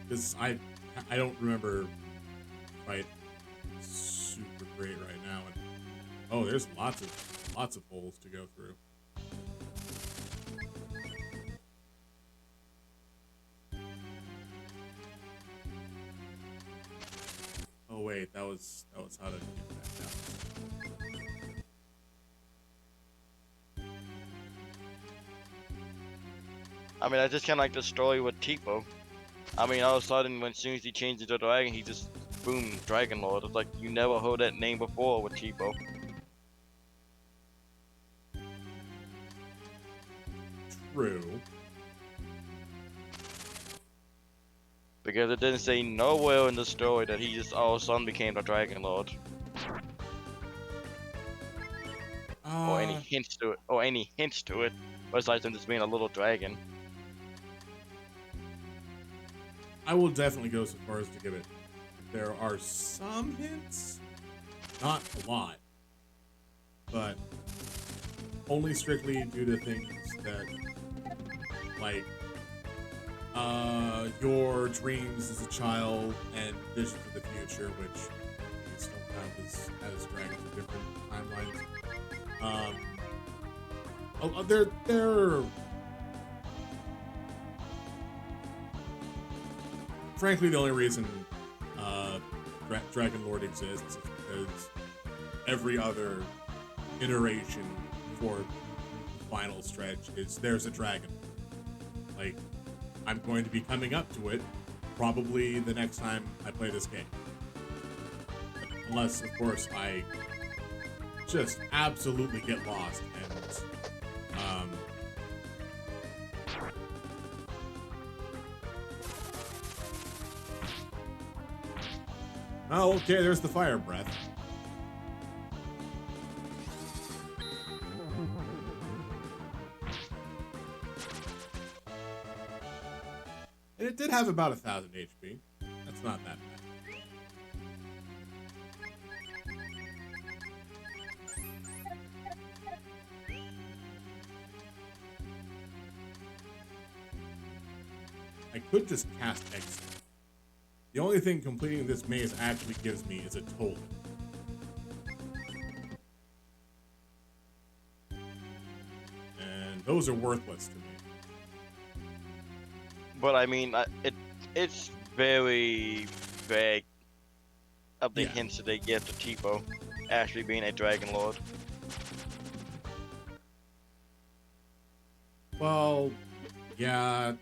Because I don't remember fight super great right now. And oh, there's lots of holes to go through. Oh wait, that was how to get back down. I mean, I just kind of like the story with Tipo. I mean, all of a sudden, as soon as he changed into a dragon, he just, boom, Dragon Lord. It's like, you never heard that name before with Tipo. True. Because it didn't say nowhere in the story that he just all of a sudden became the Dragon Lord. Or any hints to it, besides him just being a little dragon. I will definitely go so far as to give it. There are some hints, not a lot, but only strictly due to things that, like, your dreams as a child and visions of the future, which we still have as dragons in different timelines. They're frankly the only reason Dragon Lord exists is because every other iteration for the final stretch is there's a dragon. Like, I'm going to be coming up to it probably the next time I play this game. Unless, of course, I just absolutely get lost and oh, okay, there's the fire breath. And it did have about 1,000 HP. That's not that bad. I could just cast Exit. The only thing completing this maze actually gives me is a toll. And those are worthless to me. But I mean, it's very vague of the hints that they give to Tipo actually being a Dragon Lord. Well, yeah,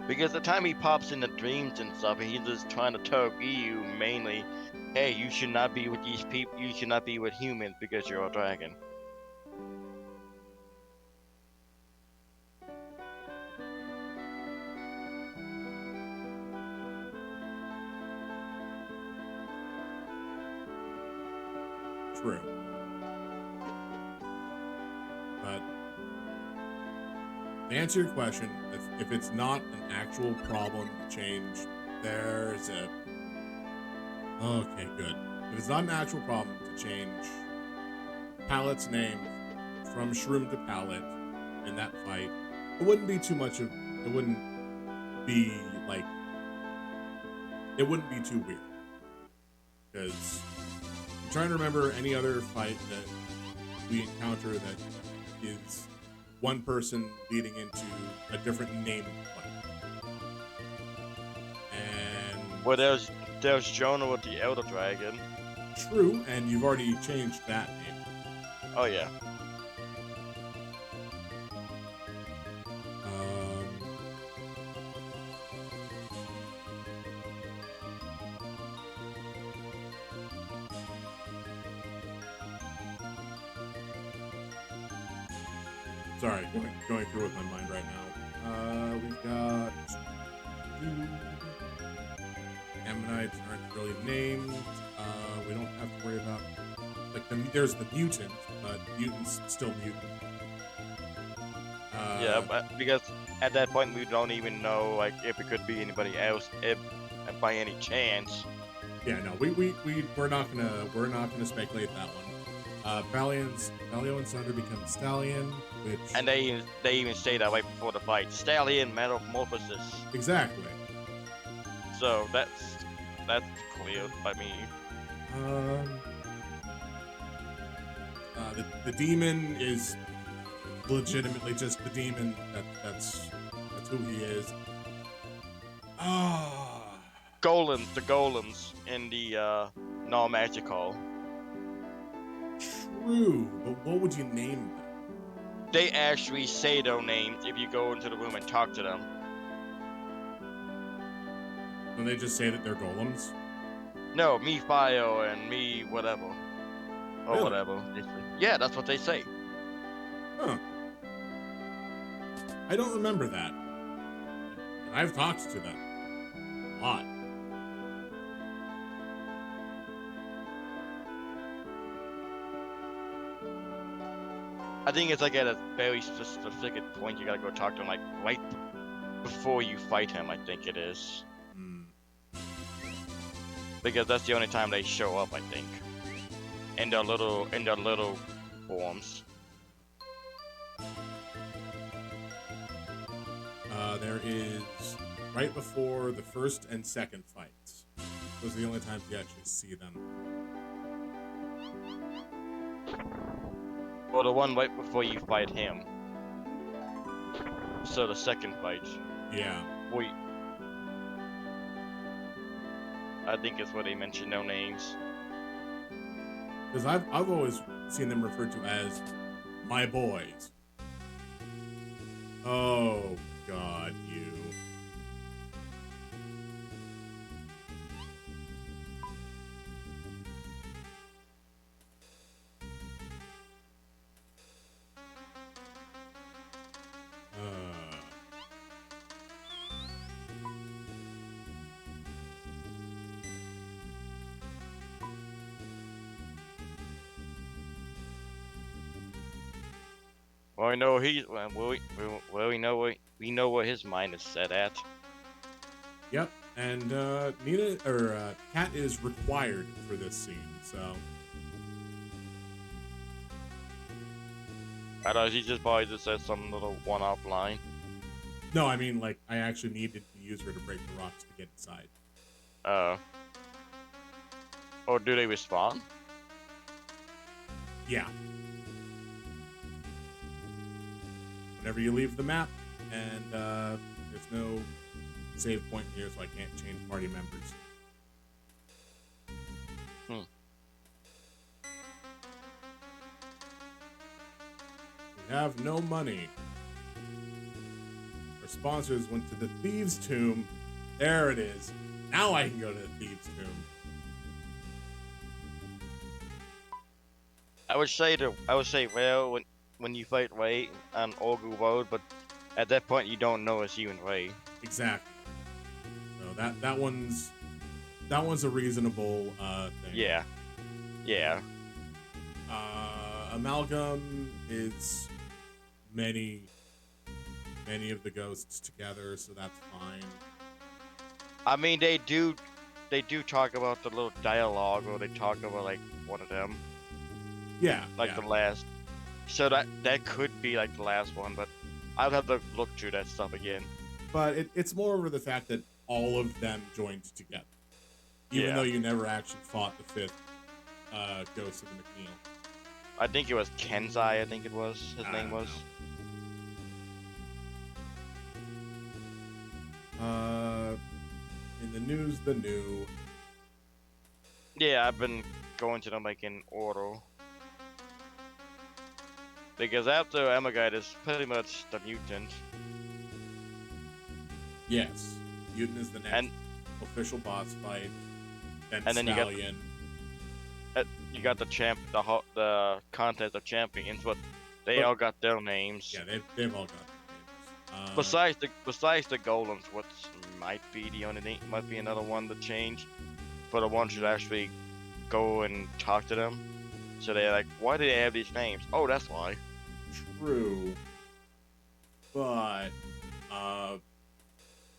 Because the time he pops in the dreams and stuff, he's just trying to tell you mainly, hey, you should not be with these people, you should not be with humans because you're a dragon. True. But to answer your question, if it's not an actual problem to change, there's a... Okay, good. If it's not an actual problem to change Palette's name from Shroom to Palette in that fight, it wouldn't be too much of... It wouldn't be, like... It wouldn't be too weird. Because I'm trying to remember any other fight that we encounter that is one person leading into a different name fight. And... Well, there's Jonah with the Elder Dragon. True, and you've already changed that name. Oh, yeah. Sorry, going through with my mind right now. We've got... Ammonites aren't really named. We don't have to worry about... Like, there's the mutant, but mutants still mutant. Yeah, but because at that point we don't even know like if it could be anybody else, if by any chance. Yeah, no, we're not gonna speculate that one. Balio and Sunder become Stallion, which And they even say that right before the fight. Stallion metamorphosis. exactly. So that's clear by me. The demon is legitimately just the demon. That's who he is. Golems, the golems in the non-magical. True, but what would you name them? They actually say their names if you go into the room and talk to them. Don't they just say that they're golems? No, me Fio and me whatever. Or Really? whatever. Yeah, that's what they say. Huh. I don't remember that. And I've talked to them a lot. I think it's like at a very specific point you gotta go talk to him, like right before you fight him. I think it is. Because that's the only time they show up, I think. In their little forms. There is right before the first and second fights. Those are the only times you actually see them. Or the one right before you fight him. So the second fight. Yeah. Wait. I think it's where they mention no names. Because I've always seen them referred to as my boys. Oh God, you. Well, we know where his mind is set at. Yep, and Kat is required for this scene, so. I thought he just probably just said some little one-off line. No, I mean, like, I actually needed to use her to break the rocks to get inside. Or do they respond? Yeah. Whenever you leave the map, and there's no save point here, so I can't change party members. We have no money. Our sponsors went to the Thieves Tomb. There it is. Now I can go to the Thieves Tomb. I would say, well, when you fight Ray on Orgu Road, but at that point you don't know it's you and Ray. Exactly. So that one's a reasonable thing. Yeah. Yeah. Amalgam is many of the ghosts together, so that's fine. I mean, they do talk about the little dialogue, or they talk about like one of them. Yeah. Like the last. So that could be like the last one, but I'll have to look through that stuff again. But it's more over the fact that all of them joined together, even though you never actually fought the fifth ghost of the McNeil. I think it was Kenzai. I think it was his name was. In the news, the new. Yeah, I've been going to them like in order. Because after Amagite is pretty much the mutant. Yes, mutant is the next official boss fight. Then Stallion. You got the contest of champions, but they all got their names. Yeah, they've all got their names. Besides the golems, what might be another one to change, for the ones that actually go and talk to them. So they're like, why do they have these names? Oh, that's why. True. But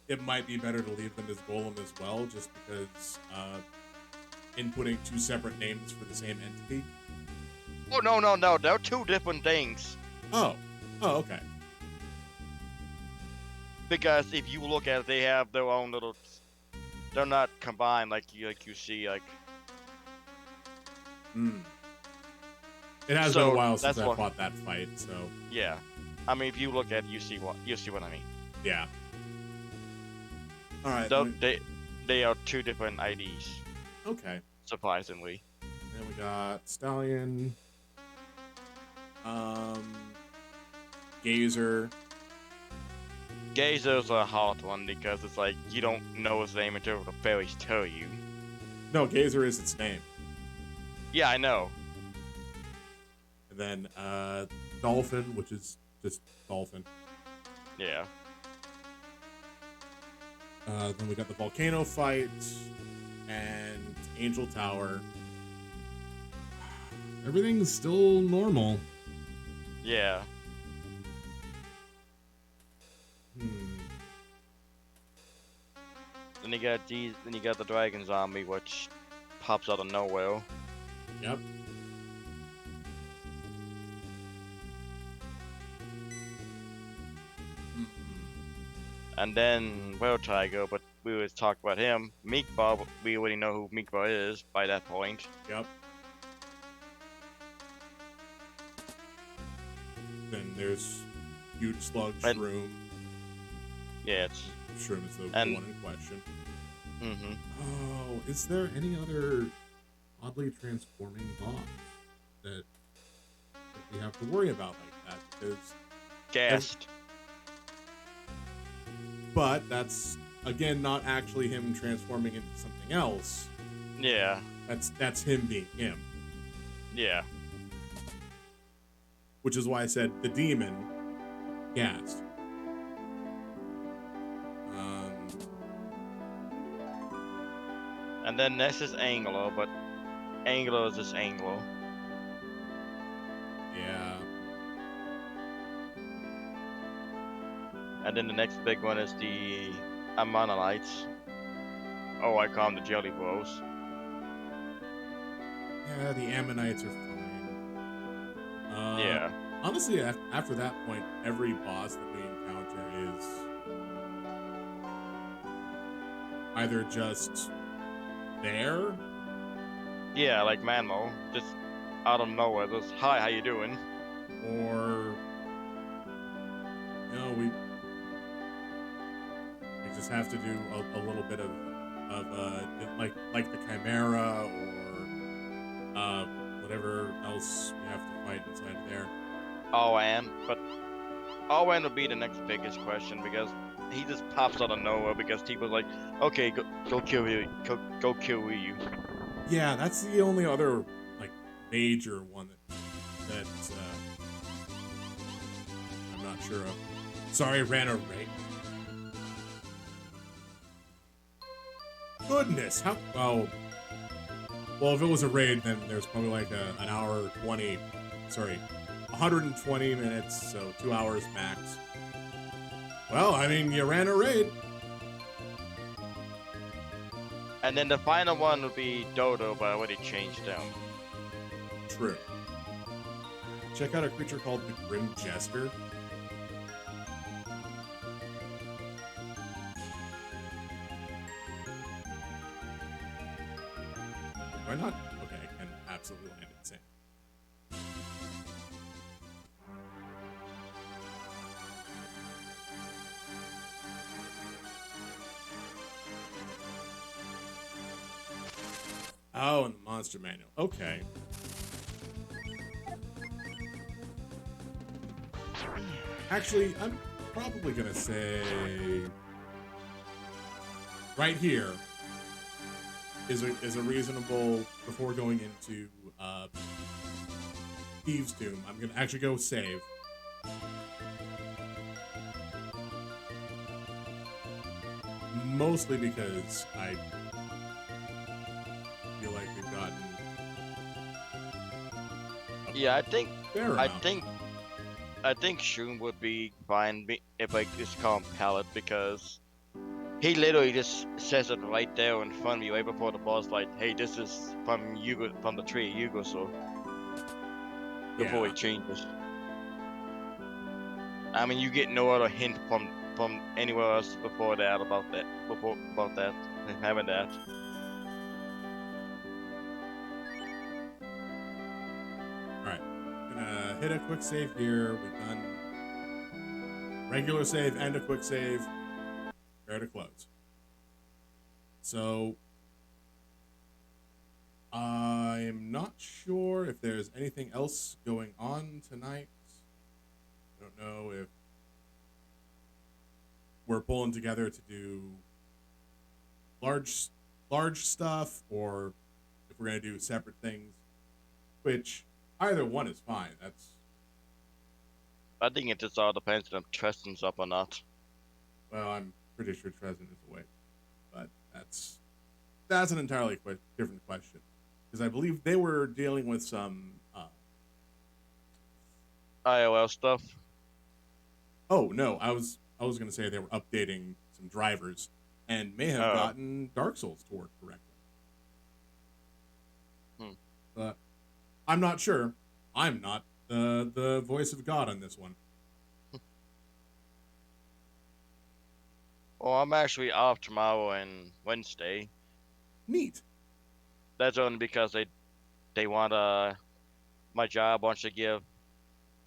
it might be better to leave them as Golem as well, just because inputting two separate names for the same entity. Oh, no. They're two different things. Oh, okay. Because if you look at it, they have their own little. They're not combined like you see like. It has been a while since that's I why- fought that fight, so Yeah, I mean, if you look at it, you see what I mean. yeah. All right. They are two different IDs, Okay. surprisingly. Then we got Stallion, Gazer. Gazer's a hard one because it's like you don't know his name until the fairies tell you. No, Gazer is its name. Yeah, I know. And then Dolphin, which is just Dolphin. Yeah. Then we got the Volcano Fight and Angel Tower. Everything's still normal. Yeah. Then you got the Dragon Zombie, which pops out of nowhere. Yep. And then World Tiger, but we always talk about him. Meatball, we already know who Meatball is by that point. Yep. Then there's Huge Slug Shroom. Yeah, it's. Shroom is the And- one in question. Mm-hmm. Oh, is there any other oddly transforming boss that we have to worry about like that? Because Gassed. but that's again not actually him transforming into something else. Yeah. That's him being him. Yeah. Which is why I said the demon gassed. And then next is Angler, but Angler is just Angler. Yeah. And then the next big one is the Ammonites. Oh, I call them the Jelly Bros. Yeah, the Ammonites are fine. Yeah. Honestly, after that point, every boss that we encounter is either just there, Yeah, like Manmo, just out of nowhere, just hi, how you doing? or we just have to do a little bit of like the Chimera or whatever else we have to fight inside there. Owen would be the next biggest question because he just pops out of nowhere because people's like, okay, go kill you, go kill you. Yeah, that's the only other like major one that I'm not sure of. Sorry, ran a raid. Goodness, how? Oh, well, if it was a raid, then there's probably like an hour 20. Sorry, 120 minutes, so 2 hours max. Well, I mean, you ran a raid. And then the final one would be Dodo, but I already changed them. True. Check out a creature called the Grim Jester. Why not? Okay, I can absolutely land insane. Oh, and the monster manual. Okay. Actually, I'm probably gonna say right here is a reasonable before going into Thieves Tomb. I'm gonna actually go save. Mostly because I feel like we've gotten Yeah, I think Fair I amount. think I think Shroom would be fine if I just call him Pallet because he literally just says it right there in front of you right before the boss fight. Hey, this is from Yugo, from the tree Yugo, so before he Yeah. changes. I mean, you get no other hint from anywhere else before that about that having that. All right. Gonna hit a quick save here. We've done regular save and a quick save. Prepare to close. So I'm not sure if there's anything else going on tonight. I don't know if we're pulling together to do large stuff or if we're gonna do separate things. Which either one is fine. I think it just all depends on if Tristan's up or not. Well, I'm pretty sure Tresden is awake, but that's an entirely different question because I believe they were dealing with some. IOL stuff. Oh no, I was gonna say they were updating some drivers and may have Oh. gotten Dark Souls to work correctly, Hmm. but I'm not sure. I'm not the voice of God on this one. Well, I'm actually off tomorrow and Wednesday. Neat. That's only because they want my job wants to give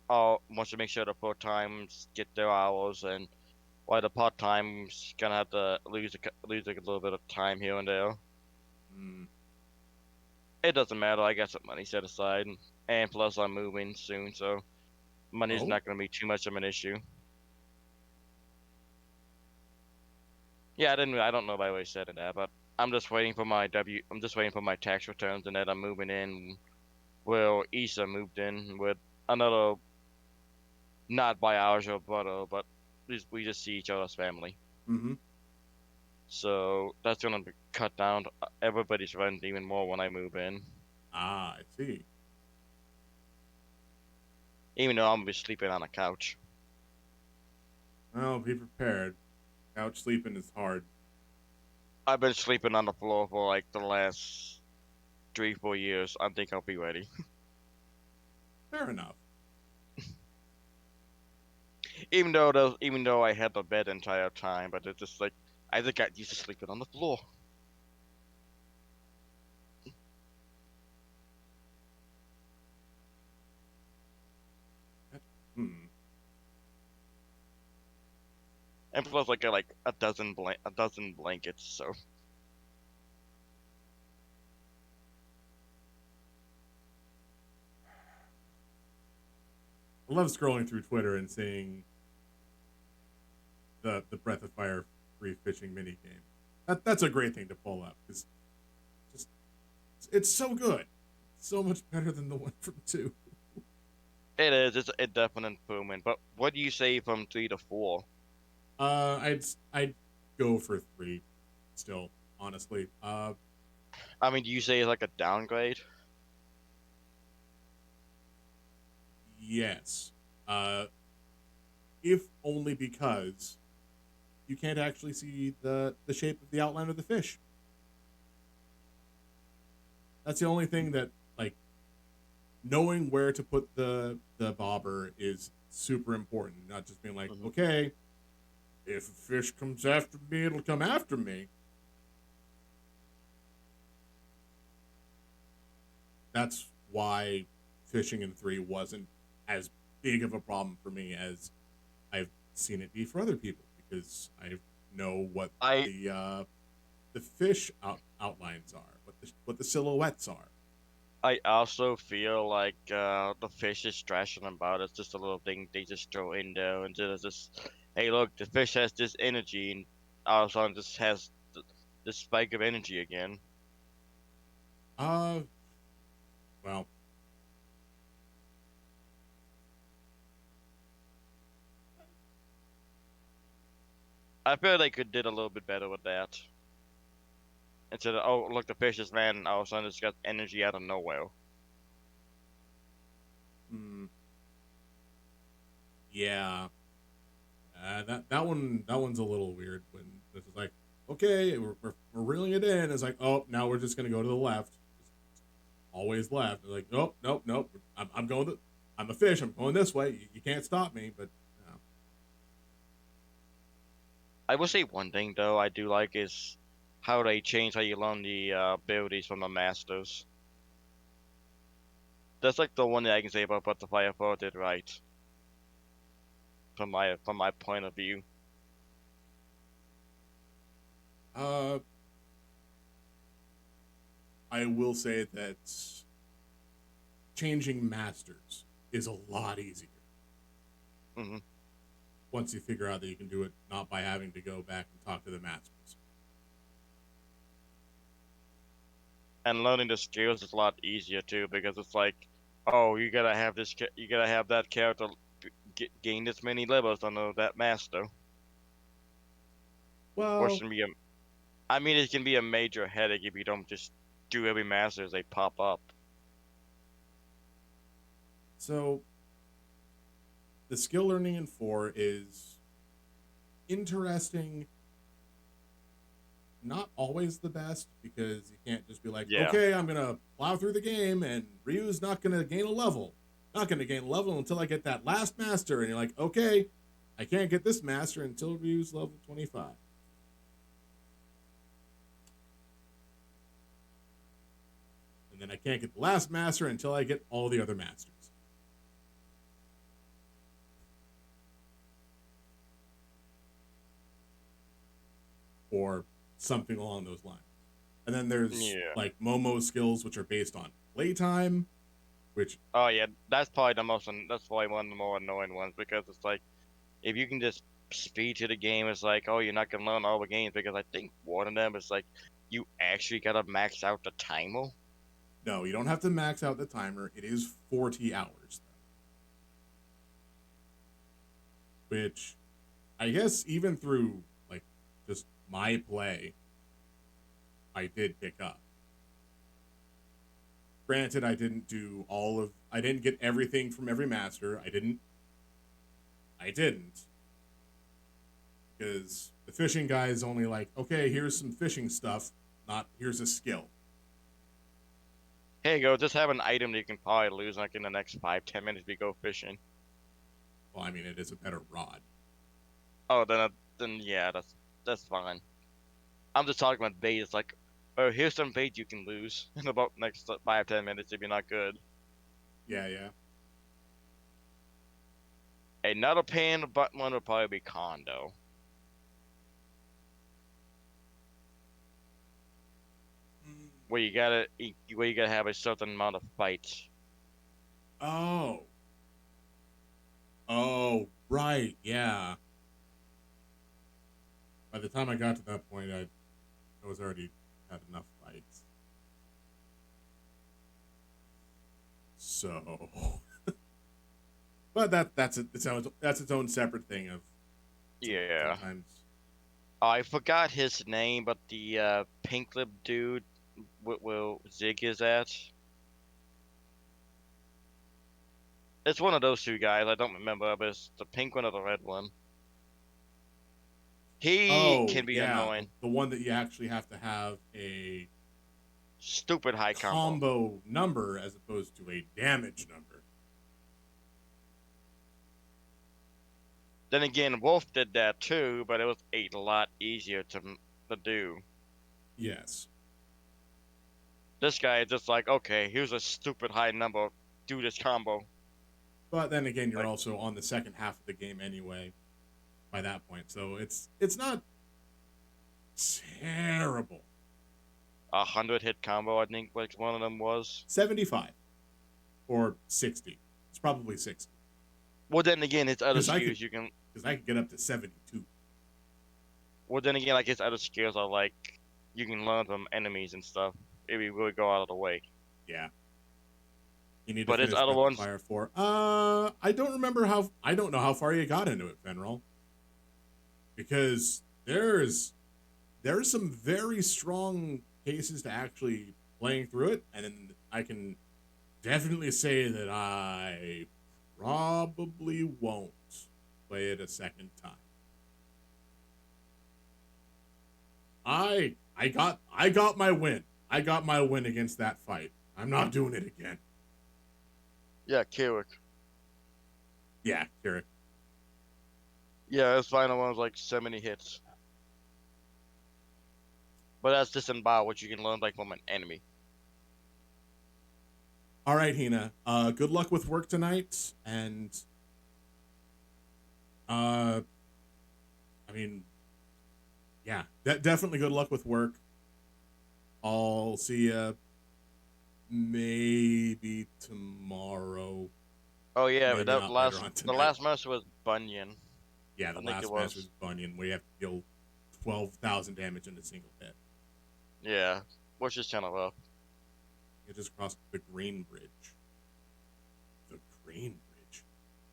all wants to make sure the full times get their hours, and while the part time's gonna have to lose a little bit of time here and there. Mm, It doesn't matter. I got some money set aside, and plus I'm moving soon, so money's oh, not gonna be too much of an issue. Yeah, I don't know if I always said that, but I'm just waiting for my I'm just waiting for my tax returns, and then I'm moving in. Well, Issa moved in with another, not biological brother, but we just see each other's family. mm-hmm. So that's gonna cut down everybody's rent even more when I move in. Ah, I see. Even though I'm gonna be sleeping on a couch. Well, be prepared. Couch sleeping is hard. I've been sleeping on the floor for like the last 3, 4 years. I think I'll be ready. Fair enough. Even though I had the bed the entire time, but it's just like I just got used to sleeping on the floor. Hmm. And plus, I got like a dozen blankets. So I love scrolling through Twitter and seeing the Breath of Fire free fishing mini game. That's a great thing to pull up because just it's so good, so much better than the one from two. it is. It's a definite improvement. But what do you say from 3 to 4? I'd go for three, still honestly. I mean, do you say it's like a downgrade? Yes. Uh, if only because you can't actually see the shape of the outline of the fish. That's the only thing that like knowing where to put the bobber is super important. Not just being like, Hmm. okay, if a fish comes after me, it'll come after me. That's why fishing in three wasn't as big of a problem for me as I've seen it be for other people because I know what I the fish outlines are, what the silhouettes are. I also feel like the fish is thrashing about. It's just a little thing they just throw in there, and just, hey, look, the fish has this energy, and all of a sudden just has this spike of energy again. Uh, well, I feel they could did a little bit better with that. Instead of, oh, look, the fish is ran, and all of a sudden it's got energy out of nowhere. Hmm. Yeah. That one's a little weird when this is like, okay, we're reeling it in. It's like, oh, now we're just gonna go to the left. Just always left. It's like, nope, nope, nope. I'm going. I'm a fish. I'm going this way. You can't stop me. But no. I will say one thing though I do like is how they change how you learn the abilities from the masters. That's like the one thing I can say about what the Firefall did right from my point of view. Uh, I will say that changing masters is a lot easier Hmm. once you figure out that you can do it not by having to go back and talk to the masters. And learning the skills is a lot easier too because it's like, oh, you gotta have you gotta have that character gain this many levels under that master, or it Well, can be a, I mean, it can be a major headache if you don't just do every master as they pop up. so the skill learning in 4 is interesting, not always the best, because you can't just be like, Yeah. okay, I'm gonna plow through the game and Ryu's not gonna gain a level. Not gonna gain a level until I get that last master, and you're like, okay, I can't get this master until Ryu's level 25. And then I can't get the last master until I get all the other masters. Or something along those lines. And then there's Yeah. like Momo skills, which are based on playtime, which, Oh yeah, that's probably that's probably one of the more annoying ones because it's like if you can just speed to the game, it's like, oh, you're not gonna learn all the games because I think one of them is like you actually gotta max out the timer. no, you don't have to max out the timer. It is 40 hours, though. Which I guess even through like just my play, I did pick up. Granted, I didn't get everything from every master. I didn't. Because the fishing guy is only like, okay, here's some fishing stuff, not here's a skill. Here you go, just have an item that you can probably lose like in the next 5-10 minutes if you go fishing. Well, I mean, it is a better rod. Oh, then yeah, that's fine. I'm just talking about bait. It's like, oh, here's some bait you can lose in about next 5-10 minutes if you're not good. Yeah, yeah. Another pain in the butt one would probably be Condo. Where you gotta have a certain amount of fights. Oh. Oh, right, yeah. By the time I got to that point, I was already had enough fights. So, but that's its own separate thing of Yeah. sometimes. I forgot his name, but the pink lip dude will Zig is at. It's one of those two guys. I don't remember, but it's the pink one or the red one. He Oh, can be yeah, the, annoying. the one that you actually have to have a Stupid high combo. combo number as opposed to a damage number. Then again, Wolf did that too, but it was a lot easier to do. Yes. This guy is just like, okay, here's a stupid high number, do this combo. But then again, you're Like also on the second half of the game anyway by that point. So it's not terrible. 100 hit combo, I think, like one of them was. 75 or 60. It's probably 60. Well, then again, his other 'Cause I could skills you can. because I could get up to 72. Well, then again, like his other skills are like you can learn from enemies and stuff if you really go out of the way. Yeah. You need to But his finish other Rapid ones, Fire 4. I don't know how far you got into it, Fenril. Because there's some very strong cases to actually playing through it, and then I can definitely say that I probably won't play it a second time. I got my win. I got my win against that fight. I'm not doing it again. Yeah, Kirik. Yeah, Kirik. Yeah, his final one was like so many hits. But that's disembowel, which you can learn like from an enemy. All right, Hina. Good luck with work tonight, and I mean, yeah, definitely good luck with work. I'll see you maybe tomorrow. Oh yeah, Maybe but not later on the tonight. last match was Bunyan. Yeah, the I think it last was. match was Bunyan, where you have to deal 12,000 damage in a single hit. Yeah, which is kind of rough. You just crossed the Green Bridge. The Green Bridge.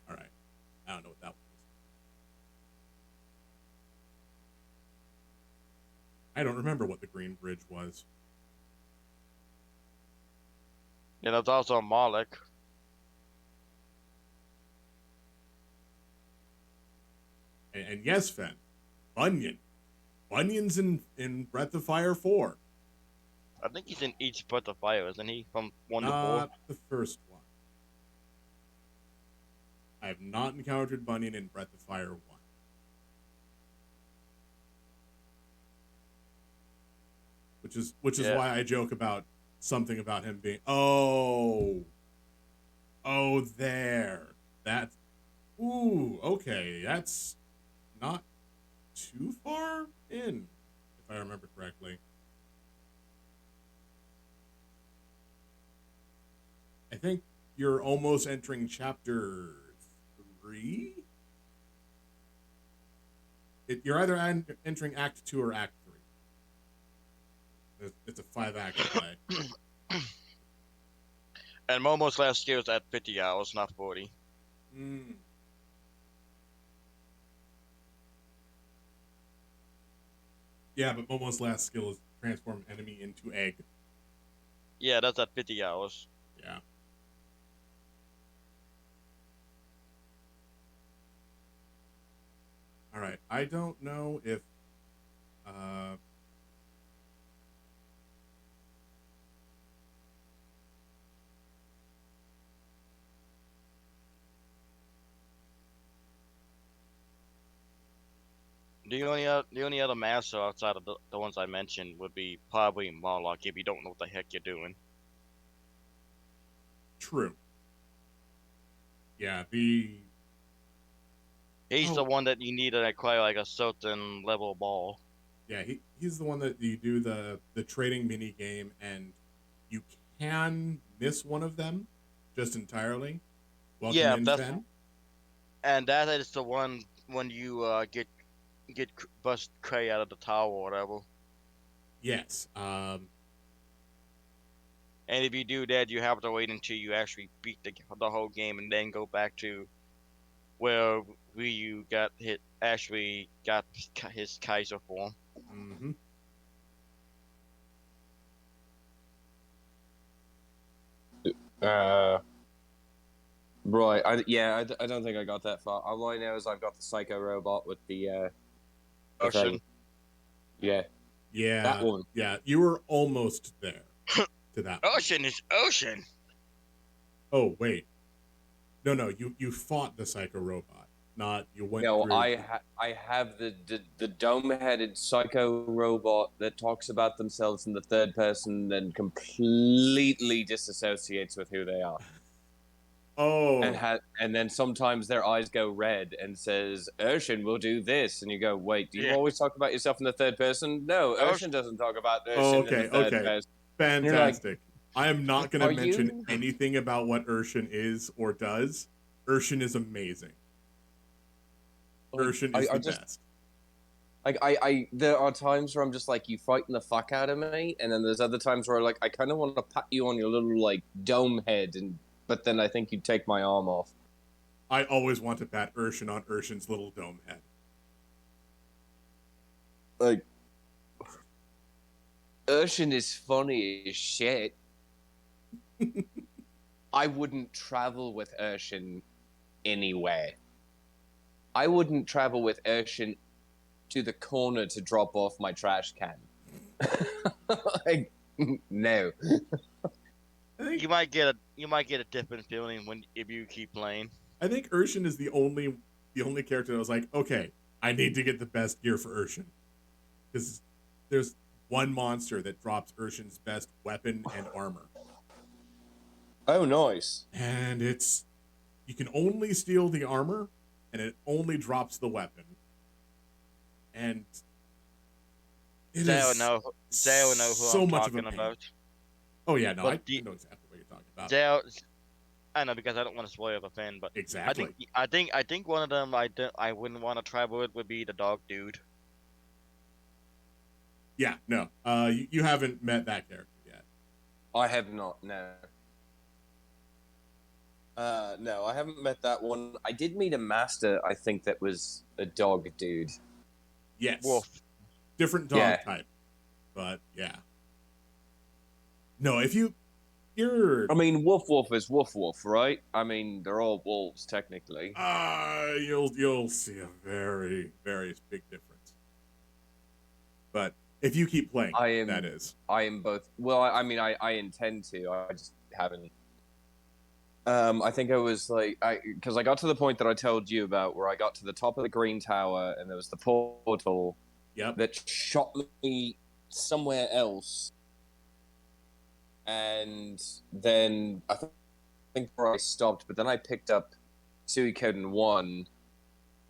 All right. I don't know what that was. I don't remember what the Green Bridge was. Yeah, that's also Malik. And yes, Fen, Bunyan. Bunyan's in Breath of Fire 4. I think he's in each Breath of Fire, isn't he? From 1 to 4. Not the first one. I have not encountered Bunyan in Breath of Fire 1. Which is why I joke about something about him being there. That's okay. That's not too far in, if I remember correctly. I think you're almost entering chapter 3. You're either entering Act 2 or Act 3. It's a 5-act play. And Momo's last skill is at 50 hours, not 40. Yeah, but Momo's last skill is transform enemy into egg. Yeah, that's at 50 hours. Yeah. All right. I don't know if The only other master outside of the ones I mentioned would be probably Marlock if you don't know what the heck you're doing. True. Yeah, He's the one that you need to acquire like a certain level ball. Yeah, he's the one that you do the trading mini game, and you can miss one of them just entirely. Welcome in, Fen. And that is the one when you get bust Cray out of the tower or whatever. Yes. And if you do that, you have to wait until you actually beat the whole game and then go back to where Ryu got his Kaiser form. Mm-hmm. Right. I don't think I got that far. All I know is I've got the Psycho Robot with the Ocean. thing. Yeah. Yeah. That one. Yeah, you were almost there to that. Ocean is Ocean. Oh, wait. No, you fought the Psycho Robot. Not you went through. I have the dome-headed Psycho Robot that talks about themselves in the third person and completely disassociates with who they are. Oh. And then sometimes their eyes go red and says, Urshan will do this. And you go, wait, do you always talk about yourself in the third person? No, Urshan doesn't talk about Urshan in the third person. Fantastic. I am not going to mention anything about what Urshan is or does. Urshan is amazing. Urshan is the best. There are times where I'm just like, you frighten the fuck out of me. And then there's other times where like, I kind of want to pat you on your little like dome head but then I think you'd take my arm off. I always want to pat Urshan on Urshan's little dome head. Like, Urshan is funny as shit. I wouldn't travel with Urshan anywhere. I wouldn't travel with Urshan to the corner to drop off my trash can. Like, no. You might get a different feeling if you keep playing. I think Urshan is the only character that was like, okay, I need to get the best gear for Urshan. Because there's one monster that drops Urshan's best weapon and armor. Oh, nice. And you can only steal the armor, and it only drops the weapon. And They'll know who so I'm much of a talking pain. about. Oh yeah, no, I But know exactly what you're talking about. I know because I don't want to spoil the fan, but Exactly. I think one of them I wouldn't want to travel with would be the dog dude. Yeah, no. You haven't met that character yet. I have not, no. No, I haven't met that one. I did meet a master, I think, that was a dog dude. Yes. Wolf. Different dog type. But yeah. No, you're I mean, Woof is Woof, right? I mean, they're all wolves, technically. you'll see a very, very big difference. But if you keep playing, that is. I am both. Well, I mean, I intend to. I just haven't. I think I was like, because I got to the point that I told you about, where I got to the top of the green tower, and there was the portal that shot me somewhere else, and then I think where I stopped, but then I picked up Suikoden 1,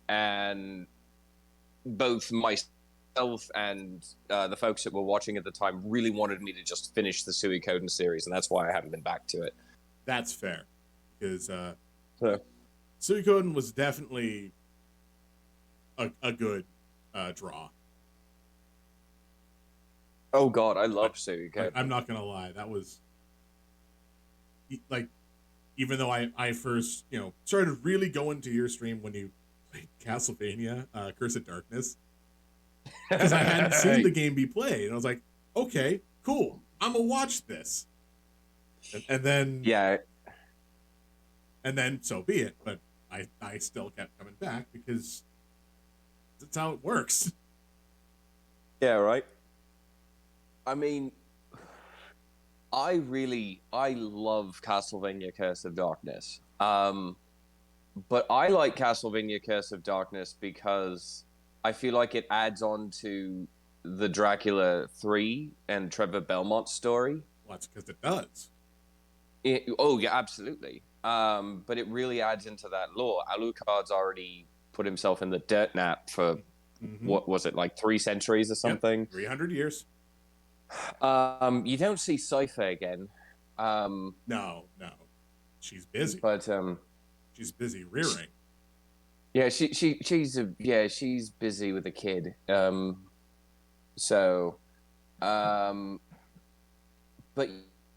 and both myself and the folks that were watching at the time really wanted me to just finish the Suikoden series, and that's why I haven't been back to it. That's fair. Because Suikoden was definitely a good draw. Oh god, I love Suikoden. I'm not gonna lie, that was like, even though I first started really going to your stream when you played Castlevania, Curse of Darkness, because I hadn't seen the game be played, and I was like, okay, cool, I'm gonna watch this, and then and then so be it. But I still kept coming back because that's how it works. Yeah, right. I mean, I love Castlevania Curse of Darkness. But I like Castlevania Curse of Darkness because I feel like it adds on to the Dracula 3 and Trevor Belmont story. Well, that's because it does. Oh, yeah, absolutely. But it really adds into that lore. Alucard's already put himself in the dirt nap for, what was it, like 3 centuries or something? Yep, 300 years. You don't see Cypher again. No. She's busy. But, she's busy rearing. Yeah, she's busy with a kid. But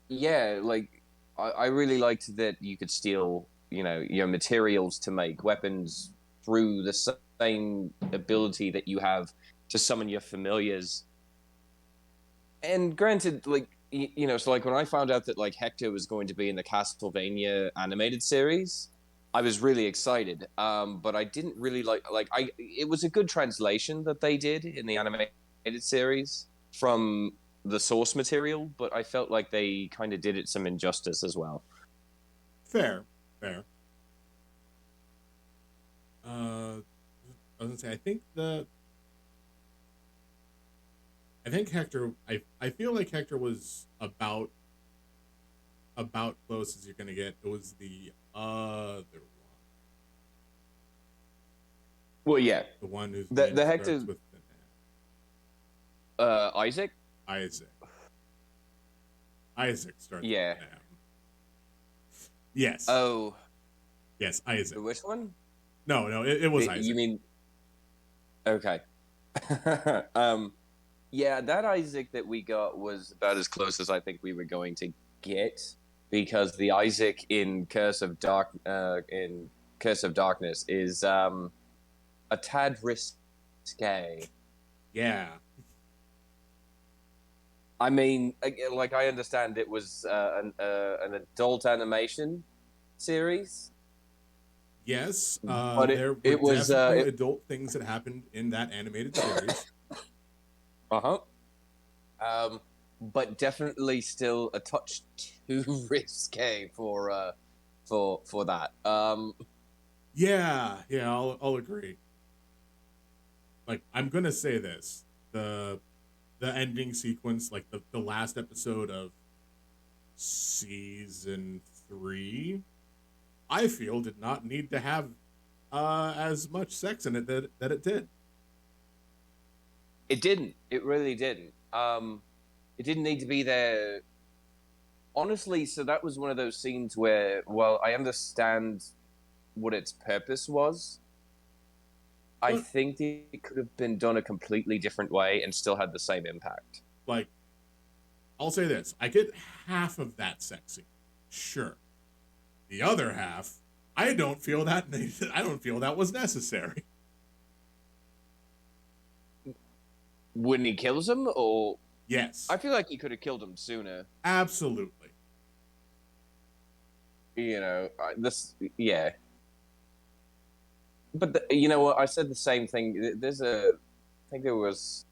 yeah, like, I really liked that you could steal, your materials to make weapons through the same ability that you have to summon your familiars. And granted, like, so like when I found out that like Hector was going to be in the Castlevania animated series, I was really excited. But I didn't really it was a good translation that they did in the animated series from the source material, but I felt like they kind of did it some injustice as well. Fair. I was gonna say, I think Hector. I feel like Hector was about close as you're gonna get. It was the other one. Well, yeah, the one who's the Hector with Isaac. Isaac starts. Yeah. With an M. Yes. Oh. Yes, Isaac. Which one? No, it was Isaac. You mean? Okay. Yeah, that Isaac that we got was about as close as I think we were going to get, because the Isaac in Curse of Darkness is a tad risque. Yeah. I mean, like I understand it was an adult animation series. Yes, But there were it was definitely adult things that happened in that animated series. uh-huh. But definitely still a touch too risque for that. Yeah, I'll agree. Like, I'm gonna say this: the ending sequence, like the last episode of season 3, I feel did not need to have as much sex in it that it did. It didn't. It really didn't. It didn't need to be there. Honestly, so that was one of those scenes where, well, I understand what its purpose was. I But think it could have been done a completely different way and still had the same impact. like, I'll say this: I get half of that sex scene, sure. The other half, I don't feel that I don't feel that was necessary. When he kills him, or Yes, I feel like he could have killed him sooner. absolutely. You know, yeah. But you know what? I said the same thing. I think there was,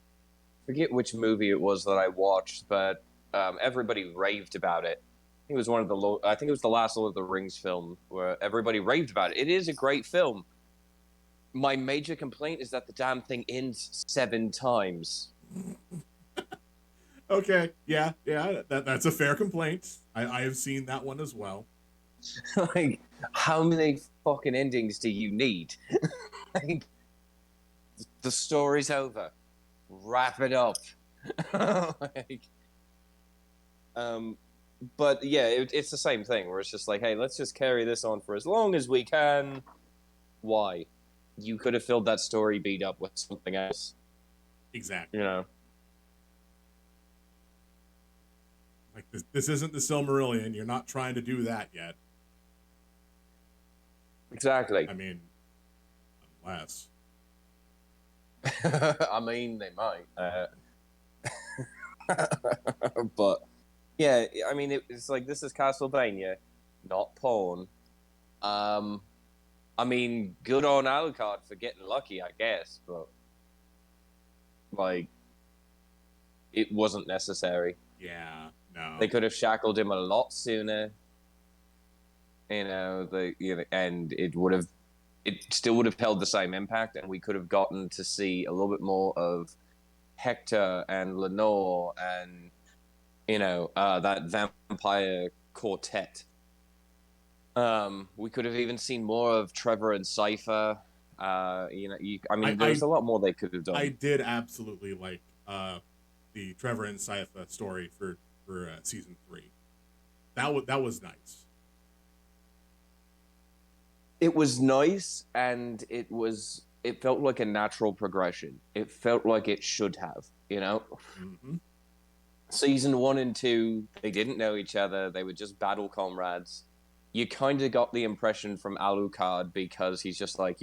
forget which movie it was that I watched, but everybody raved about it. I think it was I think it was the last Lord of the Rings film where everybody raved about it. It is a great film. My major complaint is that the damn thing ends 7 times. Okay, that's a fair complaint. I have seen that one as well. Like, how many fucking endings do you need? Like, the story's over. Wrap it up. Like, but yeah, it's the same thing where it's just like, hey, let's just carry this on for as long as we can. Why? You could have filled that story beat up with something else. Exactly. You know? Like, this isn't the Silmarillion. You're not trying to do that yet. Exactly. I mean, unless. I mean, they might. But yeah, I mean, it's like, this is Castlevania, not porn. I mean, good on Alucard for getting lucky, I guess, but like, it wasn't necessary. Yeah, no. They could have shackled him a lot sooner. And it still would have held the same impact, and we could have gotten to see a little bit more of Hector and Lenore and that vampire quartet. We could have even seen more of Trevor and Cypher. There's a lot more they could have done. I did absolutely like the Trevor and Cypher story for season 3. That was nice. It was nice, and it felt like a natural progression. It felt like it should have, Mm-hmm. Season 1 and 2, they didn't know each other. They were just battle comrades. You kind of got the impression from Alucard, because he's just like,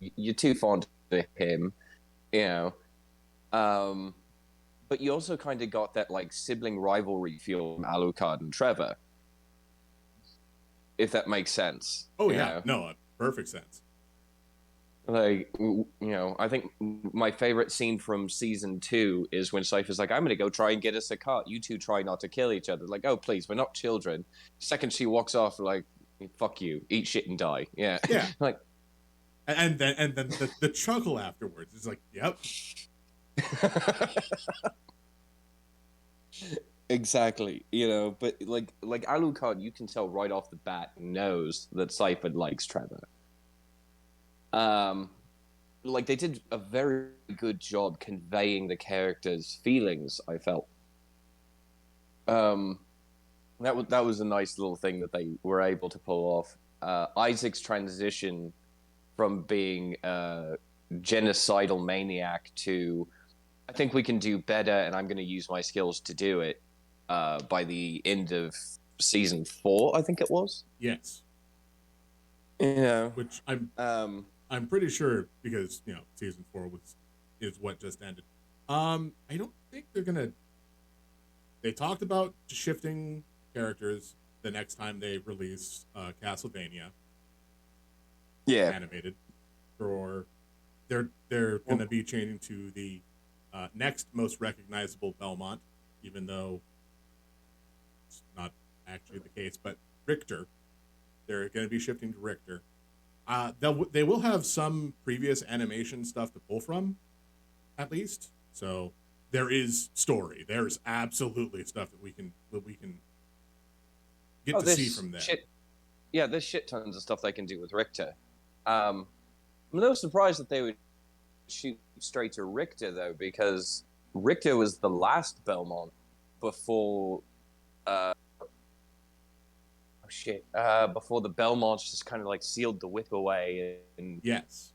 you're too fond of him, but you also kind of got that like sibling rivalry feel from Alucard and Trevor, if that makes sense. Oh yeah, no, perfect sense. Like, I think my favorite scene from season 2 is when Cypher's like, I'm gonna go try and get us a cart. You two try not to kill each other. Like, oh please, we're not children. Second she walks off, like, fuck you, eat shit and die. Yeah. Like, and then the chuckle afterwards is like, yep. Exactly. But like Alucard, you can tell right off the bat, knows that Cypher likes Trevor. Like, they did a very good job conveying the characters' feelings, I felt. That was a nice little thing that they were able to pull off. Isaac's transition from being a genocidal maniac to, I think we can do better, and I'm going to use my skills to do it, by the end of season 4, I think it was. Yes. Which I'm pretty sure, because season 4 is what just ended. I don't think they're gonna they talked about shifting characters the next time they release Castlevania animated, or they're going to be changing to the next most recognizable Belmont, even though it's not actually the case. But Richter, they're going to be shifting to Richter. They will have some previous animation stuff to pull from, at least. So there is story. There's absolutely stuff that we can get to see from there. There's shit tons of stuff they can do with Richter. I'm no surprised that they would shoot straight to Richter, though, because Richter was the last Belmont before before the Belmonts just kind of like sealed the whip away and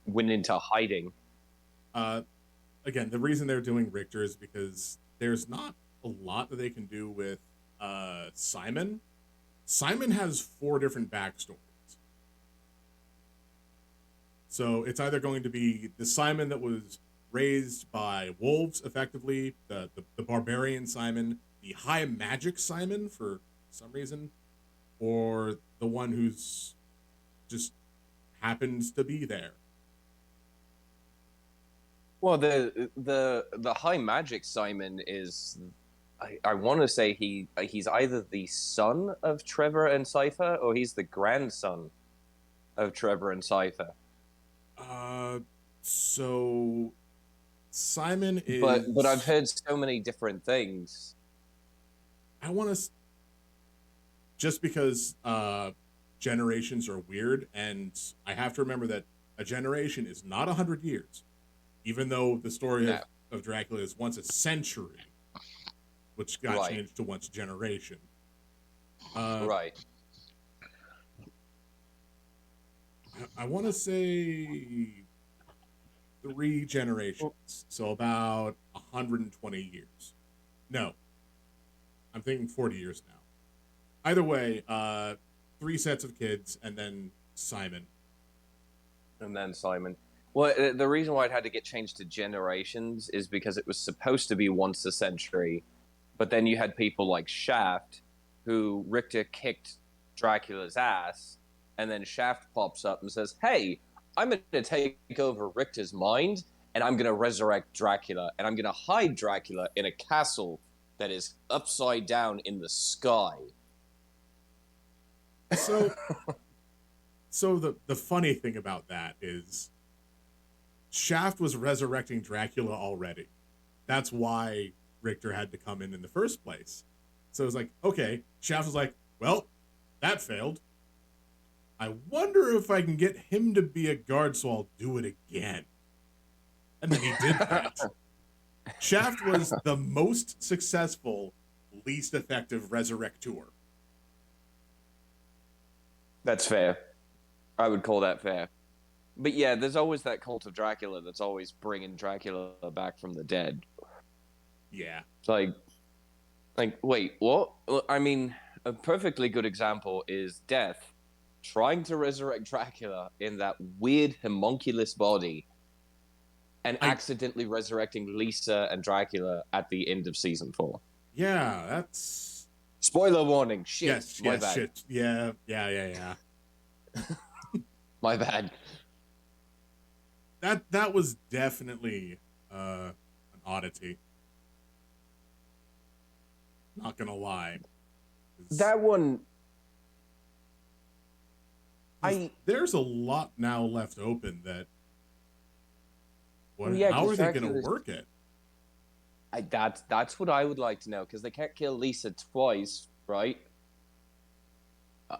went into hiding. Again, the reason they're doing Richter is because there's not a lot that they can do with Simon. Simon has 4 different backstories. So it's either going to be the Simon that was raised by wolves, effectively, the barbarian Simon, the high magic Simon for some reason, or the one who's just happens to be there. Well, the high magic Simon is, I want to say he's either the son of Trevor and Cypher, or he's the grandson of Trevor and Cypher. So Simon is, but I've heard so many different things. I want to, just because generations are weird, and I have to remember that a generation is not 100 years, even though the story of Dracula is once a century, which got changed to once a generation. Right. I want to say 3 generations, so about 120 years. No, I'm thinking 40 years now. Either way, 3 sets of kids, and then Simon. Well, the reason why it had to get changed to generations is because it was supposed to be once a century, but then you had people like Shaft, who Richter kicked Dracula's ass, and then Shaft pops up and says, "Hey, I'm going to take over Richter's mind, and I'm going to resurrect Dracula, and I'm going to hide Dracula in a castle that is upside down in the sky." So the funny thing about that is Shaft was resurrecting Dracula already. That's why Richter had to come in the first place. So it was like, okay, Shaft was like, well, that failed. I wonder if I can get him to be a guard, so I'll do it again. And then he did that. Shaft was the most successful, least effective resurrector. That's fair. I would call that fair. But yeah, there's always that cult of Dracula that's always bringing Dracula back from the dead. Yeah. It's like, wait, what? Well, I mean, a perfectly good example is Death trying to resurrect Dracula in that weird homunculus body and accidentally resurrecting Lisa and Dracula at the end of season 4. Yeah, that's... Spoiler warning. Shit. Yes, My bad. shit. Yeah. My bad. That was definitely an oddity. Not gonna lie. That one... There's a lot now left open that... how are they going to work it? That's what I would like to know, because they can't kill Lisa twice, right?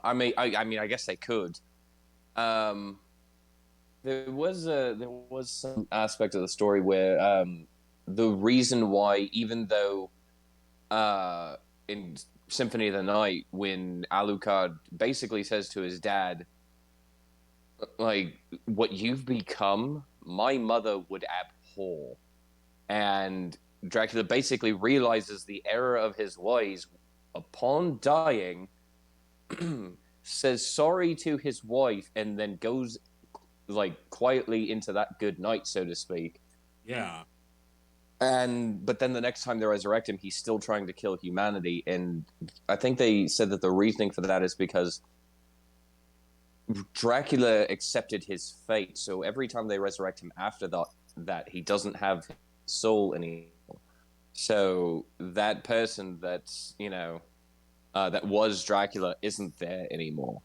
I mean, I guess they could. There was some aspect of the story where the reason why, even though in Symphony of the Night, when Alucard basically says to his dad, like, what you've become, my mother would abhor. And Dracula basically realizes the error of his ways upon dying, says sorry to his wife, and then goes, like, quietly into that good night, so to speak. Yeah. But then the next time they resurrect him, he's still trying to kill humanity. And I think they said that the reasoning for that is because Dracula accepted his fate. So every time they resurrect him after that he doesn't have his soul anymore. So that person that's, that was Dracula isn't there anymore.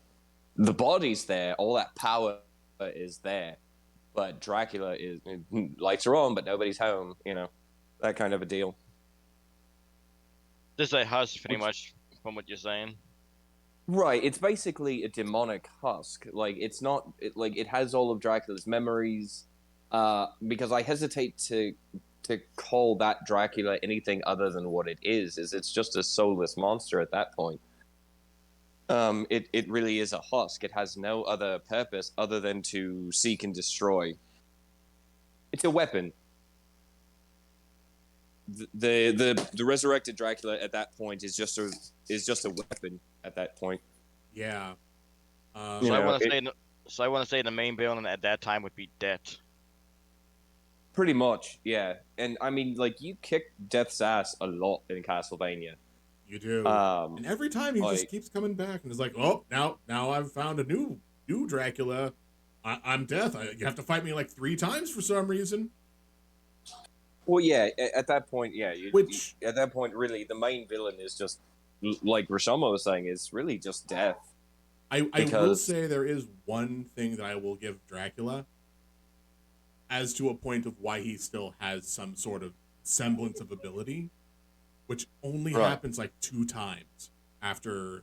The body's there, all that power is there, but Dracula is, lights are on, but nobody's home, that kind of a deal. This is a husk, pretty much, from what you're saying. Right, it's basically a demonic husk. Like, it's not, it has all of Dracula's memories, because I hesitate to call that Dracula anything other than what it is it's just a soulless monster at that point. It really is a husk. It has no other purpose other than to seek and destroy. It's a weapon. The resurrected Dracula at that point is just a weapon at that point. Yeah. So I want to say the main villain at that time would be Death. Pretty much, yeah. And I mean, like, you kick Death's ass a lot in Castlevania. You do. And every time he just keeps coming back and is like, oh, now I've found a new Dracula. I'm Death. You have to fight me like 3 times for some reason. Well, yeah, at that point, yeah. At that point, really, the main villain is just, like Rashoma was saying, is really just Death. I will say there is one thing that I will give Dracula as to a point of why he still has some sort of semblance of ability, which only happens like 2 times after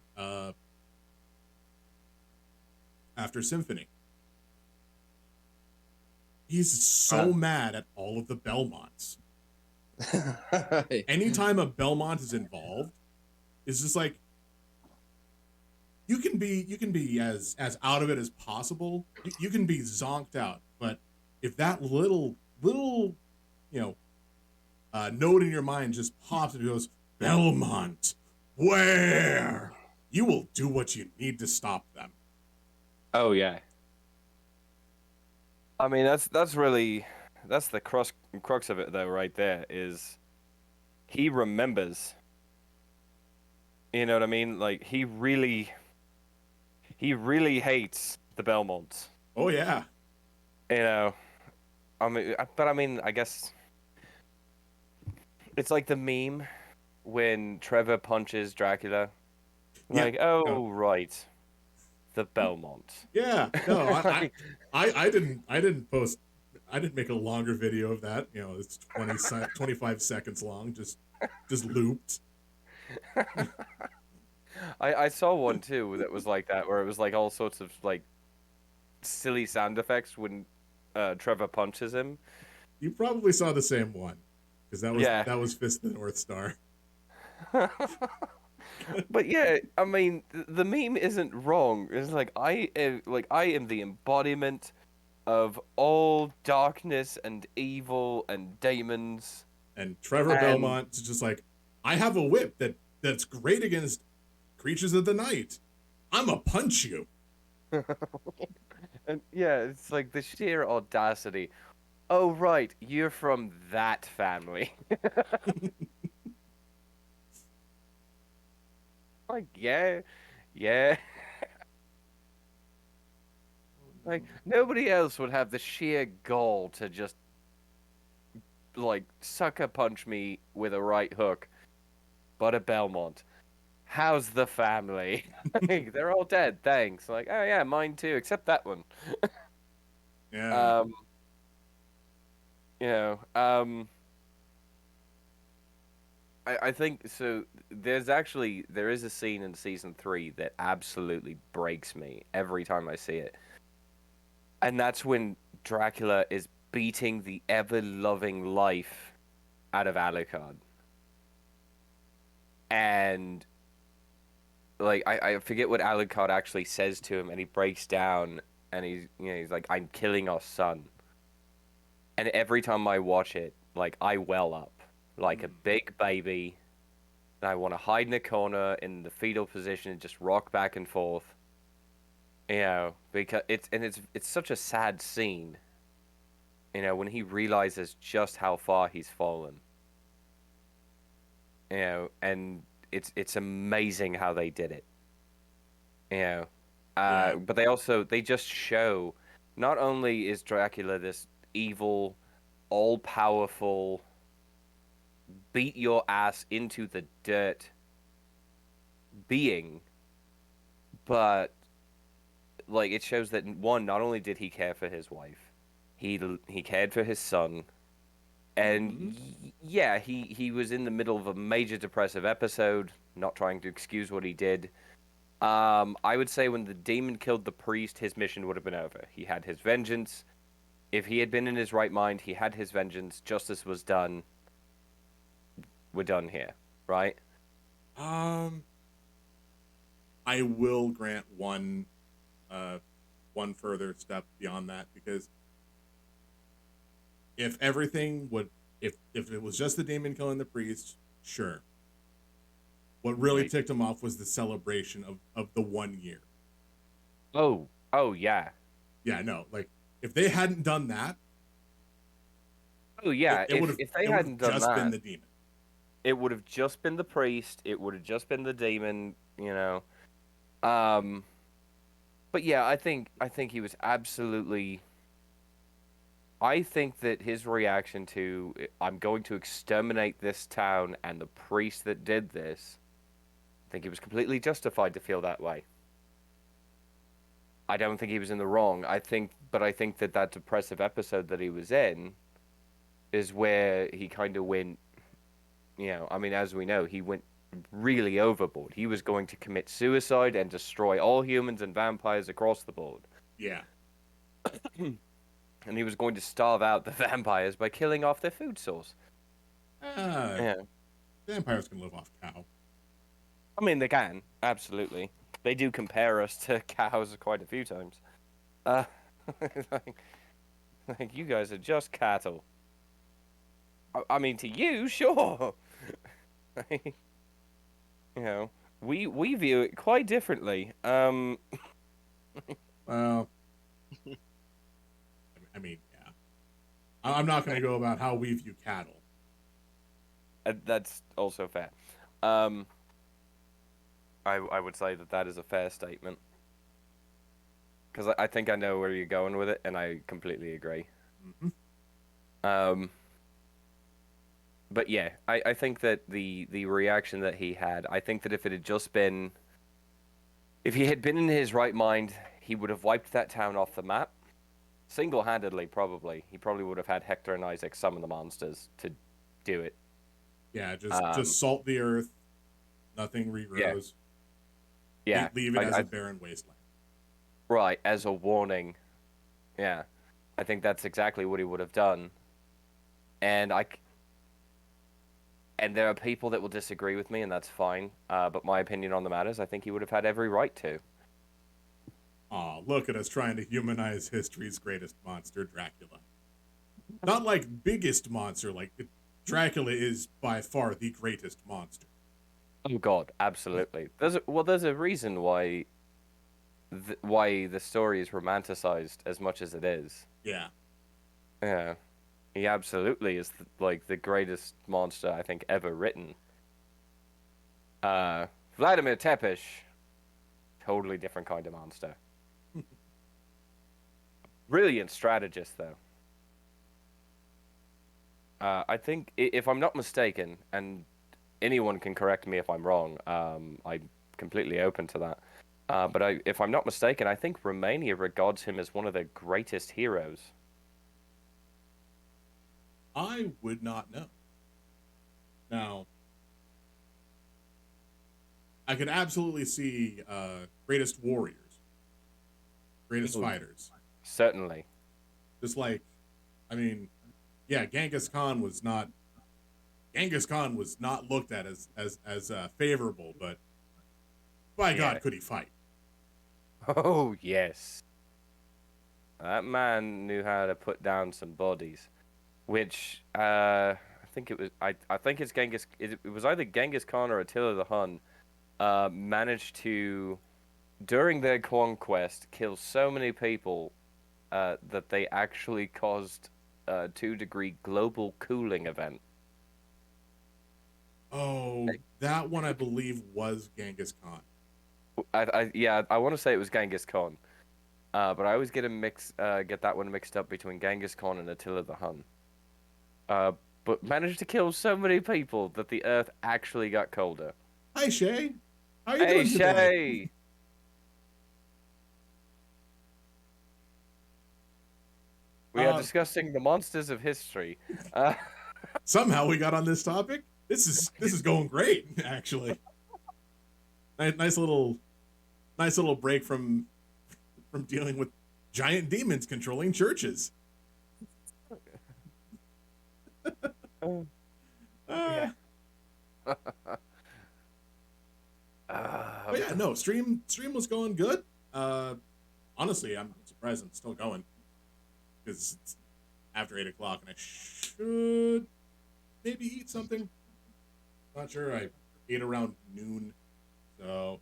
Symphony. He's so mad at all of the Belmonts. Anytime a Belmont is involved, it's just like you can be as out of it as possible. You can be zonked out, but if that little note in your mind just pops and goes, Belmont, where? You will do what you need to stop them. Oh yeah. I mean, that's the crux of it though, right there, is he remembers. You know what I mean? Like, he really hates the Belmonts. Oh yeah. I guess it's like the meme when Trevor punches Dracula. Like, right, the Belmont. Yeah, no, I didn't post. I didn't make a longer video of that. It's 25 seconds long, just looped. I saw one too that was like that, where it was like all sorts of like silly sound effects when Trevor punches him. You probably saw the same one, because that was Fist of the North Star. But yeah, I mean, the meme isn't wrong. It's like I am the embodiment of all darkness and evil and demons. And Trevor Belmont is just like, I have a whip that's great against creatures of the night. I'ma punch you. And yeah, it's like the sheer audacity. Oh right, you're from that family. Like, yeah. Like, nobody else would have the sheer gall to just, like, sucker punch me with a right hook. But a Belmont. How's the family? Like, they're all dead, thanks. Like, oh yeah, mine too, except that one. Yeah. I think so. There is a scene in season 3 that absolutely breaks me every time I see it, and that's when Dracula is beating the ever-loving life out of Alucard, and like I forget what Alucard actually says to him, and he breaks down, and he's like, "I'm killing our son," and every time I watch it, like, I well up. Like a big baby, and I want to hide in a corner in the fetal position and just rock back and forth. Because it's such a sad scene. You know, when he realizes just how far he's fallen. You know, and it's amazing how they did it. You know, Yeah. but they just show, not only is Dracula this evil, all-powerful, beat your ass into the dirt being, but like it shows that one, not only did he care for his wife, he cared for his son, and yeah, he was in the middle of a major depressive episode. Not trying to excuse what he did. I would say when the demon killed the priest, his mission would have been over. He had his vengeance. If he had been in his right mind, he had his vengeance. Justice was done. We're done here, right? I will grant one further step beyond that, because if it was just the demon killing the priest, sure. What really ticked him off was the celebration of the 1 year. Oh yeah. Yeah, no, like if they hadn't done that, Oh yeah. If they hadn't done just that, been the demon. it would have just been the priest. It would have just been the demon. You know. But yeah, I think he was absolutely. I think that his reaction to "I'm going to exterminate this town" and the priest that did this, I think he was completely justified to feel that way. I don't think he was in the wrong. I think that depressive episode that he was in is where he kind of went. You know, I mean, as we know, he went really overboard. He was going to commit suicide and destroy all humans and vampires across the board. Yeah. And he was going to starve out the vampires by killing off their food source. Yeah. Vampires can live off cow. I mean, they can, absolutely. They do compare us to cows quite a few times. Like you guys are just cattle. I mean, to you, sure. You know, we view it quite differently. Well, I mean, yeah. I'm not going to go about how we view cattle. That's also fair. I would say that is a fair statement. Because I think I know where you're going with it, and I completely agree. Mm-hmm. But yeah, I think that the reaction that he had, I think that if he had been in his right mind, he would have wiped that town off the map. Single-handedly, probably. He probably would have had Hector and Isaac summon the monsters to do it. Yeah, just salt the earth. Nothing regrows. Yeah. Leave it as a barren wasteland. Right, as a warning. Yeah. I think that's exactly what he would have done. And there are people that will disagree with me, and that's fine. But my opinion on the matter is I think he would have had every right to. Aw, look at us trying to humanize history's greatest monster, Dracula. Not like biggest monster, like Dracula is by far the greatest monster. Oh God, absolutely. There's a reason why the story is romanticized as much as it is. Yeah. Yeah. He absolutely is like the greatest monster I think ever written. Vladimir Tepish, totally different kind of monster. Brilliant strategist, though. I think, if I'm not mistaken, and anyone can correct me if I'm wrong, I'm completely open to that. But if I'm not mistaken, I think Romania regards him as one of their greatest heroes. I would not know. Now, I could absolutely see greatest warriors, greatest fighters. Certainly. Just like, I mean, yeah, Genghis Khan was not looked at as favorable, but by God, could he fight? Oh yes, that man knew how to put down some bodies. Which I think it was. I think it's Genghis. It was either Genghis Khan or Attila the Hun. Managed to, during their conquest, kill so many people that they actually caused 2-degree global cooling event. Oh, that one I believe was Genghis Khan. I want to say it was Genghis Khan, but I always get that one mixed up between Genghis Khan and Attila the Hun. But managed to kill so many people that the Earth actually got colder. Hi, Shay. How are you Hey, doing today? Shay! We are discussing the monsters of history. Somehow we got on this topic. This is going great, actually. Nice little break from dealing with giant demons controlling churches. Yeah. But yeah, no, stream was going good. Honestly, I'm surprised I'm still going because it's after 8 o'clock and I should maybe eat something. Not sure. I ate around noon, so.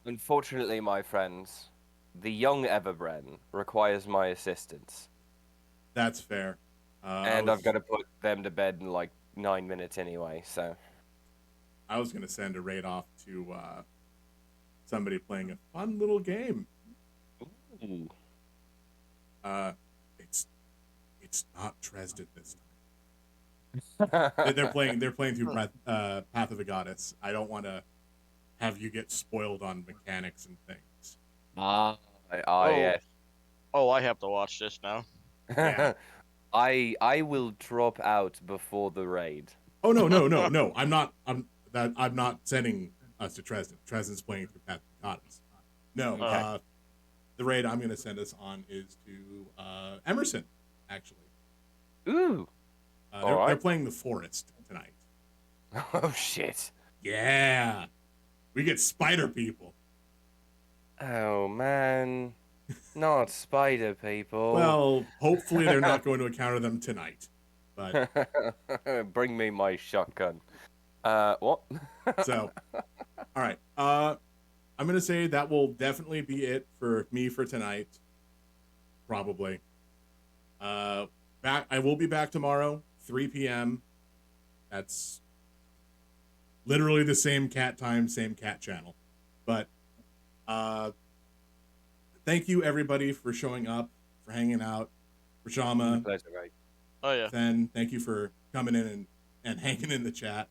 Unfortunately, my friends, the young Everbren requires my assistance. That's fair. And I've got to put them to bed in like 9 minutes anyway, so. I was going to send a raid off to somebody playing a fun little game. Ooh. It's not Dresden this time. They're playing through Path of the Goddess. I don't want to have you get spoiled on mechanics and things. Yes. Oh, I have to watch this now. Yeah. I will drop out before the raid. Oh no! I'm not sending us to Dresden. Dresden's playing through Path of the Goddess. No, Okay. the raid I'm going to send us on is to Emerson, actually. Ooh. They're playing the Forest tonight. Oh shit. Yeah, we get spider people. Oh man. Not spider people. Well, hopefully they're not going to encounter them tonight. But bring me my shotgun. What? so, all right. I'm gonna say that will definitely be it for me for tonight. Probably. I will be back tomorrow, 3 p.m. That's literally the same cat time, same cat channel. But thank you everybody for showing up, for hanging out, for Shama. Pleasure, mate. Oh yeah. Then thank you for coming in and hanging in the chat.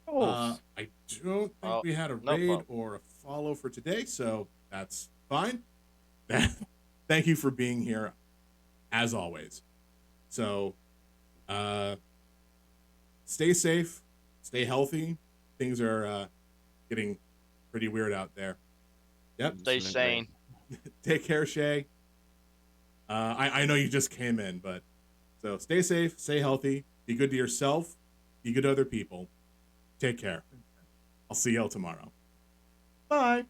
I don't think we had a raid or a follow for today, so that's fine. Thank you for being here, as always. So, stay safe, stay healthy. Things are getting pretty weird out there. Yep. Stay sane. Take care, Shay. I know you just came in, but so stay safe, stay healthy, be good to yourself, be good to other people. Take care. I'll see y'all tomorrow. Bye.